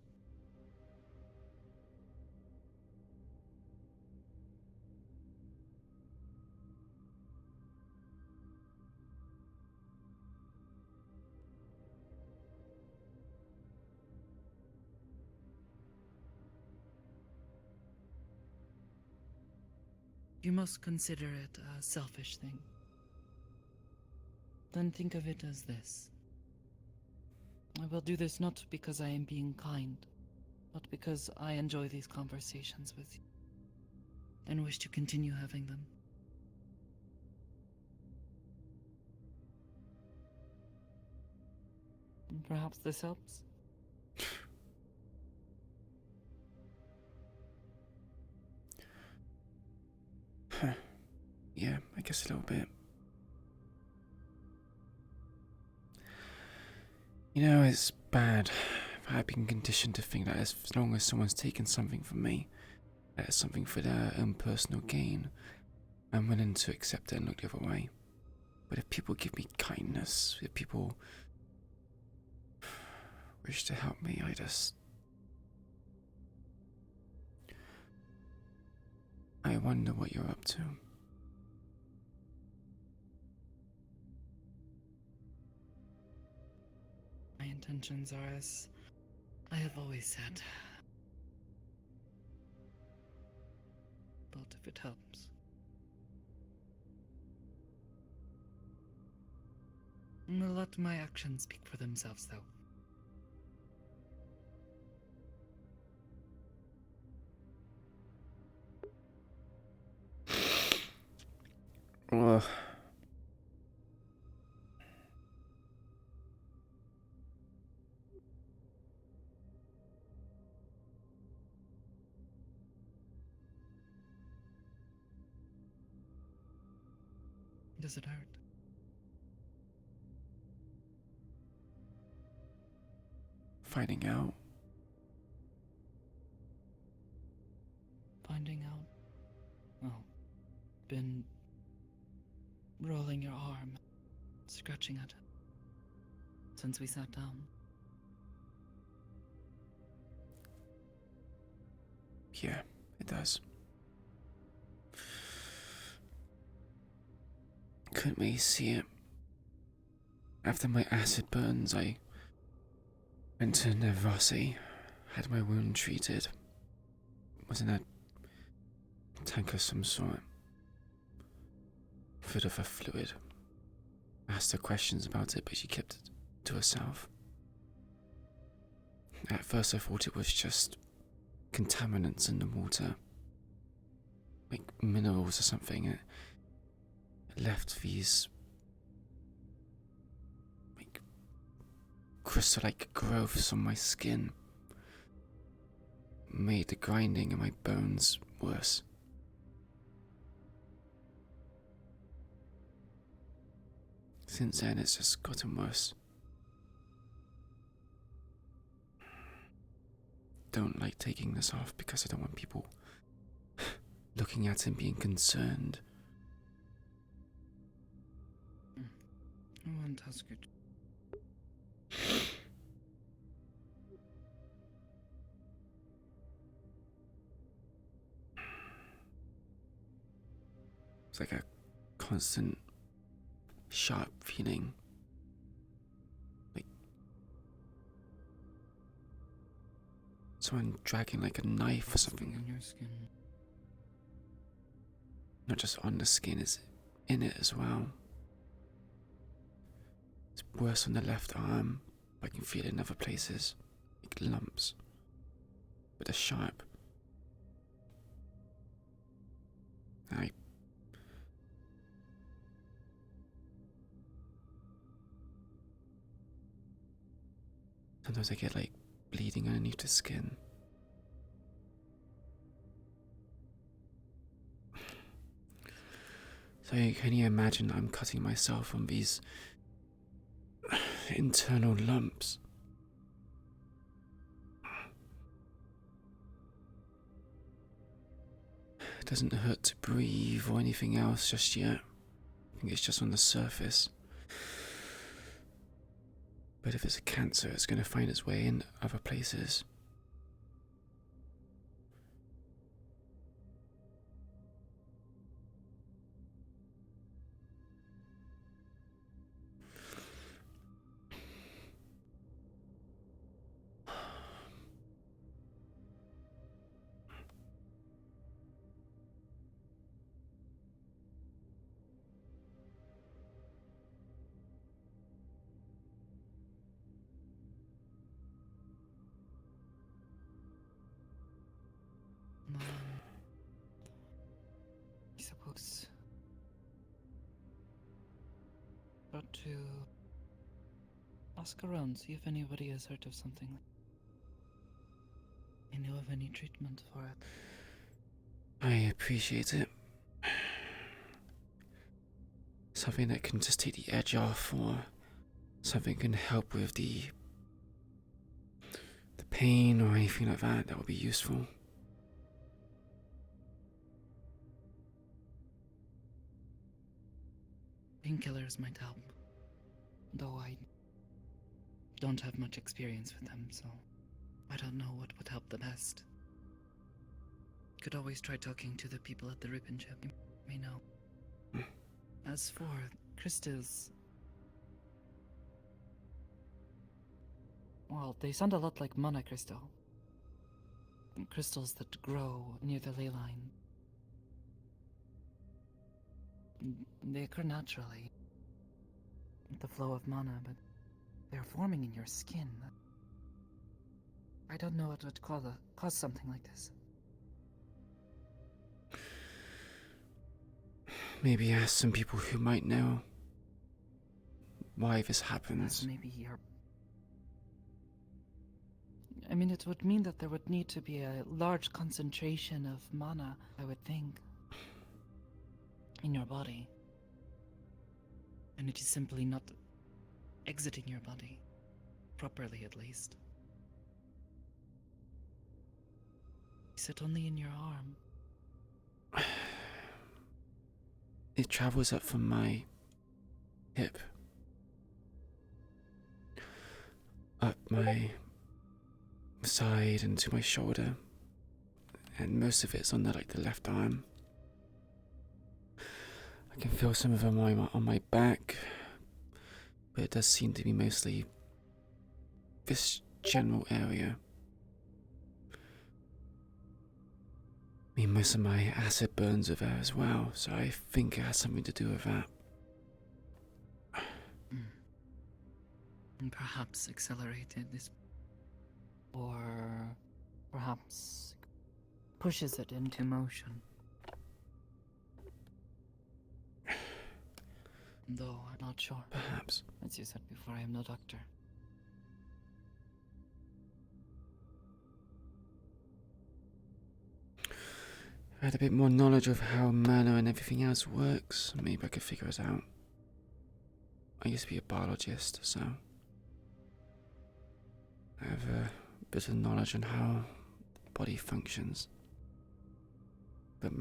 You must consider it a selfish thing. Then think of it as this. I will do this not because I am being kind, but because I enjoy these conversations with you, and wish to continue having them. And perhaps this helps? Yeah, I guess a little bit. You know, it's bad. I've been conditioned to think that as long as someone's taken something from me, that it's something for their own personal gain, I'm willing to accept it and look the other way. But if people give me kindness, if people wish to help me, I wonder what you're up to. My intentions are as I have always said. But if it helps. I'll let my actions speak for themselves, though. Ugh. Does it hurt? Finding out. Finding out? Oh. Been rolling your arm, scratching at it, since we sat down. Yeah, it does. Couldn't really see it. After my acid burns, I went to Metaverse, had my wound treated. Was in a tank of some sort. bit of a fluid. I asked her questions about it, but she kept it to herself. At first I thought it was just contaminants in the water, like minerals or something. It left these like crystal-like growths on my skin, made the grinding in my bones worse. Since then, it's just gotten worse. Don't like taking this off because I don't want people looking at and being concerned. Fantastic. It's like a constant sharp feeling. Like someone dragging like a knife or something. On your skin. Not just on the skin, it's in it as well. It's worse on the left arm. I can feel it in other places. Like lumps. But they're sharp. Sometimes I get like bleeding underneath the skin. So can you imagine I'm cutting myself on these internal lumps? It doesn't hurt to breathe or anything else just yet. I think it's just on the surface. But if it's a cancer, it's going to find its way in other places. I suppose. But to ask around, see if anybody has heard of something. I know of any treatment for it. I appreciate it. Something that can just take the edge off, or something can help with the pain or anything like that, that would be useful. Painkillers might help, though I don't have much experience with them, so I don't know what would help the best. Could always try talking to the people at the ribbon shop. You may know. As for crystals, well, they sound a lot like mana crystal. Crystals that grow near the ley line. They occur naturally, the flow of mana, but they're forming in your skin. I don't know what would cause something like this. Maybe ask some people who might know why this happens. Maybe you're... I mean, it would mean that there would need to be a large concentration of mana, I would think, in your body. And it is simply not exiting your body, properly at least. Is it only in your arm? It travels up from my hip, up my side and to my shoulder, and most of it's on the left arm. I can feel some of them on my back, but it does seem to be mostly this general area. mean, most of my acid burns are there as well, so I think it has something to do with that. And perhaps accelerated this, or perhaps pushes it into motion. Though I'm not sure. Perhaps. As you said before, I am no doctor. If I had a bit more knowledge of how mana and everything else works, maybe I could figure it out. I used to be a biologist, so I have a bit of knowledge on how the body functions. But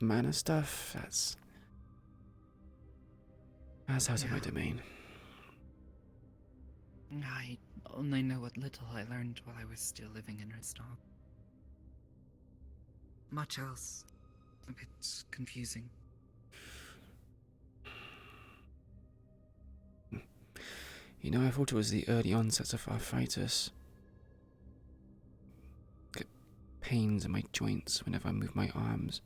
mana stuff, that's out of my domain. I only know what little I learned while I was still living in Ristov. Much else. A bit confusing. You know, I thought it was the early onsets of arthritis. I get pains in my joints whenever I move my arms.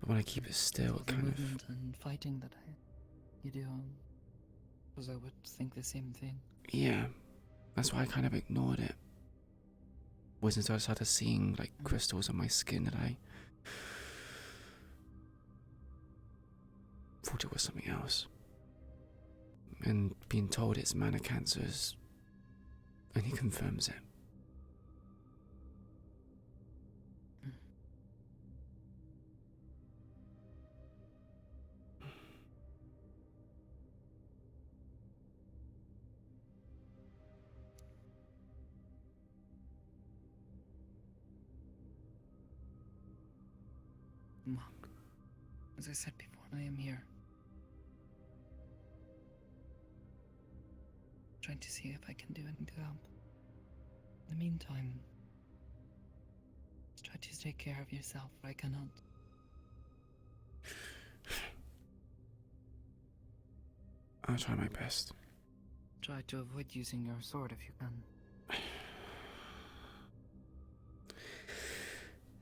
But when I keep it still, it the kind movement and fighting that you do, because I would think the same thing. Yeah, that's why I kind of ignored it. Wasn't until I started seeing like crystals on my skin that I thought it was something else. And being told it's mana cancers only confirms it. Monk, as I said before, I am here. Trying to see if I can do anything to help. In the meantime, try to take care of yourself. I cannot. I'll try my best. Try to avoid using your sword if you can.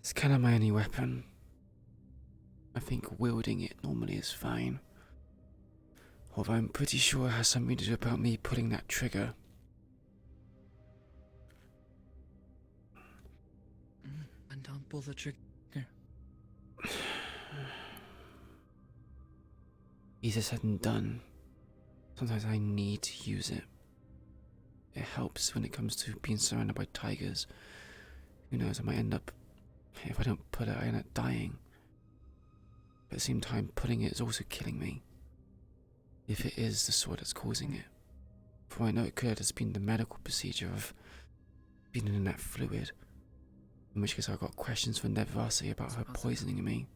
It's kind of my only weapon. I think wielding it normally is fine. Although I'm pretty sure it has something to do about me pulling that trigger. And don't pull the trigger. Easier said than done. Sometimes I need to use it. It helps when it comes to being surrounded by tigers. Who knows, I might end up... If I don't pull it, I end up dying. But at the same time, pulling it is also killing me. If it is the sword that's causing it. For I know it could have just been the medical procedure of being in that fluid. In which case I've got questions for VRCRP about her poisoning me.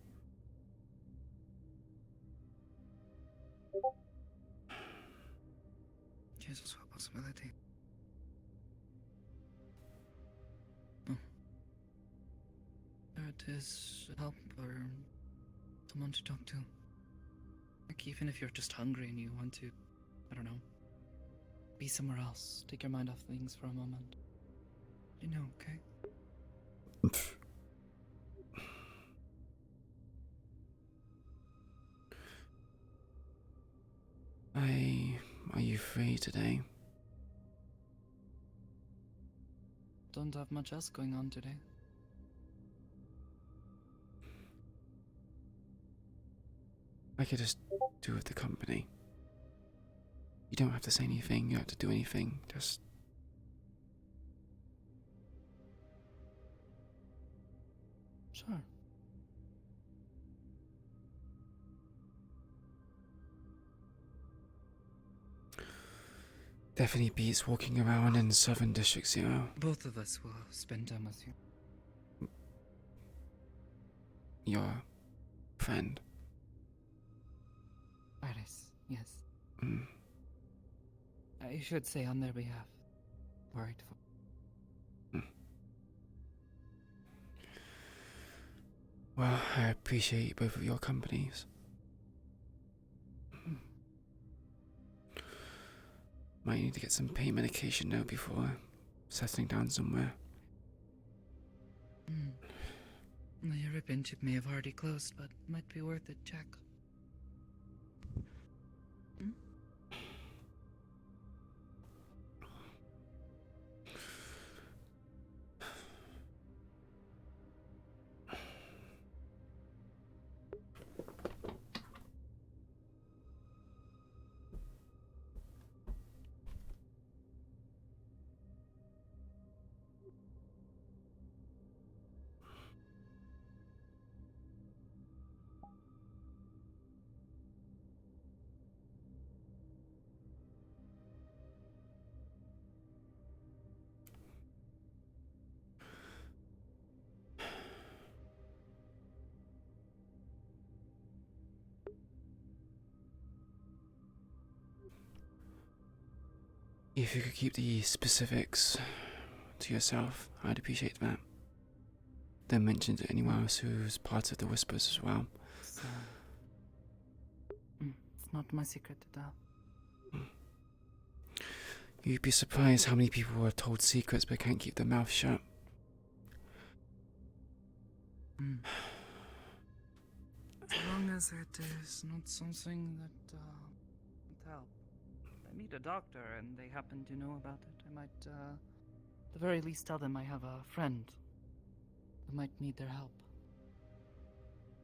Yes, also a possibility. Oh. There it is, help or someone to talk to. Like, even if you're just hungry and you want to, I don't know, be somewhere else, take your mind off things for a moment. You know, okay? Are you free today? Don't have much else going on today. I could just do with the company. You don't have to say anything, you don't have to do anything, just... Sure. Definitely beats walking around in southern districts, you know. Both of us will spend time with you. Your friend. Iris, yes. Mm. I should say on their behalf. Worried for... Well, I appreciate both of your companies. Might need to get some pain medication now before settling down somewhere. The ribbon tube may have already closed, but might be worth a check. If you could keep the specifics to yourself, I'd appreciate that. Then mention to anyone else who's part of the Whispers as well. It's not my secret to tell. You'd be surprised how many people are told secrets but can't keep their mouth shut. As long as it is not something that would help. If I meet a doctor and they happen to know about it, I might, at the very least, tell them I have a friend who might need their help.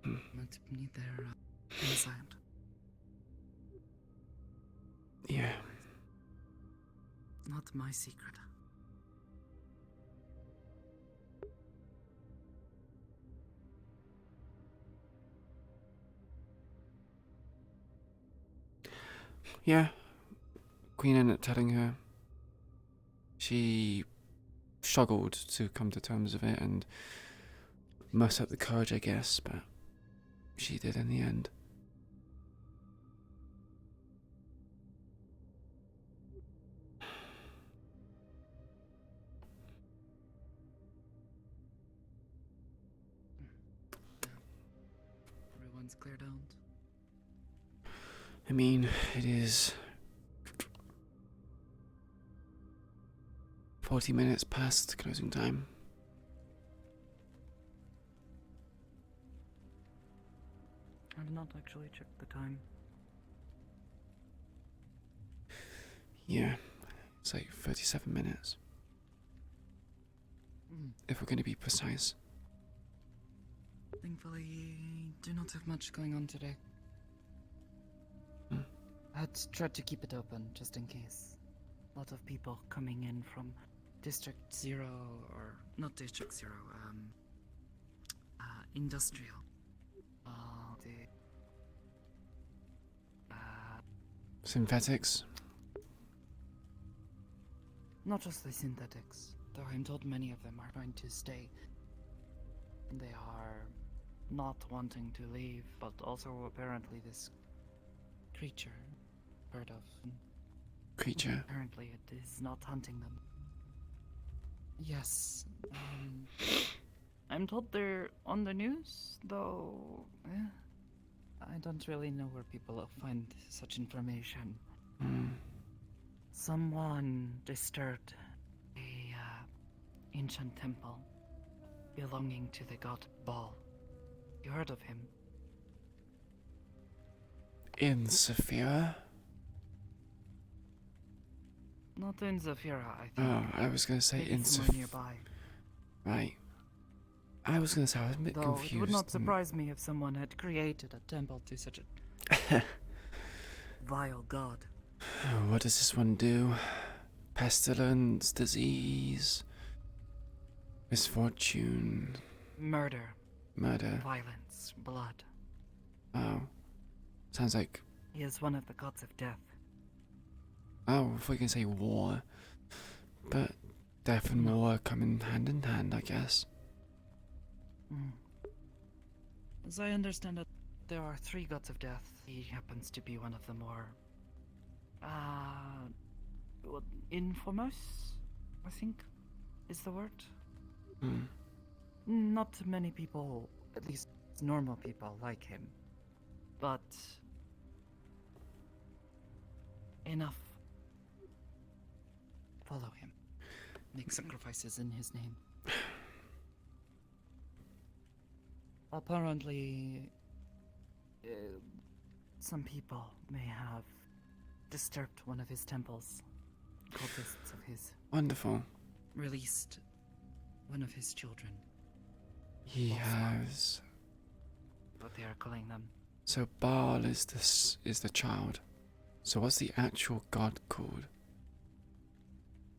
Might need their insight. Yeah. Not my secret. Yeah. Queen ended up telling her. She struggled to come to terms with it and muster up the courage, I guess, but she did in the end. Everyone's cleared out. I mean, it is 40 minutes past closing time. I did not actually check the time. Yeah, it's like 37 minutes. If we're going to be precise. Thankfully, do not have much going on today. I had tried to keep it open, just in case. A lot of people coming in from District 0, or not District 0, Industrial. Synthetics? Not just the synthetics, though I'm told many of them are trying to stay. They are not wanting to leave, but also apparently this creature, heard of. Creature? Apparently it is not hunting them. Yes, I'm told they're on the news, though I don't really know where people find such information. Someone disturbed a ancient temple belonging to the god Baal. You heard of him? In Saphira? Not in Zafira, I think. Oh, I was going to say Maybe in somewhere nearby. Right. I was going to say, I was a bit Though confused. it would not surprise me if someone had created a temple to such a vile god. Oh, what does this one do? Pestilence, disease, misfortune, Murder. murder. Violence. Blood. Oh, sounds like. He is one of the gods of death. Oh, if we can say war, but death and war come in hand, I guess. As I understand it, there are 3 gods of death. He happens to be one of the more infamous, I think, is the word. Not many people, at least normal people, like him. But enough follow him. Make sacrifices in his name. Apparently, some people may have disturbed one of his temples. Cultists of his. Wonderful. Released one of his children. He has. What they are calling them. So Baal is the child. So what's the actual god called?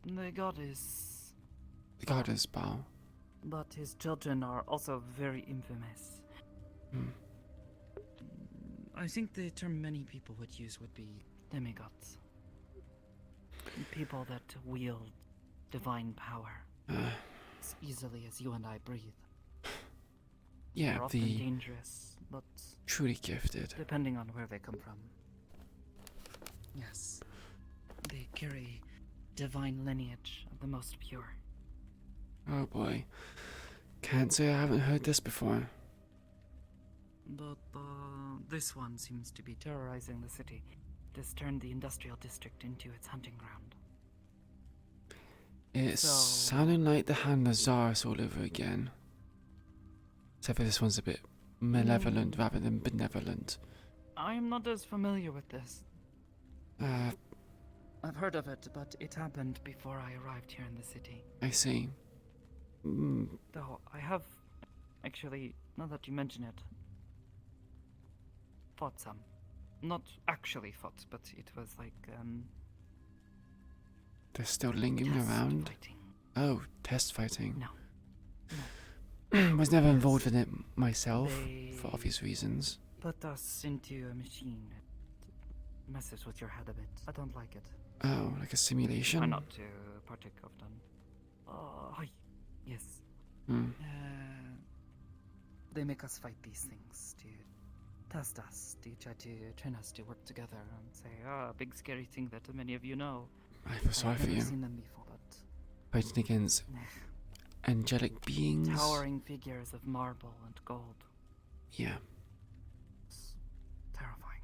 The god is. The god is Baal. But his children are also very infamous. I think the term many people would use would be demigods. People that wield divine power as easily as you and I breathe. Yeah, They're often the dangerous, but truly gifted. depending on where they come from. Yes, they carry divine lineage of the most pure. Oh boy. Can't say I haven't heard this before. But this one seems to be terrorizing the city. It has turned the industrial district into its hunting ground. It's sounding like the Hand Nazaris all over again. Except for this one's a bit malevolent rather than benevolent. I am not as familiar with this. I've heard of it, but it happened before I arrived here in the city. I see. Though I have, actually, now that you mention it, fought some. Not actually fought, but it was like, They're still lingering around? fighting. Oh, test fighting. No. Was never involved in it myself, They for obvious reasons. put us into a machine. It messes with your head a bit. I don't like it. Oh, like a simulation? Try not to partake of them. Hi. Yes. They make us fight these things to test us, to try to train us to work together and say, big scary thing that many of you know. I feel sorry for I've you. never seen them before, but Fighting against angelic beings. towering figures of marble and gold. Yeah. It's terrifying.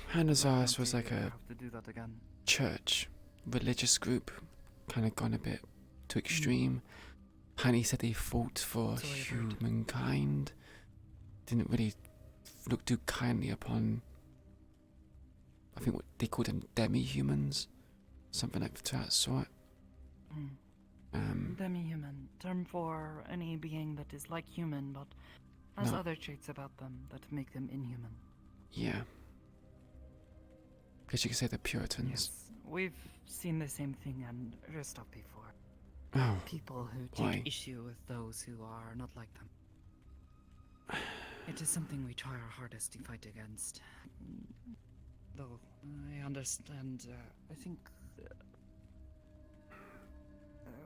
Hand Nazaris was like a have to do that again. church, religious group, kind of gone a bit too extreme. Apparently said they fought for humankind. Didn't really look too kindly upon, I think what they called them demi-humans. Something like that sort. Demi-human, term for any being that is like human but has No. other traits about them that make them inhuman. Yeah. Guess you could say the Puritans. Yes, we've seen the same thing and Rostov before. Oh, People who why? take issue with those who are not like them. It is something we try our hardest to fight against. Though I understand, I think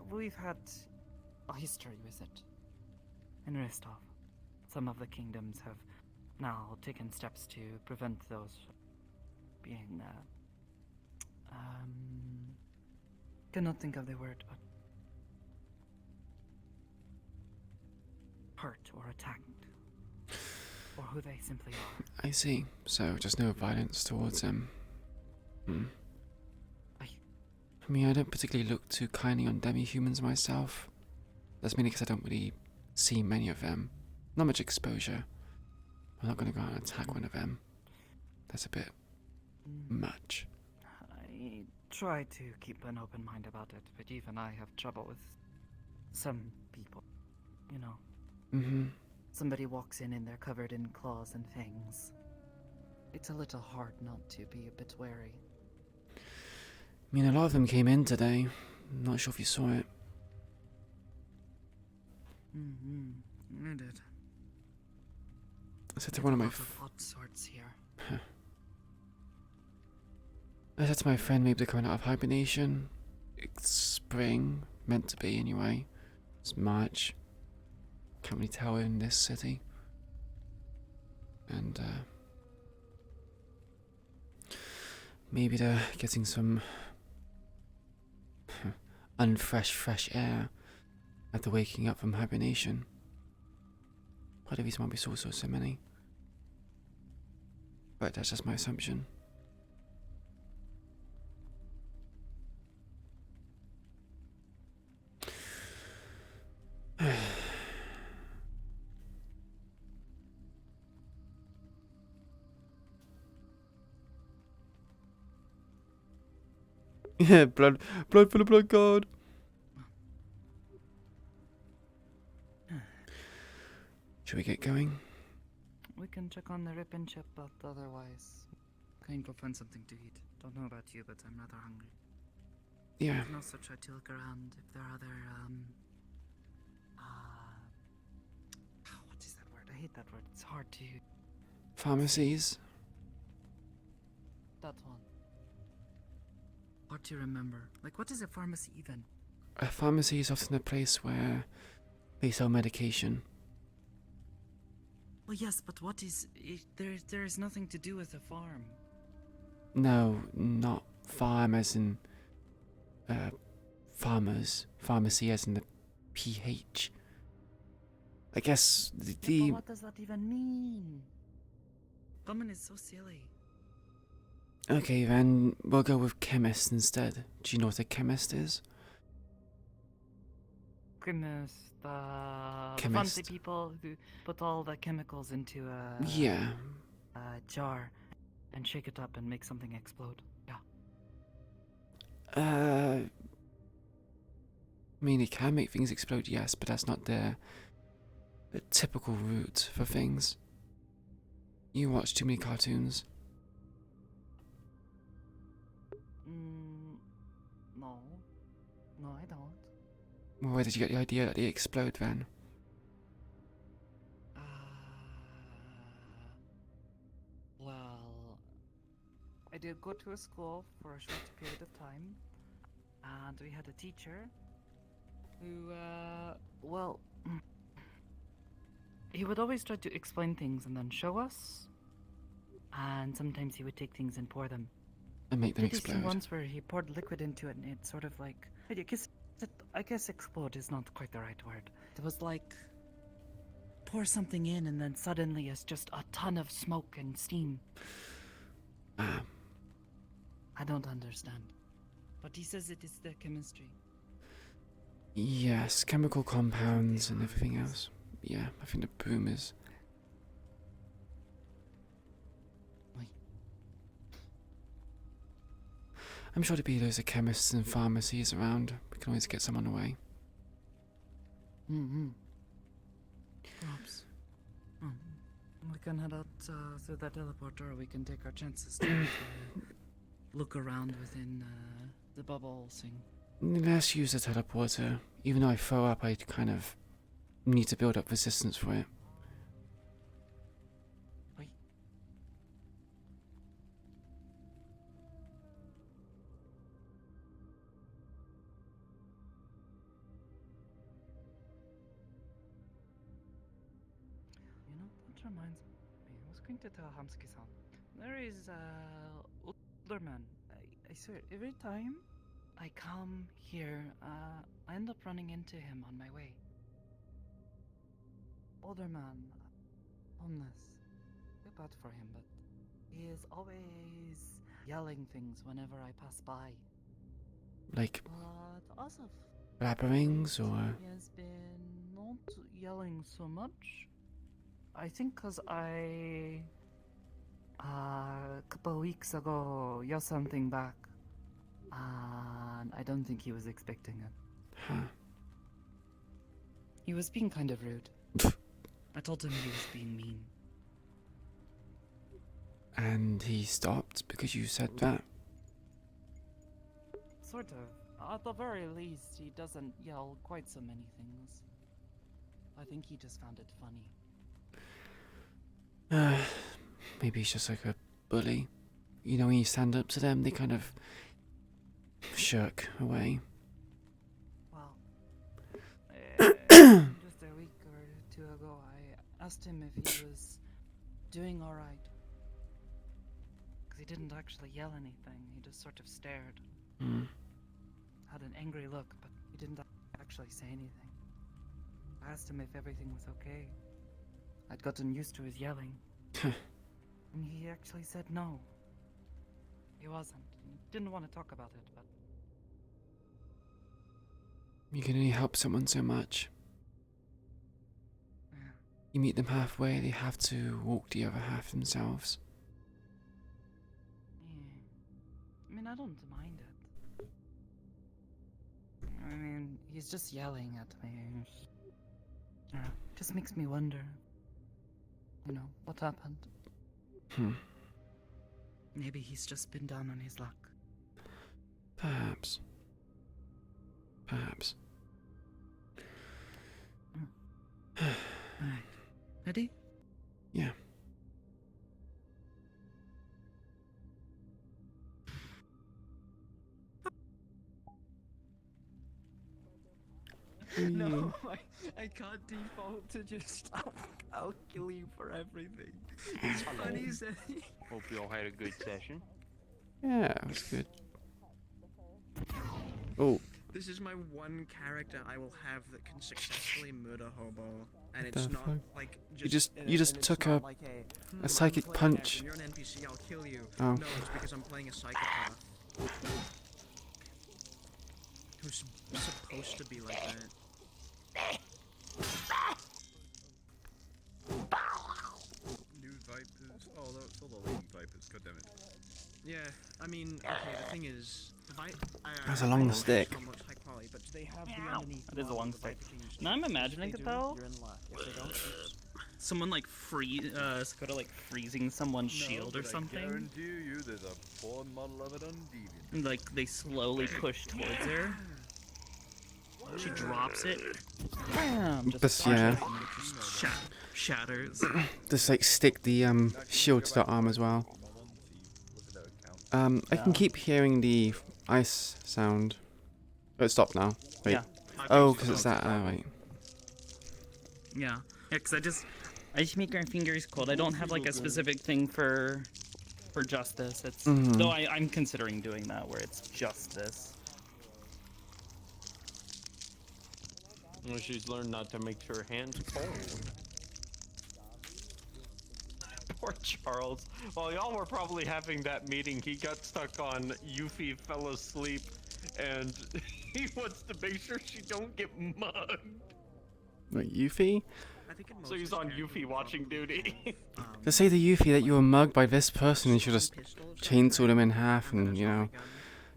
we've had a history with it. In Rostov, some of the kingdoms have now taken steps to prevent those being, cannot think of the word, but hurt or attacked, or who they simply are. I see. So just no violence towards them. I mean, I don't particularly look too kindly on demi-humans myself. That's mainly because I don't really see many of them. Not much exposure. I'm not going to go out and attack one of them. That's a bit much. I try to keep an open mind about it, but even I have trouble with some people, you know. Somebody walks in and they're covered in claws and fangs. It's a little hard not to be a bit wary. I mean, a lot of them came in today. I'm not sure if you saw it. I did. I said to one of my odd sorts here. I said to my friend, maybe they're coming out of hibernation. It's spring, meant to be anyway. It's March. Can't really tell in this city. And maybe they're getting some fresh air after waking up from hibernation. Part of the reason why we saw so many. But that's just my assumption. Yeah, blood for the blood god. Should we get going? We can check on the rip and chip, but otherwise, can go find something to eat. Don't know about you, but I'm rather hungry. Yeah. I can also try to look around if there are other, what is that word? I hate that word. It's hard to... Pharmacies. That one. Hard to remember. Like, what is a pharmacy even? A pharmacy is often a place where they sell medication. Well, yes, but what is... There is nothing to do with a farm. No, not farm as in farmers. Pharmacy as in the PH. I guess the... But what does that even mean? Common is so silly. Okay, then we'll go with chemist instead. Do you know what a chemist is? Chemist, the Chemist. fancy people who put all the chemicals into a... Yeah. A jar and shake it up and make something explode. Yeah. I mean, it can make things explode, yes, but that's not the typical route for things. You watch too many cartoons. No. No, I don't. Well, where did you get the idea that they explode then? Well, I did go to a school for a short period of time, and we had a teacher who, well, he would always try to explain things and then show us, and sometimes he would take things and pour them. And make them Did you see explode. once where he poured liquid into it and it sort of like... I guess explode is not quite the right word. It was like... pour something in and then suddenly it's just a ton of smoke and steam. I don't understand. But he says it is the chemistry. Yes, chemical compounds and everything else. Yeah, I think the boom is... I'm sure there'll be loads of chemists and pharmacies around. We can always get someone away. Perhaps. We can head out through that teleporter, or we can take our chances to look around within the bubble thing. Let's use the teleporter. Even though I throw up, I kind of need to build up resistance for it. You know, that reminds me. I was going to tell Hamsuki-san. There is older man. I swear, every time I come here, I end up running into him on my way. Older man, homeless. Feel bad for him, but he is always yelling things whenever I pass by. Like But as of blabberings or... he has been not yelling so much. I think because I a couple of weeks ago yelled something back, and I don't think he was expecting it. Huh. He was being kind of rude. I told him he was being mean. And he stopped because you said that? Sort of. At the very least, he doesn't yell quite so many things. I think he just found it funny. Maybe he's just like a bully. You know, when you stand up to them, they kind of shirk away. Well, just a week or two ago, I asked him if he was doing alright. Because he didn't actually yell anything, he just sort of stared. Had an angry look, but he didn't actually say anything. I asked him if everything was okay. I'd gotten used to his yelling. And he actually said no. He wasn't. He didn't want to talk about it, but... You can only help someone so much. Yeah. You meet them halfway, they have to walk the other half themselves. I mean, I don't mind it. he's just yelling at me. Just makes me wonder. You know, what happened? Maybe he's just been down on his luck. Perhaps. Perhaps. Alright. Ready? Yeah. No, I can't default to just I'll kill you for everything. It's funny saying. Hope you all had a good session. Yeah, it was good. Oh. This is my one character I will have that can successfully murder hobo, and What it's the not fuck? like You just took a psychic punch. You're an NPC, I'll kill you. Oh. No, it's because I'm playing a psychopath who's supposed to be like that. New vipers. Oh, that's all the lady vipers. God damn it. Yeah, I mean, okay, the thing is, That's a long stick. but they have the underneath That is a long stick. packaging Now I'm instructions. imagining If it they do, though. you're in luck. If they don't, oops. Someone like Dakota like freezing someone's shield or something. I guarantee you there's a porn model of it on DVD. And, like they slowly push towards her. She drops it. Bam! But yeah. Just shatters. Just like stick the shield to the arm as well. I can keep hearing the ice sound. Oh, it stopped now. Wait. Yeah. Oh, because it's that. Oh, wait. Yeah, because I just make our fingers cold. I don't have like a specific thing for justice. It's though I'm considering doing that where it's justice. Well, she's learned not to make her hands cold. Poor Charles. While y'all were probably having that meeting, he got stuck on Yuffie fell asleep, and he wants to make sure she don't get mugged. Wait, Yuffie? So he's on Yuffie watching duty. To say to Yuffie that you were mugged by this person, you should just chainsaw them in half and, you know,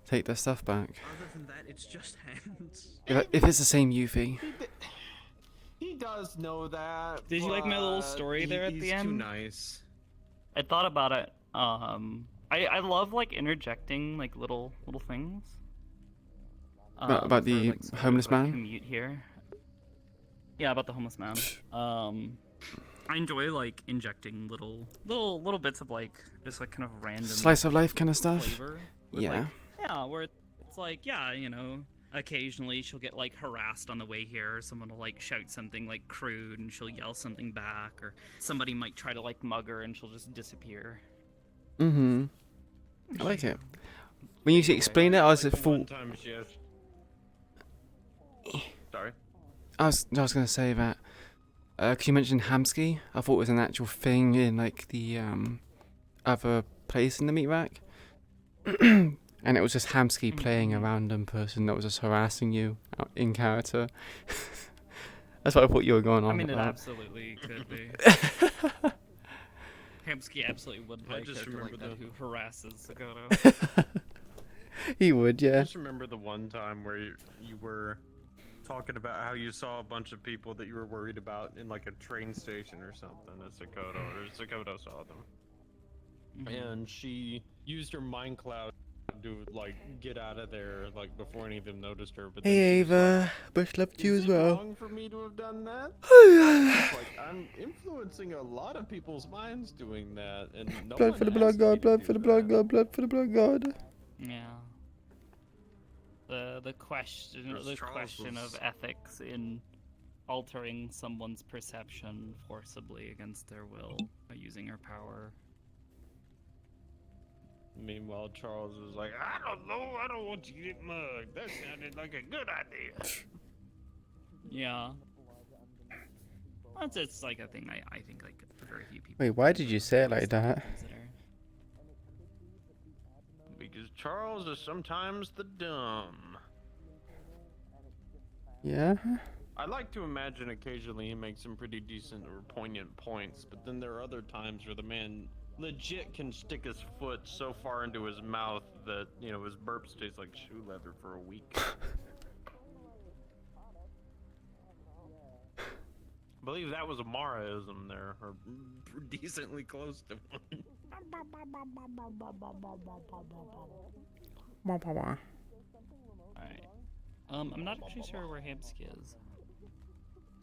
take their stuff back. Other than that, it's just hands. If it's the same Yuffie. He does know that. Did you like my little story there at the end? He's too nice. I thought about it. I love like interjecting like little things. About the like, sort of, homeless like, man? commute here. Yeah, about the homeless man. I enjoy like injecting little bits of like just like kind of random Slice of life kind of stuff? flavor with, Yeah. like, yeah, where it's like, yeah, you know, occasionally she'll get like harassed on the way here. Someone will like shout something like crude and she'll yell something back, or somebody might try to like mug her and she'll just disappear. I like it. When you explain it, I was at full. Sometimes yes. Sorry. I was gonna say that. Cause you mentioned Hamsky, I thought it was an actual thing in like the other place in the Meatrack. And it was just Hamsky playing a random person that was just harassing you in character. That's what I thought you were going on I mean, it about. absolutely could be. Hamsky absolutely would play a just character like remember that who harasses Dakota. He would, yeah. I just remember the one time where you were talking about how you saw a bunch of people that you were worried about in like a train station or something at Dakota, or Dakota saw them. And she used her mind cloud to like get out of there like before any of them noticed her. But Hey Ava, much love to you as well. wrong for me to have done that? It's like I'm influencing a lot of people's minds doing that, and no Blood one for the asked blood me god, to blood do for the that. blood god, blood for the blood god. Yeah. The question of ethics in altering someone's perception forcibly against their will by using her power. Meanwhile, Charles was like, I don't know, I don't want you to get mugged. That sounded like a good idea. Yeah. It's like a thing I think like very few people. Wait, why did you say it like that? consider. Because Charles is sometimes the dumb. Yeah? I like to imagine occasionally he makes some pretty decent or poignant points, but then there are other times where the man legit can stick his foot so far into his mouth that, you know, his burp stays like shoe leather for a week. believe that was a Maraism there, or decently close to one. Wah. Alright. I'm not actually sure where Hamsky is.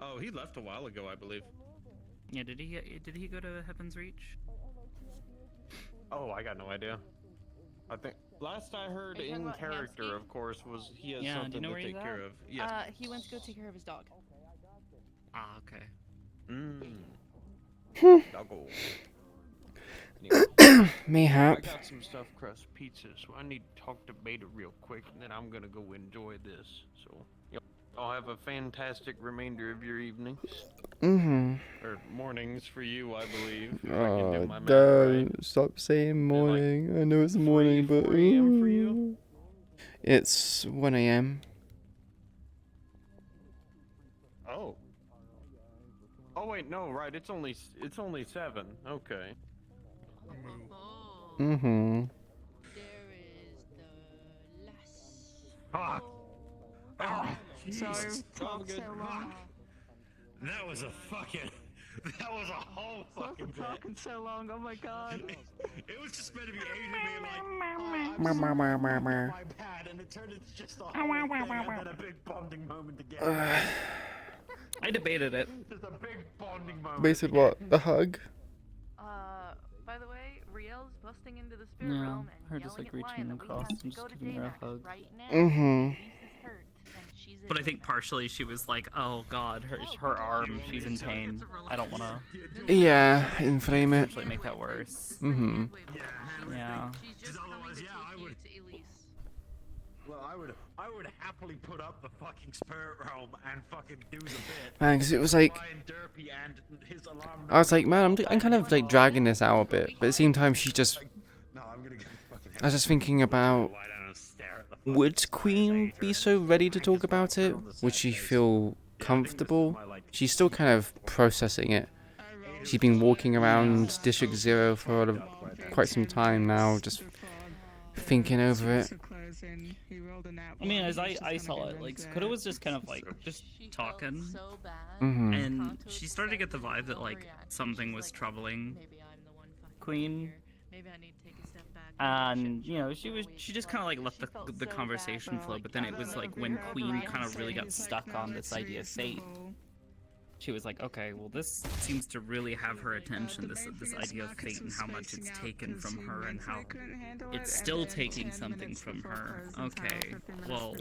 Oh, he left a while ago, I believe. Yeah, did he go to Heaven's Reach? Oh, I got no idea. I think last I heard Are you talking in about character, Hamsky? of course, was he has Yeah, do you something know to where he's take care at? of. Yes. He went to go take care of his dog. Ah, okay. Doggo. Mayhap. I got some stuffed crust pizza, so I need to talk to Beta real quick, and then I'm gonna go enjoy this. So, y'all have a fantastic remainder of your evenings. Or mornings for you, I believe. If I can do Oh, my math don't right. stop saying morning. I know it's morning, but 4 a.m. for you? It's 1 a.m. Oh. Oh wait, no, right. It's only 7. Okay. Ah! Oh, Sorry, Jesus. talked so long. That was a fucking. That was a whole fucking bit. Talking so long. Oh my god. It was just meant to be Asian being like, My bad, and it turned into just a whole thing, and then a big bonding moment together. I debated it. Just a big bonding moment. Basically, what? The hug? By the way, Riel's busting into the spirit Yeah, realm her and just yelling like at reaching Lion that we across have to and go just to giving her a Daymax hug. right now. Mhm. Lisa's hurt, and she's But I think partially she was like, "Oh God, her arm, she's in pain. I don't wanna." Yeah, inflame it. Actually, make that worse. Yeah. Well, I would happily put up the fucking spirit realm and fucking do the bit. Man, 'cause it was like, Ryan Derpy and his alarm I was like, man, I'm kind of like dragging this out a bit, but at the same time, she just. No, I'm gonna get fucking. I was just thinking about, would Queen be so ready to talk about it? Would she feel comfortable? She's still kind of processing it. She's been walking around District 0 for quite some time now, just thinking over it. I mean, as I saw it, like Sakura was just kind of like just talking, Mhm. and she started to get the vibe that like something was troubling Queen. And you know, she just kind of like let the conversation flow, but then it was like when Queen kind of really got stuck on this idea of fate. She was like, okay, well, this seems to really have her attention, this idea of fate and how much it's taken from her and how it's still taking something from her. Okay, well,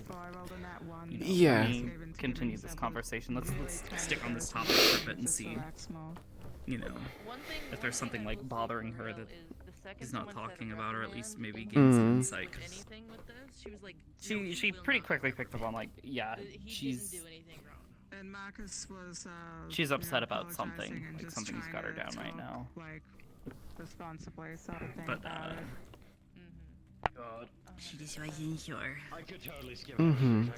you know, Yeah. let me continue this conversation. Let's stick on this topic for a bit and see, you know, if there's something like bothering her that he's not talking about, or at least maybe gain some insight. 'Cause she pretty quickly picked up on like, yeah, And Marcus was, she's upset about apologizing something. and Like just something's trying got her to down right talk, now. Like, responsibly, sort of thing. But God. I could totally skip Mhm.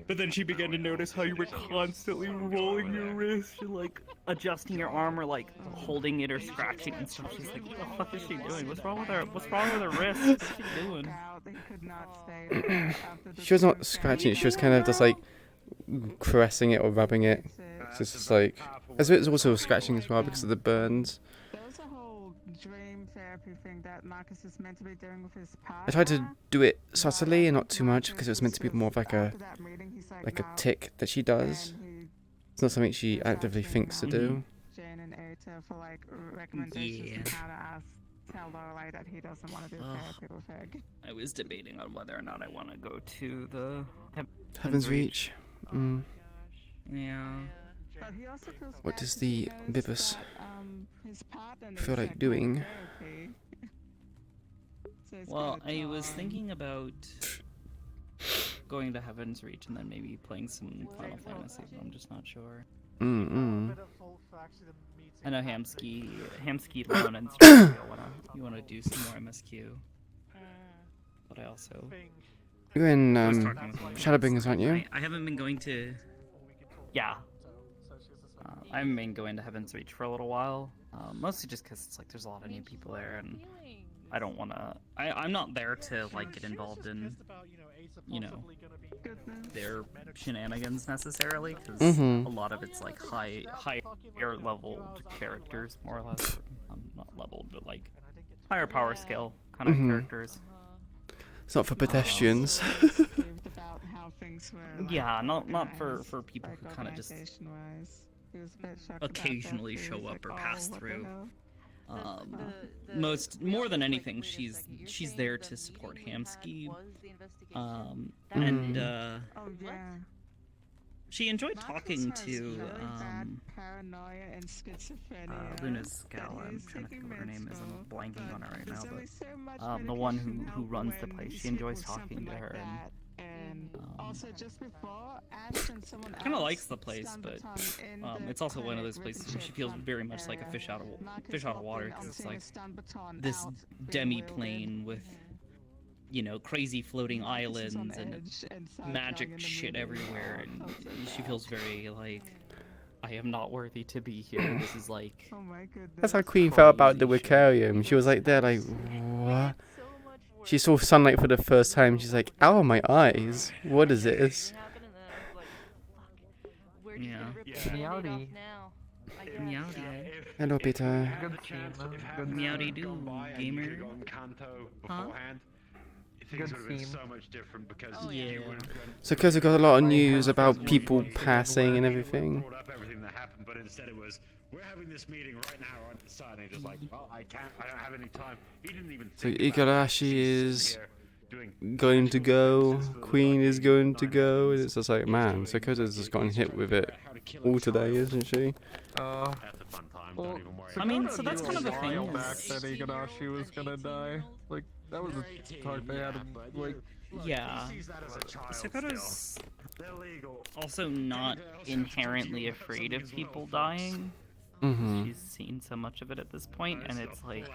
But then she began to notice how you were constantly rolling your wrist and like adjusting your arm or like holding it or scratching and stuff. She's like, what the fuck is she doing? What's wrong with her? What's wrong with her wrist? What's she doing? She was not scratching it, she was kind of just like caressing it or rubbing it. So it's just like, as it was also scratching as well because of the burns. There's a whole dream therapy thing that Marcus is meant to be doing with his partner. I tried to do it subtly and not too much because it was meant to be more of like a tick that she does. It's not something she actively thinks to do. Jane and Eta for like recommendations on how to tell Lorelai that he doesn't want to do therapy with her. I was debating on whether or not I want to go to the Heaven's Reach. Mm. Yeah. But he also feels What bad does the because Bibus that, his partner feel needs like doing? therapy. So it's Well, kinda I was drawn. thinking about going to Heaven's Reach and then maybe playing some Final Fantasy, but I'm just not sure. I know Hamsky, Lone, and you wanna do some more MSQ. But I also You're in I was talking with one Shadowbringers, aren't you? I haven't been going to. Yeah. I haven't been going to Heaven's Reach for a little while. Mostly just because it's like there's a lot of new people there, and I don't wanna. I'm not there to like get involved in, you know, their shenanigans necessarily, because Mhm. a lot of it's like higher leveled characters, more or less. Not leveled, but like higher power scale kind of Mhm. characters. It's not for pedestrians. about how things were. Yeah, not organized, for people like, who kind of just organization-wise. He was a bit shocked about that, occasionally too. He show was up like, or "Oh, pass what the through. hell?" More than anything, she's there to support Hamsky. Mm. And Oh yeah. she enjoyed talking has to really bad paranoia and schizophrenia. Luna's that gal. I'm he's trying to think taking what her name is. meds I'm for, blanking on her but right now, there's only so much but the one who medication runs the when place, he's she hit enjoys with talking something to like her. that. And also just before, Ash and someone else Kind of likes the place, but stun baton in it's also one of those clinic places with where she feels very much like a fish out of water, because it's like this demi-plane with, you know, crazy floating islands and magic shit everywhere, and she feels very like, I am not worthy to be here. This is like. Oh my goodness. That's how Queen felt about the Wicarium. She was like there, like, what? She saw sunlight for the first time. She's like, ow, my eyes. What is this? Yeah. Meowdy. Meowdy. Hello, Peter. Good team. Good Meowdy do, gamer. Huh? Good team. So much different because Yeah. So, because we got a lot of news about people passing and everything. brought up everything that happened, but instead it was, we're having this meeting right now on the side, and he's just like, well, I don't have any time. He didn't even So think about Igarashi is doing going to go. Queen is going to go. And it's just like, man, Sakota's just gotten hit with it all today, isn't she? Well, I mean, so that's kind of the thing. while back that Igarashi was gonna die. Like, that was a talk they had, like... Yeah. Sakota's also not inherently afraid of people dying. Mhm. She's seen so much of it at this point, and it's like,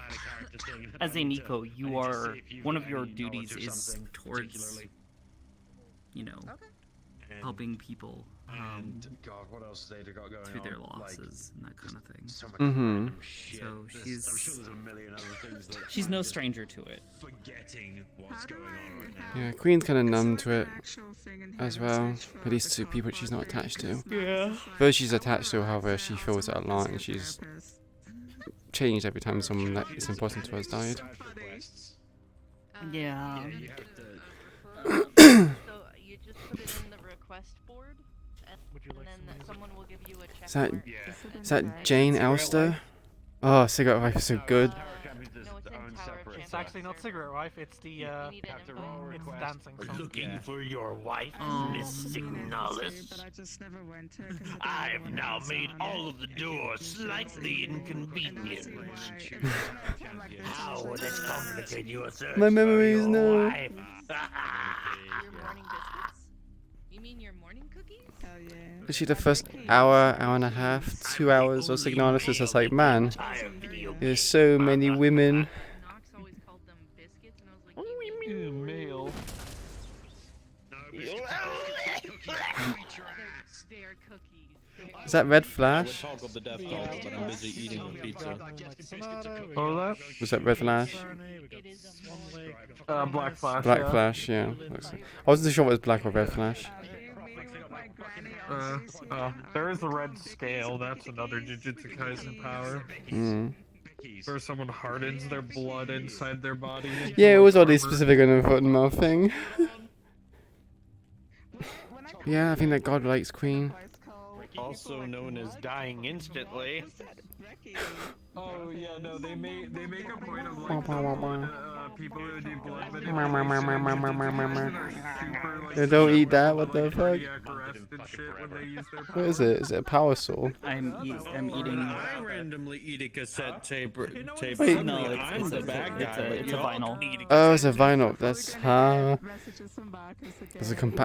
as a Nico, you are, one of your duties is towards, you know, helping people God, what else they got going through their on? losses and that kind of thing. So much Mhm. random shit. So I'm sure there's a million other things that she's no stranger to it. forgetting what's going on right now. Yeah, Queen's kind of numb to it as well. At least to people she's not attached to. Yeah. Though she's attached to, however, she feels it a lot, and she's changed every time someone that is important to her has died. Yeah. So you just put it in the request board, and then someone will give you a check. Is that Jane Elster? Oh, Cigarette Wife is so good. It's actually not Cigarette Wife, it's the, it's dancing song. Looking for your wife, Miss Signalis. I've now made all of the doors slightly inconvenient. How would it complicate your search My memories, for no. your wife? Your morning biscuits? You mean your morning cookies? Oh yeah. Literally the first hour, hour and a half, 2 hours of Signalis was just like, man, there's so many women. Male. Is that Red Flash? Toggled the death toll, but I'm busy eating a pizza. What was that? Was that Red Flash? Black Flash. Black yeah. Flash, yeah. I wasn't sure what was Black or Red Flash. There is the red scale. That's another Jujutsu Kaisen power. Mm. Where someone hardens their blood inside their body. Yeah, it was oddly specific on the foot and mouth thing. Yeah, I think that God likes Queen. Also known as dying instantly. Oh yeah, no, they make a point of Wah, like wah, wah, wah. people who do blood They don't eat that, what the fuck? fuck? What is it? Is it a power saw? I'm eating. I randomly eat a cassette tape. Wait. No, I'm it's the a bad guy. it's a vinyl. Oh, it's a vinyl. That's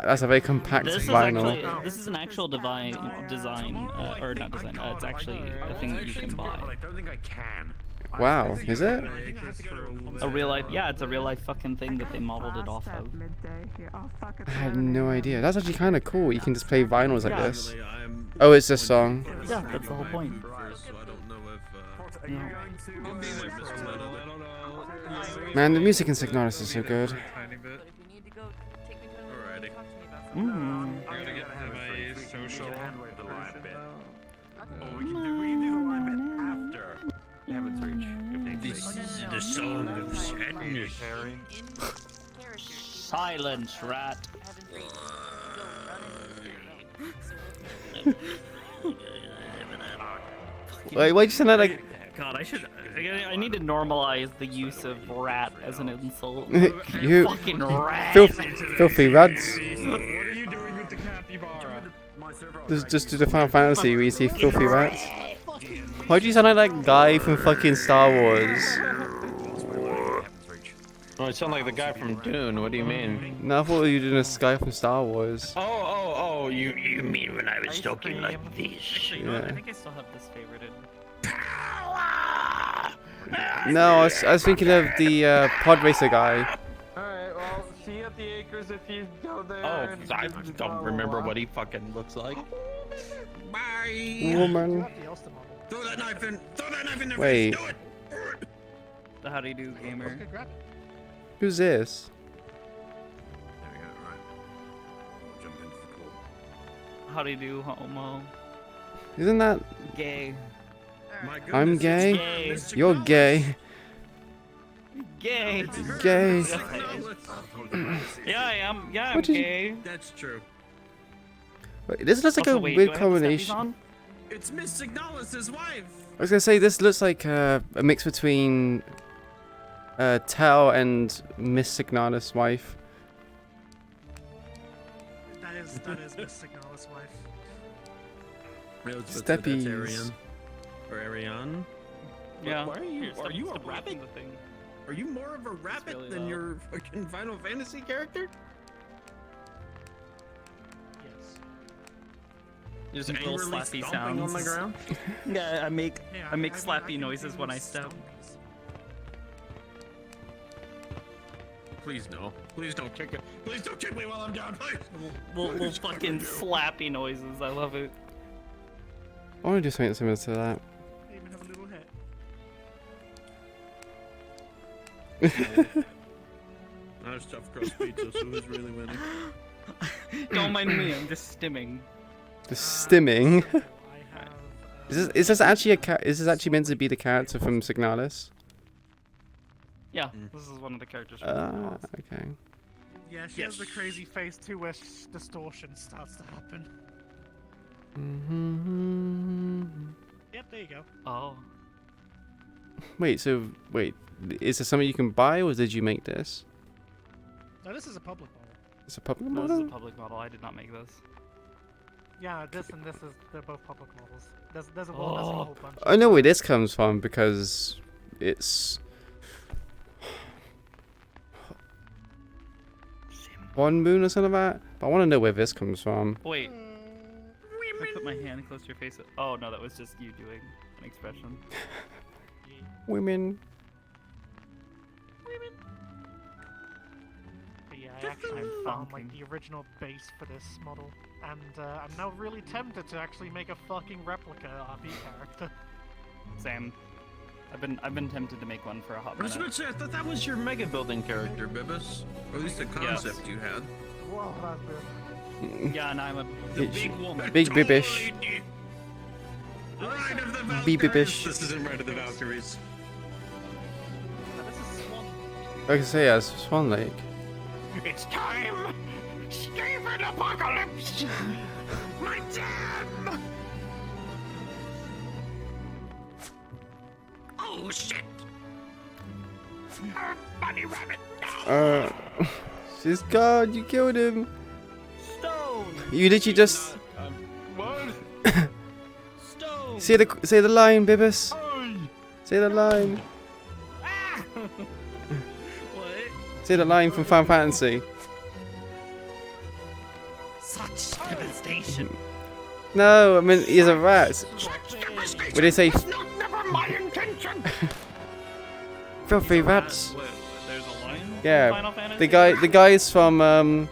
that's a very compact This is vinyl. actually this is an actual design, or not design. It's actually a thing that you can buy. I don't think I can. Wow, is it? A real life, yeah, it's a real life fucking thing that they modeled it off of. I had no idea. That's actually kind of cool. You can just play vinyls like Yeah. this. Oh, it's a song. Yeah, that's the whole point. Man, the music in Signalis is so good. Mm. gotta have a social hand-wave the line version, bit. though. Oh, we can do the line bit after Heaven's Reach. If they This is the song of sadness. Silence, rat. Wait, why'd you sound like? God, I need to normalize the use of rat as an insult. You fucking rat. Filthy rats. What are you doing with the capybara? Just to the Final Fantasy where you see filthy rats. Why'd you sound like that guy from fucking Star Wars? Oh, it sounds like the guy from Dune. What do you mean? No, I thought you were doing this guy from Star Wars. Oh, you mean when I was talking like this? Actually, you know what? I think I still have this favorited. No, I was thinking of the pod racer guy. Alright, well, see you at the acres if you go there. Oh, and I blah, don't blah, remember blah. what he fucking looks like. Bye. Woman. Throw that knife in. Throw that knife in their Wait. face. Do it. How do you do, gamer? Who's this? How do you do, homo? Isn't that? Gay. I'm gay. Gay. You're gay. Gay. Gay. Yeah, I am. Yeah, I'm What did you- gay. That's true. Wait, this looks like Also, a wait, weird do I have the steppies combination. on? It's Miss Signalis' wife. I was gonna say this looks like a mix between Tell and Miss Signalis' wife. That is Miss Signalis' wife. Steppies. Arian. Or Ariane? Yeah. Why are you? Here, Are you a stop rabbit? the thing. Are you more of a rabbit really than loud. your fucking Final Fantasy character? Just Angrily little slappy stomping on sounds. the ground? Yeah, I make Yeah, slappy noises when I step. Please no. Please don't kick it. Please don't kick me while I'm down, please. Little fucking slappy noises. I love it. I want to do something similar to that. They even have a little head. I have stuffed crust pizza, so who's really winning? Don't mind me. I'm just stimming. The stimming. Is this actually is this actually meant to be the character from Signalis? Yeah, this is one of the characters. From Ah, okay. Yeah, she has the crazy face too, where distortion starts to happen. Yep, there you go. Oh. Wait, is this something you can buy, or did you make this? No, this is a public model. It's a public This is model? a public model. I did not make this. Yeah, this and this they're both public models. There's a whole bunch. I know where this comes from because it's One Moon or something like that. But I want to know where this comes from. Wait. I put my hand close to your face. Oh no, that was just you doing an expression. Women. But yeah, I actually found like the original base for this model, and I'm now really tempted to actually make a fucking replica RP character. Same. I've been tempted to make one for a hot I was minute. gonna say, I thought that was your mega building character, Bibis. Or at least the concept you had. Whoa, that's good. Yeah, and I'm a Big Bibish. Ride of the Be Bibish. This isn't Ride of the Valkyries. I can say as Swan Lake. It's time! Stephen Apocalypse! My damn! Oh shit! Bunny rabbit! She's gone. You killed him. Stone. You literally just What? Stone. say the line, Bibis. Say the line. What? Say the line from Final Fantasy. Such devastation. No, I mean he's a rat. What they say? Never my intention! Filthy rats. What, there's a line? in Yeah, Final Fantasy? the guys from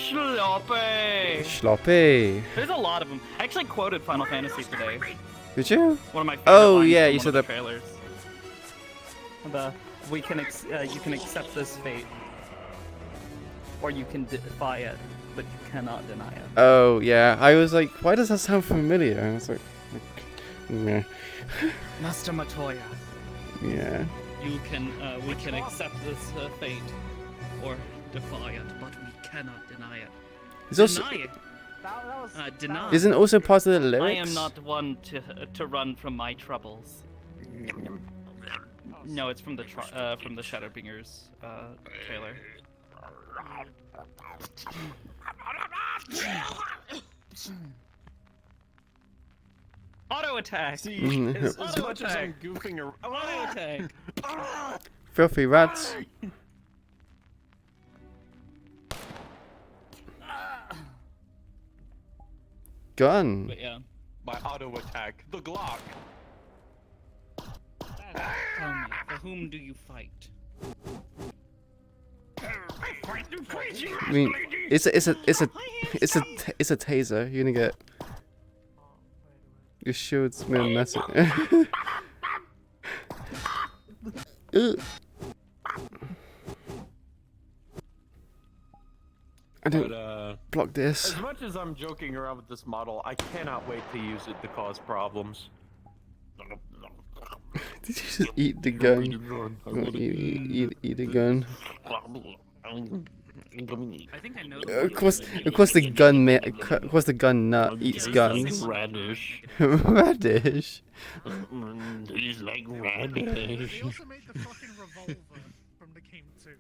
Sloppy. Sloppy. There's a lot of them. I actually quoted Final Fantasy today. Did you? One of my favorite Oh lines yeah, from you one said of the that. trailers. You can accept this fate, or you can defy it. but you cannot deny it. Oh yeah, I was like, why does that sound familiar? And I was like, meh. Master Matoya. Yeah. You can, we can accept this fate, or defy it, but we cannot deny it. It's also- Deny it. Deny. Isn't also part of the lyrics? I am not one to run from my troubles. No, it's from the Shadowbringers trailer. Auto attack. See, as Auto much as I'm attack. goofing around. Auto attack. Filthy rats. Gun. But yeah. My auto attack, the Glock. Tell me, for whom do you fight? I mean, it's a taser. You're gonna get. Your shield's me a message. I don't block this. As much as I'm joking around with this model, I cannot wait to use it to cause problems. Did you just eat the gun? Eat the gun. I think I know. Of course, the gun. Of course, the gun nut eats guns. Radish. Radish. He's like radish. They also made the fucking revolver from the game too.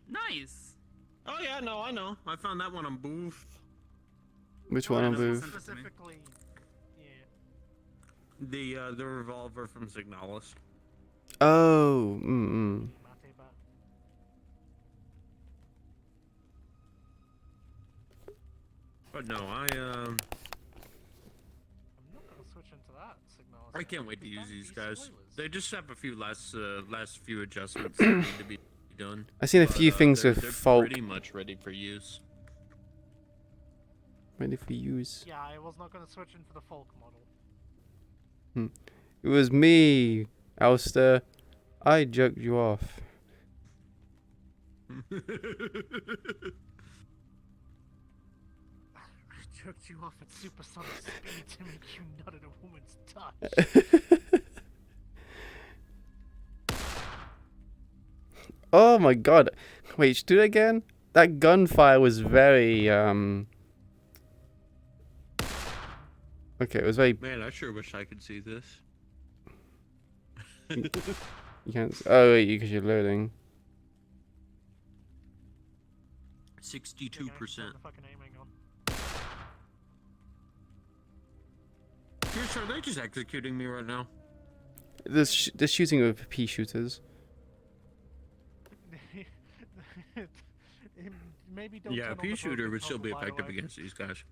Nice. Oh yeah, no, I know. I found that one on Booth. Which one on Booth? Specifically, The revolver from Signalis. Oh. But no, I'm not gonna switch into that signal. I can't wait to use these guys. They just have a few last few adjustments that need to be done. I've seen a few things they're, with they're Folk. pretty much ready for use. Ready for use. Yeah, I was not gonna switch into the Folk model. It was me, Alistair. I jerked you off. I jerked you off at supersonic speed to make you nut at a woman's touch. Oh my god. Wait, do it again? That gunfire was very, Okay, it was very... Man, I sure wish I could see this. You can't... Oh, wait, because you're loading. 62%. Are they just executing me right now? They're shooting with pea shooters. Maybe don't Yeah, a turn on pea the shooter broken would still be toggle, by the effective way. against these guys.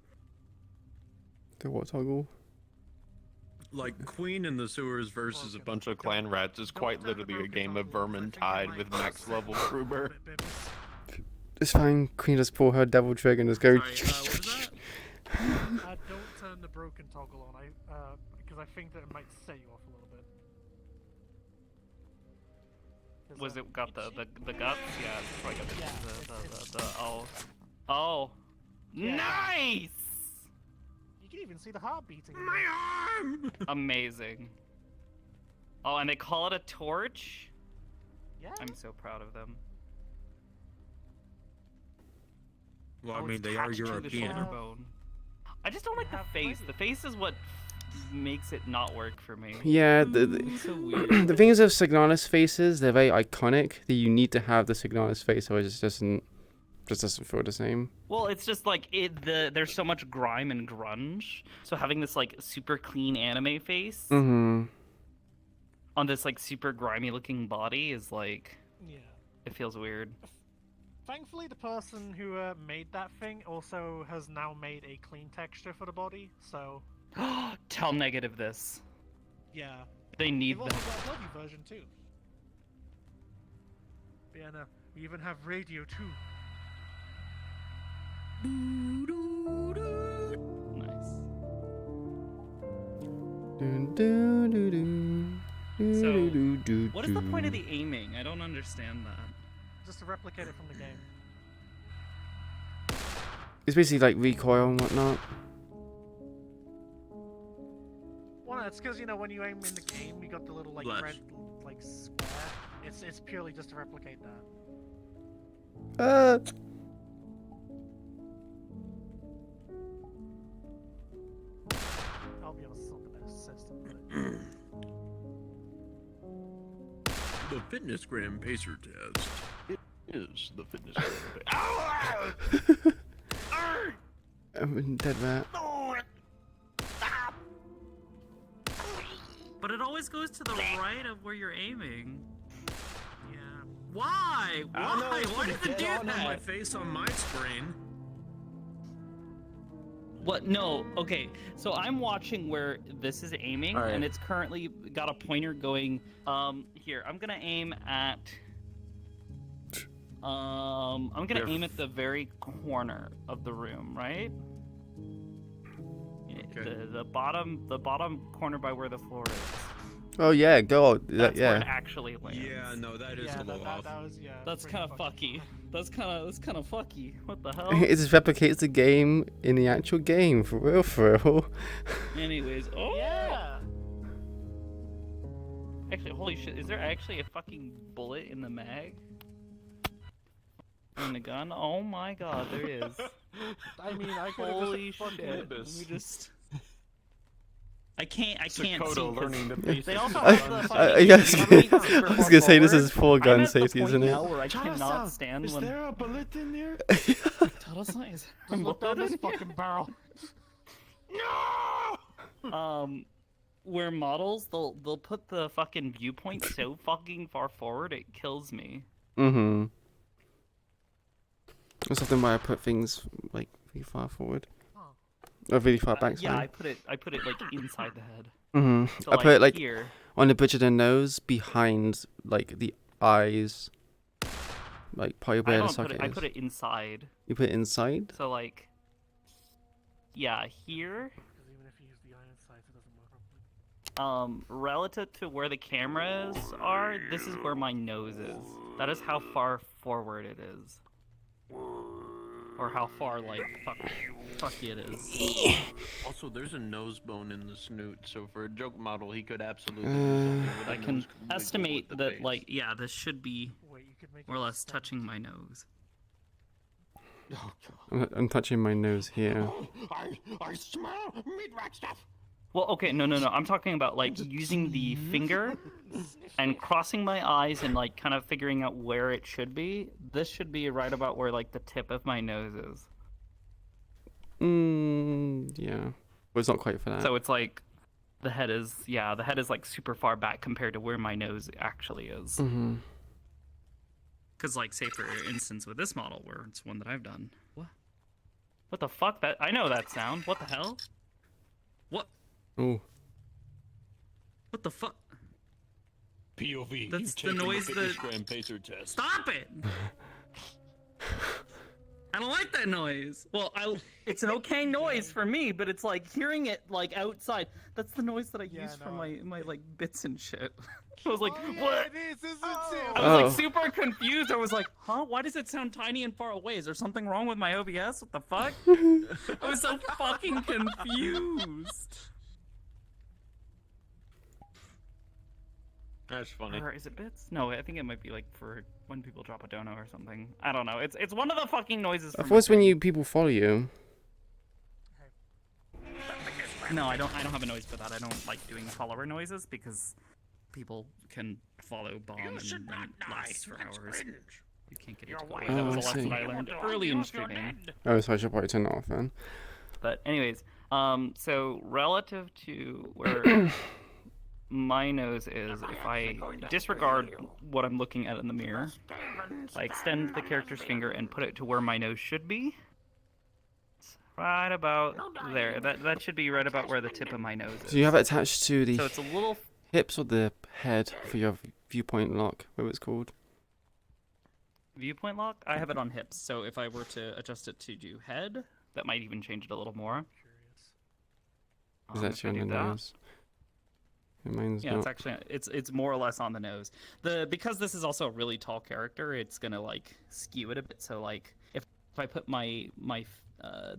The what toggle? Like, Queen in the Sewers versus a bunch of clan rats is quite literally a game of Vermintide with max level Kruber. It's fine. Queen just pull her devil trigger and just go... Don't turn the broken toggle on, because I think that it might set you off a little bit. Was it got the guts? Yeah, it's probably got oh. Yeah. Nice! You can even see the heart beating. My arm! Amazing. Oh, and they call it a torch? Yeah. I'm so proud of them. Well, I Oh, mean, it's they are attached to the European. shoulder bone. I just don't like the face. The face is what makes it not work for me. Yeah, So weird. the thing is with Signalis faces, they're very iconic. That you need to have the Signalis face, or it just doesn't feel the same. Well, it's just like there's so much grime and grunge, so having this like super clean anime face Mm-hmm. on this like super grimy looking body is like, Yeah. it feels weird. Thankfully, the person who made that thing also has now made a clean texture for the body, so... Tell negative this. Yeah. They need They've that. also got a Dolby version too. But yeah, no, we even have radio too. Nice. So, What is the point of the aiming? I don't understand that. Just to replicate it from the game. It's basically like recoil and whatnot. Well, no, it's because you know when you aim in the game, you got the little like red like square. It's purely just to replicate that. I'll be honest, it's not the best system. The fitness gram pacer test. It is the fitness gram pacer. I'm dead rat. But it always goes to the right of where you're aiming. Yeah. Why? Why? Why does it do On my that? face on my screen. What? No. Okay. So I'm watching where this is aiming, All right. and it's currently got a pointer going. Here. I'm gonna aim at. I'm gonna aim at the very corner of the room, right? Okay. The bottom corner by where the floor is. Oh yeah, go. That's where it Yeah. actually lands. Yeah, no, that is a little off. That's kind of fucky. That's kind of fucky. What the hell? It just replicates the game in the actual game, for real, for real. Anyways, oh yeah. Actually, holy shit! Is there actually a fucking bullet in the mag? In the gun? Oh my god, there is. I mean, I could Holy just fucking shit! Let me just. I can't see. learning to pace They it. also I, have the I, I was gonna say this is full gun I'm at the safety, point isn't it? now where I cannot stand Is when. there a bullet in there? Tara-san, is there a Look down bullet this in here? fucking barrel. Where models they'll put the fucking viewpoint so fucking far forward it kills me. Mm-hmm. That's often why I put things like really far forward. Or really far back, Yeah, sorry. I put it like inside the head. Mm-hmm. So, I put it like here. on the bridge of the nose, behind like the eyes, like probably where the socket I is. put it inside. You put it inside? So like, yeah, here. Even if you use the iron sights, it doesn't work properly. Relative to where the cameras are, this is where my nose is. That is how far forward it is. Or how far, like, fucky it is. Also, there's a nose bone in the snoot, so for a joke model, he could absolutely do something with I a can nose completely estimate with the that, face. like, yeah, this should be Wait, you could make more or less touching my nose. I'm touching my nose here. I smell Meatrack stuff. Well, okay, no. I'm talking about, like, using the finger and crossing my eyes and, like, kind of figuring out where it should be. This should be right about where, like, the tip of my nose is. Yeah. But it's not quite for that. So it's like, the head is, like, super far back compared to where my nose actually is. Mm-hmm. Because, like, say, for instance, with this model, where it's one that I've done. What the fuck? I know that sound. What the hell? What? Oh. What the fuck? POV. That's the noise that. Gram pacer test. Stop it! I don't like that noise. Well, it's an okay noise for me, but it's like hearing it like outside. That's the noise that I use for my like bits and shit. I was like, what? It is, isn't it? I was like super confused. I was like, huh? Why does it sound tiny and far away? Is there something wrong with my OBS? What the fuck? I was so fucking confused. That's funny. Or is it bits? No, I think it might be like for when people drop a dono or something. I don't know. It's one of the fucking noises. I thought it's when people follow you. No, I don't have a noise for that. I don't like doing follower noises because people can follow bomb and then it lasts for hours. You can't get it to go away. That Oh, was a I lesson see. I learned early in streaming. Oh, so I should probably turn it off then. But anyways, so relative to where my nose is, if I disregard what I'm looking at in the mirror, I extend the character's finger and put it to where my nose should be. It's right about there. That should be right about where the tip of my nose is. So you have it attached to the So it's a little hips or the head for your viewpoint lock, whatever it's called. viewpoint lock. I have it on hips, so if I were to adjust it to do head, that might even change it a little more. Is that if I on the do that- nose? Mine's Yeah, not. it's actually it's more or less on the nose. Because this is also a really tall character, it's gonna like skew it a bit. So like if I put my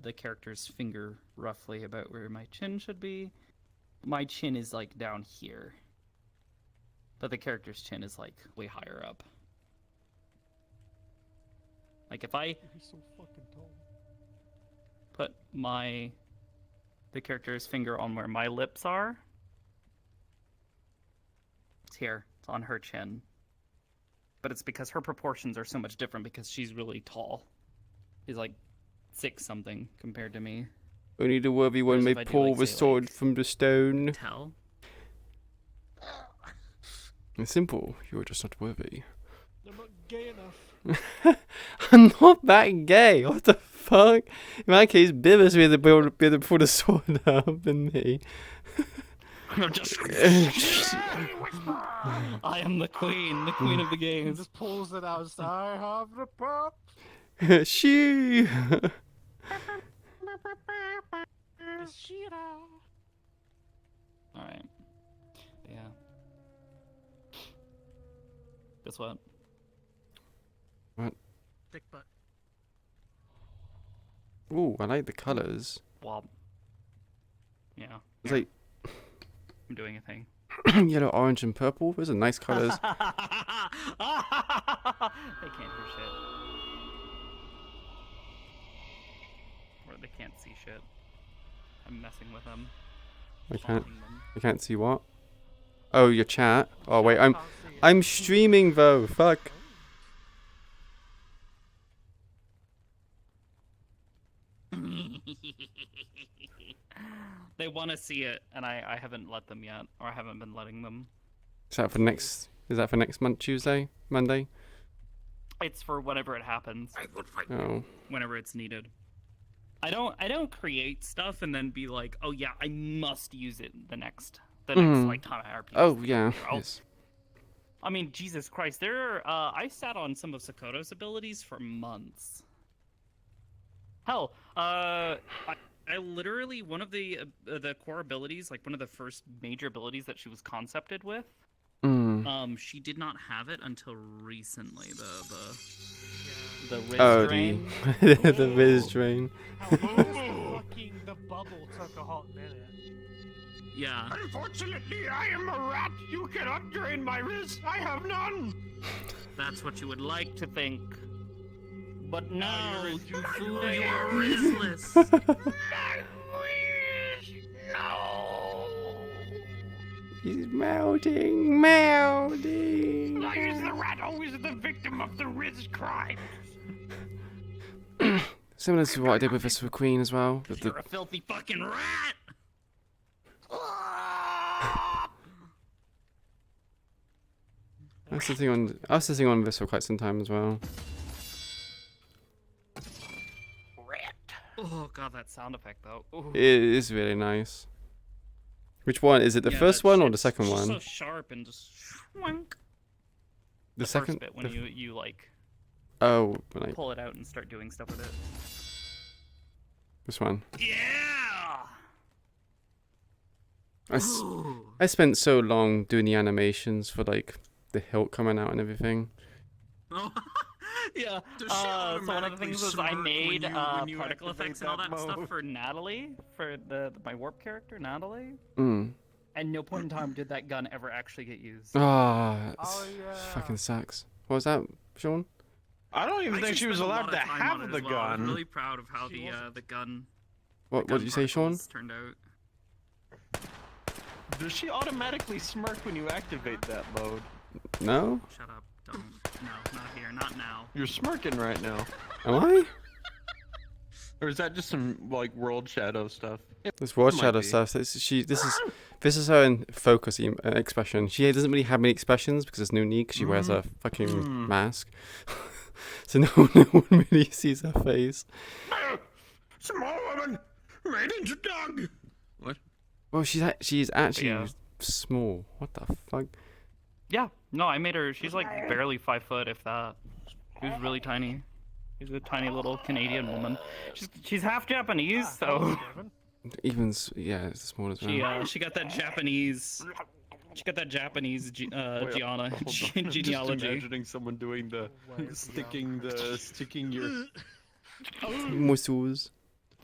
the character's finger roughly about where my chin should be. My chin is like down here, but the character's chin is like way higher up. Like if I so fucking tall. put the character's finger on where my lips are, it's here. It's on her chin. But it's because her proportions are so much different because she's really tall. She's like 6-something compared to me. Only the worthy one may pull the sword from the stone. Tell. It's simple. You're just not worthy. I'm not gay enough. I'm not that gay. What the fuck? In that case, Bibis would be able to pull the sword up than me. I'm just. I am the queen of the He games. just pulls it out. I have the pop. She. Alright. Yeah. Guess what? What? Dick butt. Ooh, I like the colors. Well. Yeah. It's like I'm doing a thing. yellow, orange, and purple. Those are nice colors. They can't hear shit. Or they can't see shit. I'm messing with them. I can't see what. Oh, your chat. Oh wait, I'm streaming though. Fuck. They want to see it, and I haven't let them yet, or I haven't been letting them. Is that for next? Is that for next month? Tuesday, Monday? It's for whenever it happens. Oh. Whenever it's needed. I don't create stuff and then be like, oh yeah, I must use it the next like time I RP. Oh yeah. Yes. I mean, Jesus Christ, I sat on some of Sakoto's abilities for months. Hell, I literally, one of the core abilities, like one of the first major abilities that she was concepted with, she did not have it until recently. The Riz drain. The Riz drain. The bubble took a hot minute. Yeah. Unfortunately, I am a rat. You cannot drain my Riz. I have none. That's what you would like to think. But no, you fool, you you're are Rizless. No. He's melting. Why is the rat always the victim of the Riz crime? Similar to what I did with Visceral Queen as well. You're a filthy fucking rat. I was sitting on Visceral quite some time as well. Oh god, that sound effect though. Ooh. It is really nice. Which one is it? The first one or the second one? So sharp and just schwank. The second first bit when you like. Oh, when I pull it out and start doing stuff with it. This one. Yeah. I spent so long doing the animations for like the hilt coming out and everything. Oh. Yeah. So one of the things was I made particle effects and all that stuff for Natalie, for my warp character Natalie. And no point in time did that gun ever actually get used. Fucking sucks. What was that, Sean? I don't even think she was allowed to have the gun. I'm really proud of how the gun. What did you say, Sean? Turned out. Does she automatically smirk when you activate that mode? No. Shut up! Don't. No, not here. Not now. You're smirking right now. Am I? Or is that just some like World Shadow stuff? This World Shadow stuff. This is her focus expression. She doesn't really have many expressions because there's no need. Cause she wears a fucking mask, so no one really sees her face. Small woman made into dog. What? Well, she's actually small. What the fuck? Yeah. No, I made her. She's like barely 5 foot, if that. She's really tiny. She's a tiny little Canadian woman. She's half Japanese, so. Even it's the smallest one. She got that Japanese. She got that Japanese genealogy. Just imagining someone doing the sticking your muscles.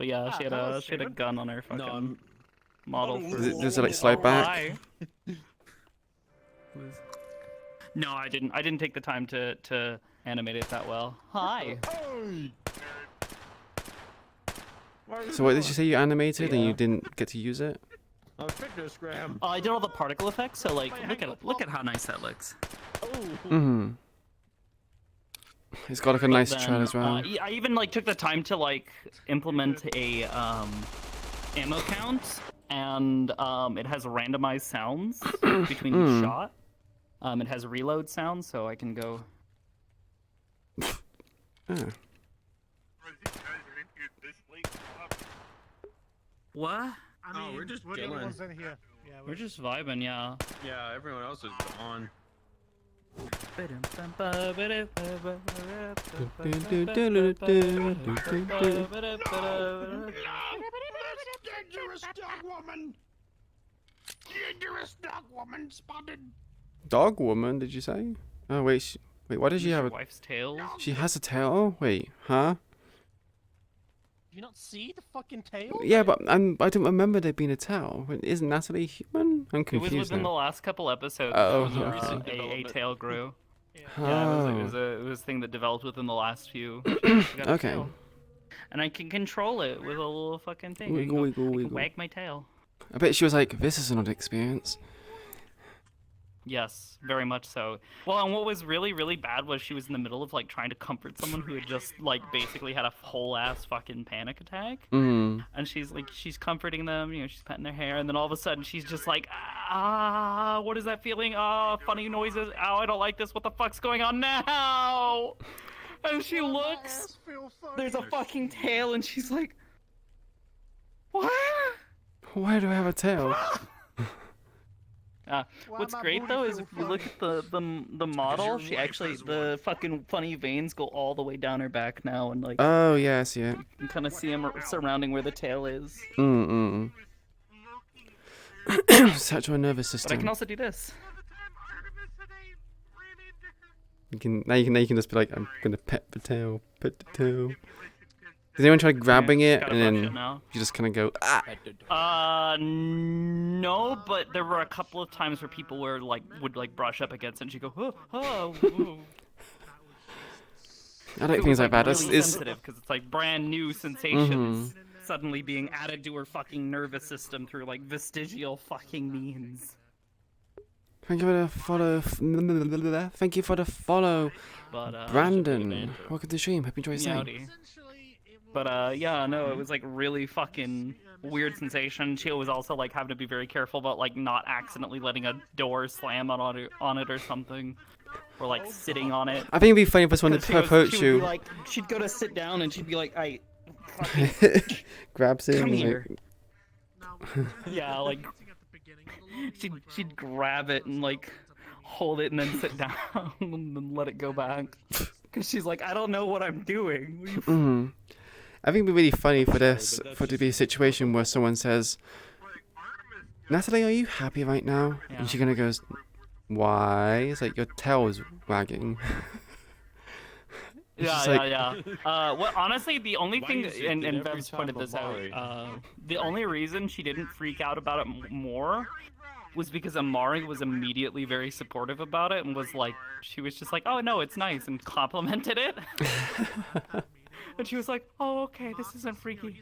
But yeah, she had a gun on her fucking model. Does it like slide back? Hi. No, I didn't. I didn't take the time to animate it that well. Hi. So what did you say you animated and you didn't get to use it? I did all the particle effects, so like, look at how nice that looks. Mm-hmm. It's got like a nice Then, trail as well. I even like took the time to like implement a ammo count, and it has randomized sounds between each shot. It has reload sounds, so I can go. What? I mean, we're just we're the chilling. ones in here. Yeah, We're just vibing, yeah. Yeah, everyone else is gone. Dangerous dog woman! Dangerous dog woman spotted! Dog woman, did you say? Oh wait, wait. Why does she have a wife's tail? She has a tail. Wait, huh? Do you not see the fucking tail? Yeah, but I don't remember there being a tail. Isn't Natalie human? I'm It was confused within the now. last couple episodes. Oh, There was okay. a tail grew. Yeah, Oh. it was a thing that developed within the last few. Okay. And I can control it with a little fucking thing. Wiggle, I wiggle, can wiggle. wag my tail. I bet she was like, "This is an odd experience." Yes, very much so. Well, and what was really, really bad was she was in the middle of like trying to comfort someone who had just like basically had a whole ass fucking panic attack. Mm. And she's comforting them, you know, she's petting their hair, and then all of a sudden she's just like, what is that feeling? Funny noises. Ow, I don't like this. What the fuck's going on now? And she looks, there's a fucking tail, and she's like, what? Why do I have a tail? What's great though is if you look at the model, she actually, the fucking funny veins go all the way down her back now, and like, Oh yeah, I see it. you can kind of see them surrounding where the tail is. Such a nervous But I system. can also do this. You can now you can just be like, I'm gonna pet the tail, pet the tail. Does anyone try grabbing it gotta and brush then it now. you just kind of go ah? No, but there were a couple of times where people were like, would like brush up against it, and she'd go, oh. I don't think things like that. Really It's sensitive because it's like brand new sensations suddenly being added to her fucking nervous system through like vestigial fucking means. Thank you for the follow. Thank you for the follow, But, Brandon. Welcome to the stream. Hope you enjoy your stay. Meowdy. But yeah, no, it was like really fucking weird sensation. She was also like having to be very careful about like not accidentally letting a door slam on it or something, or like sitting on it. I think it'd be funny if someone to approach She would you, be like, she'd go to sit down and she'd be like, I fucking grabs it. come and, here. like- Yeah, like she'd grab it and like hold it and then sit down and then let it go back. Cause she's like, I don't know what I'm doing. What are you Mhm. I think it'd be really funny for this, for it to be a situation where someone says, Natalie, are you happy right now? Yeah. And she kind of goes, why? It's like your tail is wagging. It's just like- Yeah. Well, honestly, the only thing, is it and that every Bev's time pointed a this out, Mari- the only reason she didn't freak out about it more was because Amari was immediately very supportive about it and was like, she was just like, oh no, it's nice, and complimented it. And she was like, oh, okay, this isn't freaky.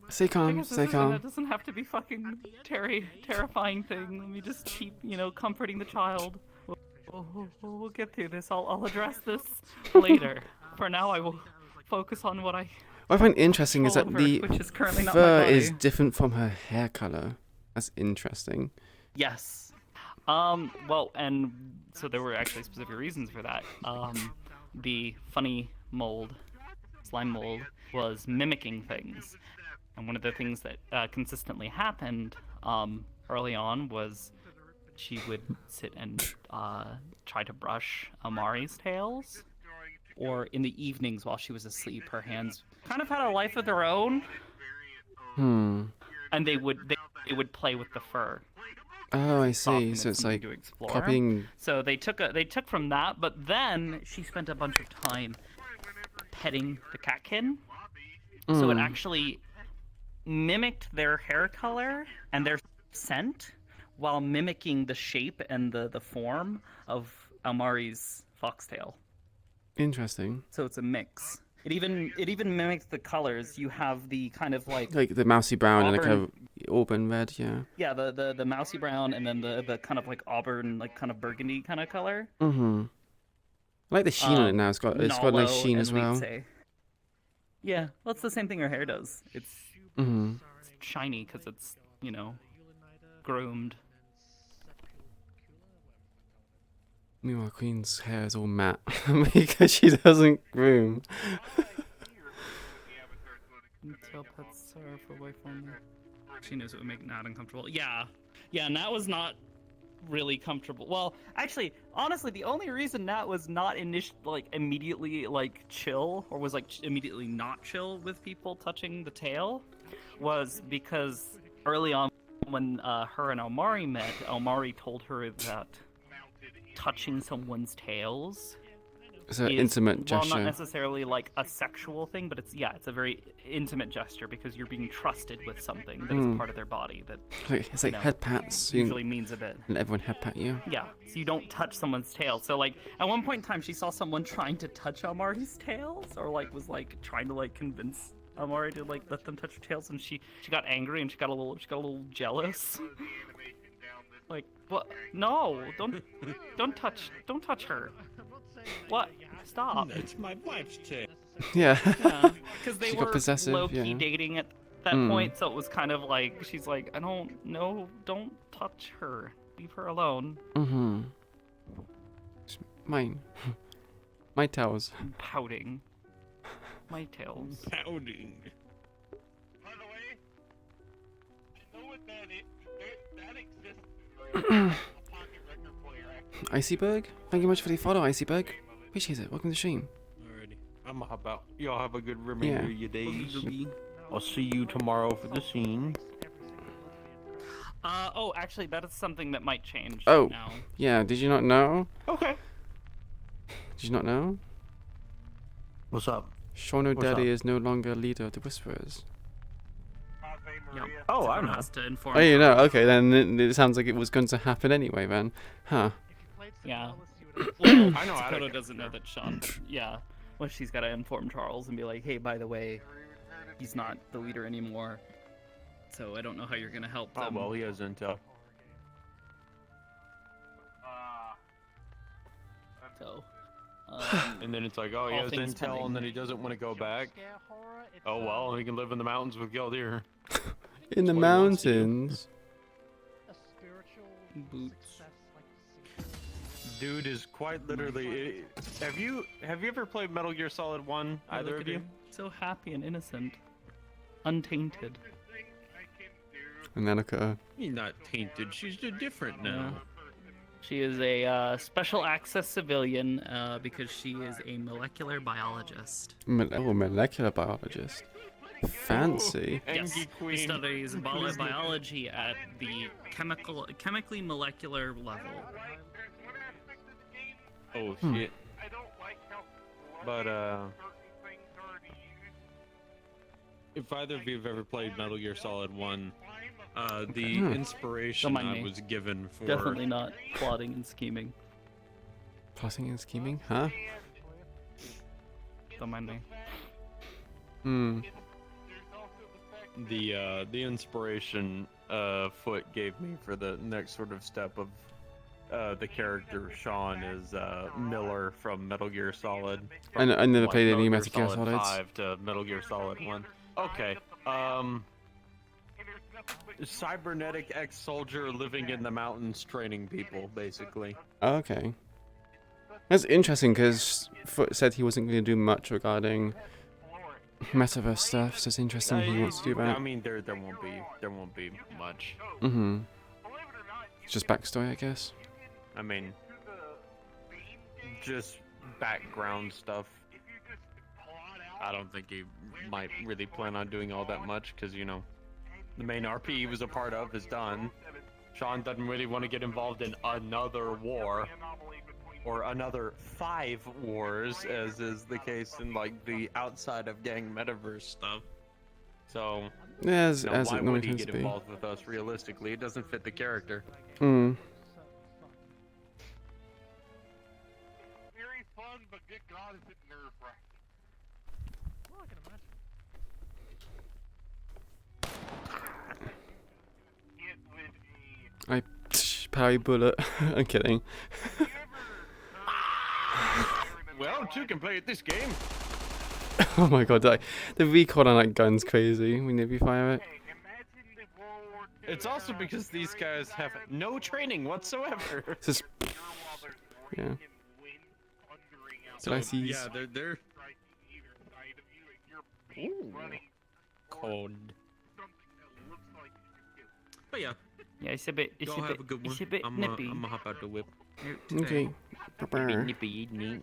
Stay I calm, guess stay it calm. doesn't have to be fucking terrifying thing. Let me just keep, comforting the child. We'll get through this. I'll address this later. For now, I will focus on what I. What I find interesting is that over, the which is currently not my fur is body. different from her hair color. That's interesting. Yes. Well, and so there were actually specific reasons for that. The funny slime mold, was mimicking things. And one of the things that consistently happened early on was she would sit and try to brush Amari's tails. Or in the evenings while she was asleep, her hands kind of had a life of their own. And they would play with the fur. Oh, I see. Soften it So it's something like to explore. copying. So they took from that, but then she spent a bunch of time petting the catkin So it Mm. actually mimicked their hair color and their scent while mimicking the shape and the form of Almari's foxtail. Interesting. So it's a mix. It even mimics the colors. You have the kind of like Like the mousy brown and auburn, like a auburn red, yeah. yeah, the mousy brown and then the kind of like auburn, like kind of burgundy kind of color. Mm-hmm. I like the sheen on it now. It's got a nice Nalo, sheen as as we'd well. say. Yeah, well, it's the same thing her hair does. It's shiny because it's, you know, groomed. Meanwhile, Queen's hair is all matte because she doesn't groom. Until pets are far away from me. She knows it would make Nat uncomfortable. Yeah, Nat was not really comfortable. Well, actually, honestly, the only reason Nat was not immediately chill, or was immediately not chill with people touching the tail, was because early on when her and Almari met, Almari told her that touching someone's tails It's an intimate well, gesture. not necessarily like a sexual thing, but it's a very intimate gesture because you're being trusted with something that is part of their body that It's like head pats. usually means a bit. And everyone head pat you. Yeah, so you don't touch someone's tail. So at one point in time, she saw someone trying to touch Almari's tails, or was trying to convince Almari to let them touch her tails, and she got angry and she got a little jealous. Like, what? No, don't touch her. What? Stop. It's my wife's tail. Yeah. Because they She got were possessive, low-key yeah. dating at that point, so it was kind of like, she's like, I don't know, don't touch her. Leave her alone. Mm-hmm. Mine. My tails. Pouting. My tails. Pouting. By the way, you know what that is? That exists. Icyberg? Thank you much for the follow, Icyberg. Appreciate it. Welcome to the stream. Alrighty. I'm gonna hop out. Y'all have a good remainder Yeah. of your days. I'll see you tomorrow for the scene. Oh, actually, that is something that might change Oh, now. yeah. Did you not know? Okay. Did you not know? What's up? Sean What's O'Daddy up? is no longer leader of the Whisperers. Oh, I Someone know. has to inform Oh, you her. know? Okay, then it sounds like it was going to happen anyway, then. Huh. Yeah. Well, I know Dakota Attica. doesn't know that Sean. Yeah. Well, she's got to inform Charles and be like, hey, by the way, he's not the leader anymore. So I don't know how you're gonna help Oh, them. well, he has intel. So. And then it's like, oh, he all has things intel, pending. and then he doesn't want to go back. Oh, well, he can live in the mountains with Gildir. In the What he wants to do. mountains. Boots. Dude is quite literally. Have you ever played Metal Gear Solid 1? Oh, Either look of at you? her. So happy and innocent. Untainted. And then look at her. She's not tainted. She's just different now. She is a special access civilian because she is a molecular biologist. Molecular biologist. Fancy. Yes, Engie she Queen. studies biology at the chemically molecular level. Oh Hmm. shit. But if either of you have ever played Metal Gear Solid 1, the Hmm. inspiration Don't mind I me. was given for Definitely not plotting and scheming. Plotting and scheming? Huh? Don't mind me. Hmm. the inspiration Foot gave me for the next sort of step of the character Sean is Miller from Metal Gear Solid. I never played any Metal Metal Gear Solids. 5 to Metal Gear Solid 1. Okay. Cybernetic ex-soldier living in the mountains training people, basically. Okay. That's interesting because Foot said he wasn't going to do much regarding Metaverse stuff, so it's interesting he wants to do that. I mean, there won't be much. Mm-hmm. Just backstory, I guess. I mean, just background stuff. I don't think he might really plan on doing all that much because, you know, the main RP he was a part of is done. Sean doesn't really want to get involved in another war or another 5 wars, as is the case in like the outside of gang Metaverse stuff. So, Yeah, as why it would normally he tends get to be. involved with us? Realistically, it doesn't fit the character. Hmm. Very fun, but good God, is it nerve-wracking. Well, I can imagine. Hit with a... Parry bullet. I'm kidding. Well, two can play at this game. Oh my god, the recoil on that gun's crazy whenever you fire it. It's also because these guys have no training whatsoever. It's just... Yeah. Did I see? Yeah, they're... Ooh. Cold. But yeah. Yeah, it's a bit. It's Y'all a have bit. a good one. It's a bit I'm nippy. gonna hop out the whip. Okay. Nippy.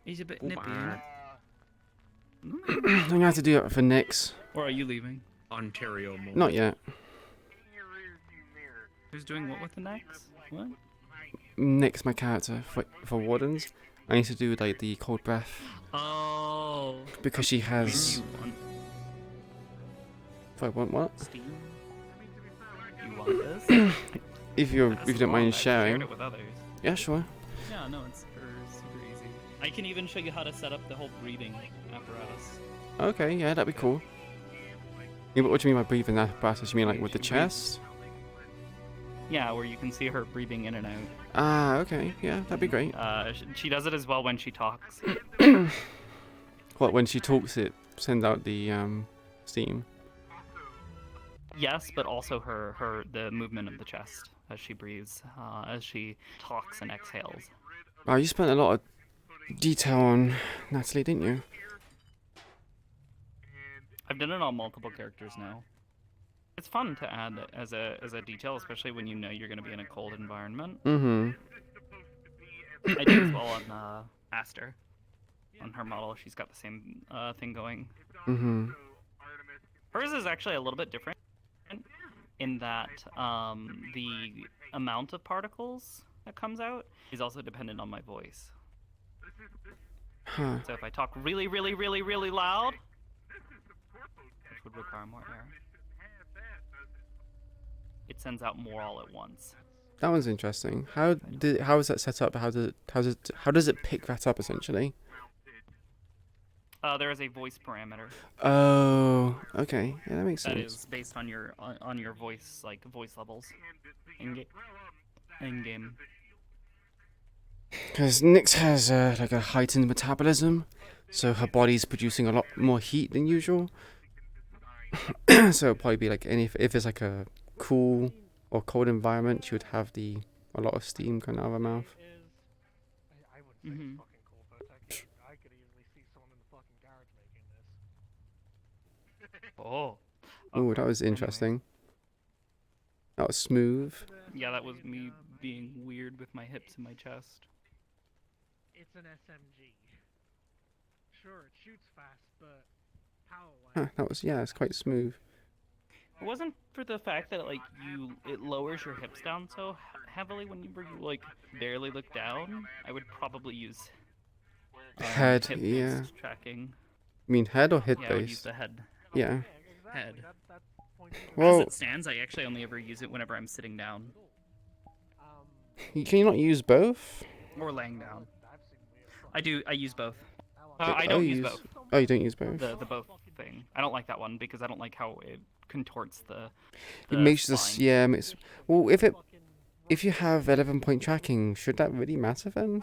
He's a bit Oh, nippy. my. I'm gonna have to do it for Nyx. Or are you leaving? Ontario. Moment. Not yet. Who's doing what with the next? What? Nyx, my character for Wardens. I need to do like the cold breath. Oh. Because she has. If I want what? Steam. You want this? If you don't mind I've shared sharing. it with others. Yeah, sure. Yeah, no, it's super easy. I can even show you how to set up the whole breathing apparatus. Okay, yeah, that'd be cool. Yeah, but what do you mean by breathing apparatus? You mean like with the chest? Yeah, where you can see her breathing in and out. Ah, okay, yeah, that'd be great. She does it as well when she talks. What, when she talks, it sends out the steam. Yes, but also the movement of the chest as she breathes, as she talks and exhales. Wow, you spent a lot of detail on Natalie, didn't you? I've done it on multiple characters now. It's fun to add as a detail, especially when you know you're going to be in a cold environment. Mm-hmm. I did as well on Aster. On her model, she's got the same thing going. Mm-hmm. Hers is actually a little bit different in that the amount of particles that comes out is also dependent on my voice. Huh. So if I talk really, really, really, really loud, which would require more air, it sends out more all at once. That one's interesting. How is that set up? How does it pick that up essentially? There is a voice parameter. Oh, okay. Yeah, that makes sense. That is based on your voice, like voice levels in game. Because Nyx has like a heightened metabolism, so her body's producing a lot more heat than usual. So it'll probably be like if it's like a cool or cold environment, she would have a lot of steam coming out of her mouth. I wouldn't say it's fucking cool, but I could easily see someone in the fucking garage making this. Oh. Ooh, that was interesting. That was smooth. Yeah, that was me being weird with my hips and my chest. It's an SMG. Sure, it shoots fast, but how? Huh, it's quite smooth. It wasn't for the fact that it lowers your hips down so heavily whenever you like barely look down. I would probably use Head, hip-based yeah. tracking. You mean head or hip Yeah, I would based? use the head. Yeah. Head. Well, As it stands, I actually only ever use it whenever I'm sitting down can you not use both? or laying down. I use both. Oh, I don't use you both. Oh, you don't use both. The both thing. I don't like that one because I don't like how it contorts the It makes spine. this, yeah, well, if you have 11-point tracking, should that really matter then?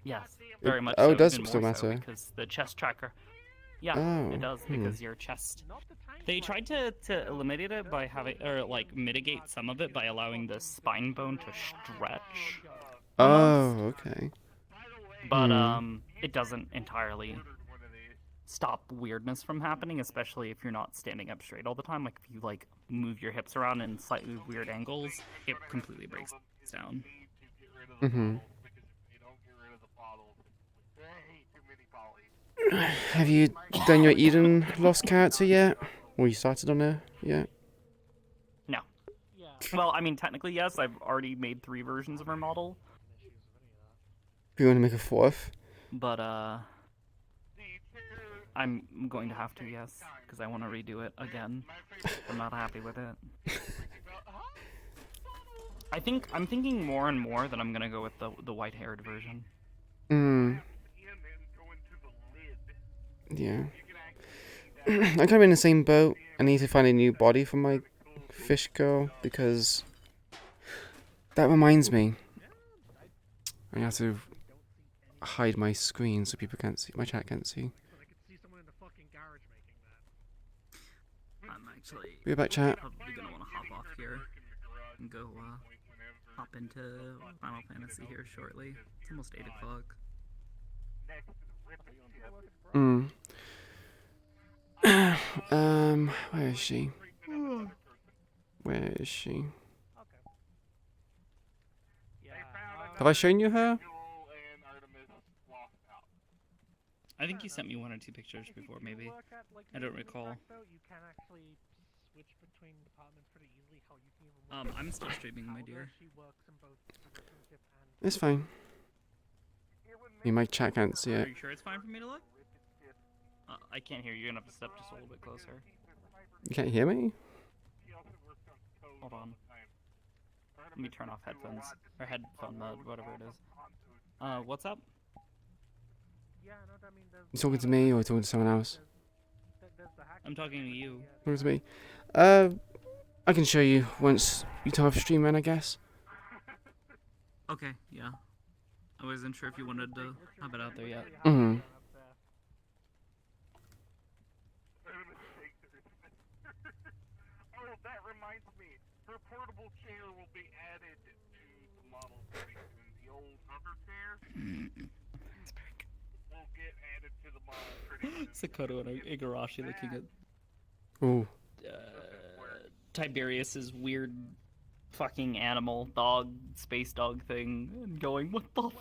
Yes, very much. Oh, so, it does even still more so, matter. because the chest tracker. Yeah, Oh, it does because your chest. They tried to eliminate it by mitigate some of it by allowing the spine bone to stretch. Oh, okay. But it doesn't entirely stop weirdness from happening, especially if you're not standing up straight all the time. Like if you move your hips around in slightly weird angles, it completely breaks down. Mm-hmm. Have you done your Eden Lost character yet? Or you started on her yet? No. Well, I mean, technically yes. I've already made 3 versions of her model. Do you want to make a 4th? But I'm going to have to, yes, because I want to redo it again. I'm not happy with it. I'm thinking more and more that I'm gonna go with the white-haired version. Yeah. I'm kind of in the same boat. I need to find a new body for my fish girl because that reminds me. I have to hide my screen so people can't see, my chat can't see. I'm actually Be back, chat. probably gonna want to hop off here and go hop into Final Fantasy here shortly. It's almost 8 o'clock. Where is she? Where is she? Have I shown you her? I think you sent me 1 or 2 pictures before, maybe. I don't recall. I'm still streaming, my dear. It's fine. My chat can't see Are it. you sure it's fine for me to look? I can't hear you. You're gonna have to step just a little bit closer. You can't hear me? Hold on. Let me turn off headphones. Or headphone mode, whatever it is. What's up? You talking to me or talking to someone else? I'm talking to you. Talking to me. I can show you once you turn off stream, man, I guess. Okay, yeah. I wasn't sure if you wanted to have it out there yet. Mm-hmm. Oh, that reminds me. Her portable chair will be added to the model pretty soon. The old hover chair will get added to the model pretty soon. Sakoto and Igarashi looking at Ooh. Tiberius's weird fucking animal dog space dog thing and going, what the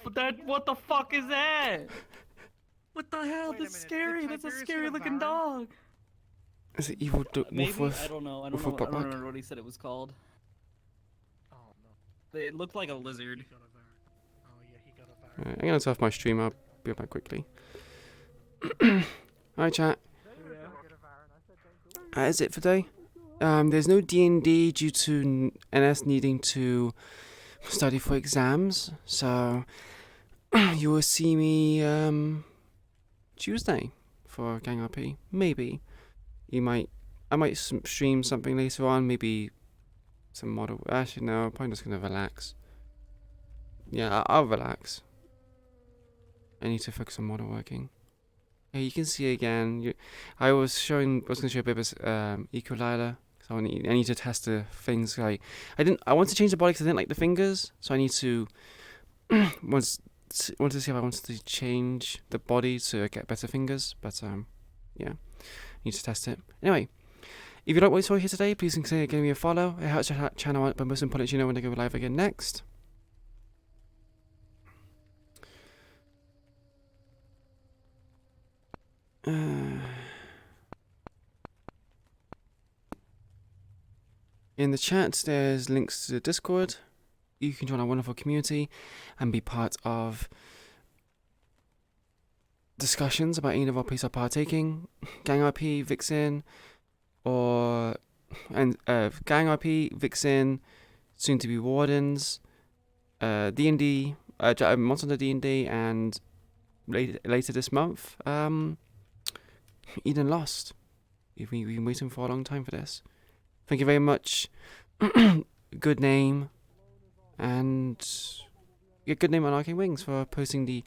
fuck is that? What the hell? That's scary. That's a scary looking dog. Is it evil Maybe? wolf? I don't know. I don't remember what he said it was called. It looked like a lizard. Alright, I'm gonna turn off my stream. I'll be back quickly. Alright, chat. That is it for today. There's no D&D due to NS needing to study for exams, so you will see me Tuesday for Gang RP. Maybe I might stream something later on. Maybe some model. Actually, no. I'm probably just gonna relax. Yeah, I'll relax. I need to focus on model working. Yeah, you can see again. I was gonna show a bit of equalizer. So I need to test the things. Like I want to change the body because I didn't like the fingers. So I need to want to see if I wanted to change the body to get better fingers. But yeah, I need to test it. Anyway, if you like what you saw here today, please consider giving me a follow. It helps your channel out, but most importantly, you know when I go live again next. In the chat, there's links to the Discord. You can join our wonderful community and be part of discussions about any of our places are partaking. Gang RP, Vixen, Gang RP, Vixen, soon to be Wardens, D&D, Monster Hunter D&D, and later this month, Eden Lost. We've been waiting for a long time for this. Thank you very much. Good name. And yeah, good name on Arcane Wings for posting the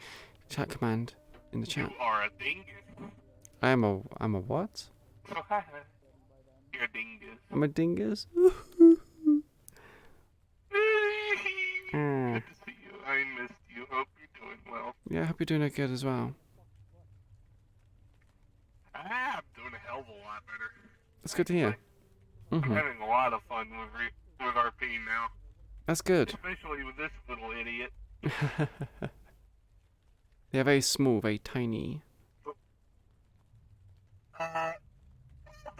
chat command in the chat. You are a dingus. I'm a what? You're a dingus. I'm a dingus. Good to see you. I missed you. Hope you're doing well. Yeah, I hope you're doing good as well. I'm doing a hell of a lot better. That's good to hear. I'm having a lot of fun with RP now. That's good. Especially with this little idiot. They're very small, very tiny. They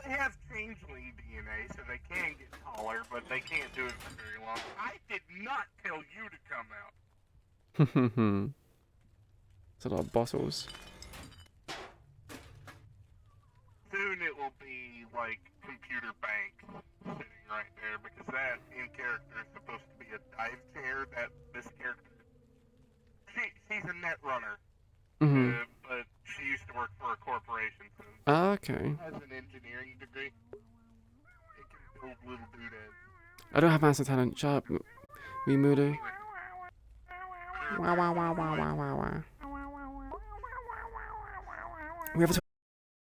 have changeling DNA, so they can get taller, but they can't do it for very long. I did not tell you to come out. It's a lot of bottles. like computer bank sitting right there because that in character is supposed to be a dive chair that this character. She's a net runner, but she used to work for a corporation, so Okay. has an engineering degree. It can build little doodads. I don't have master talent. Shut up, Mimudo. Wow, wow, wow, wow, wow, wow, wow.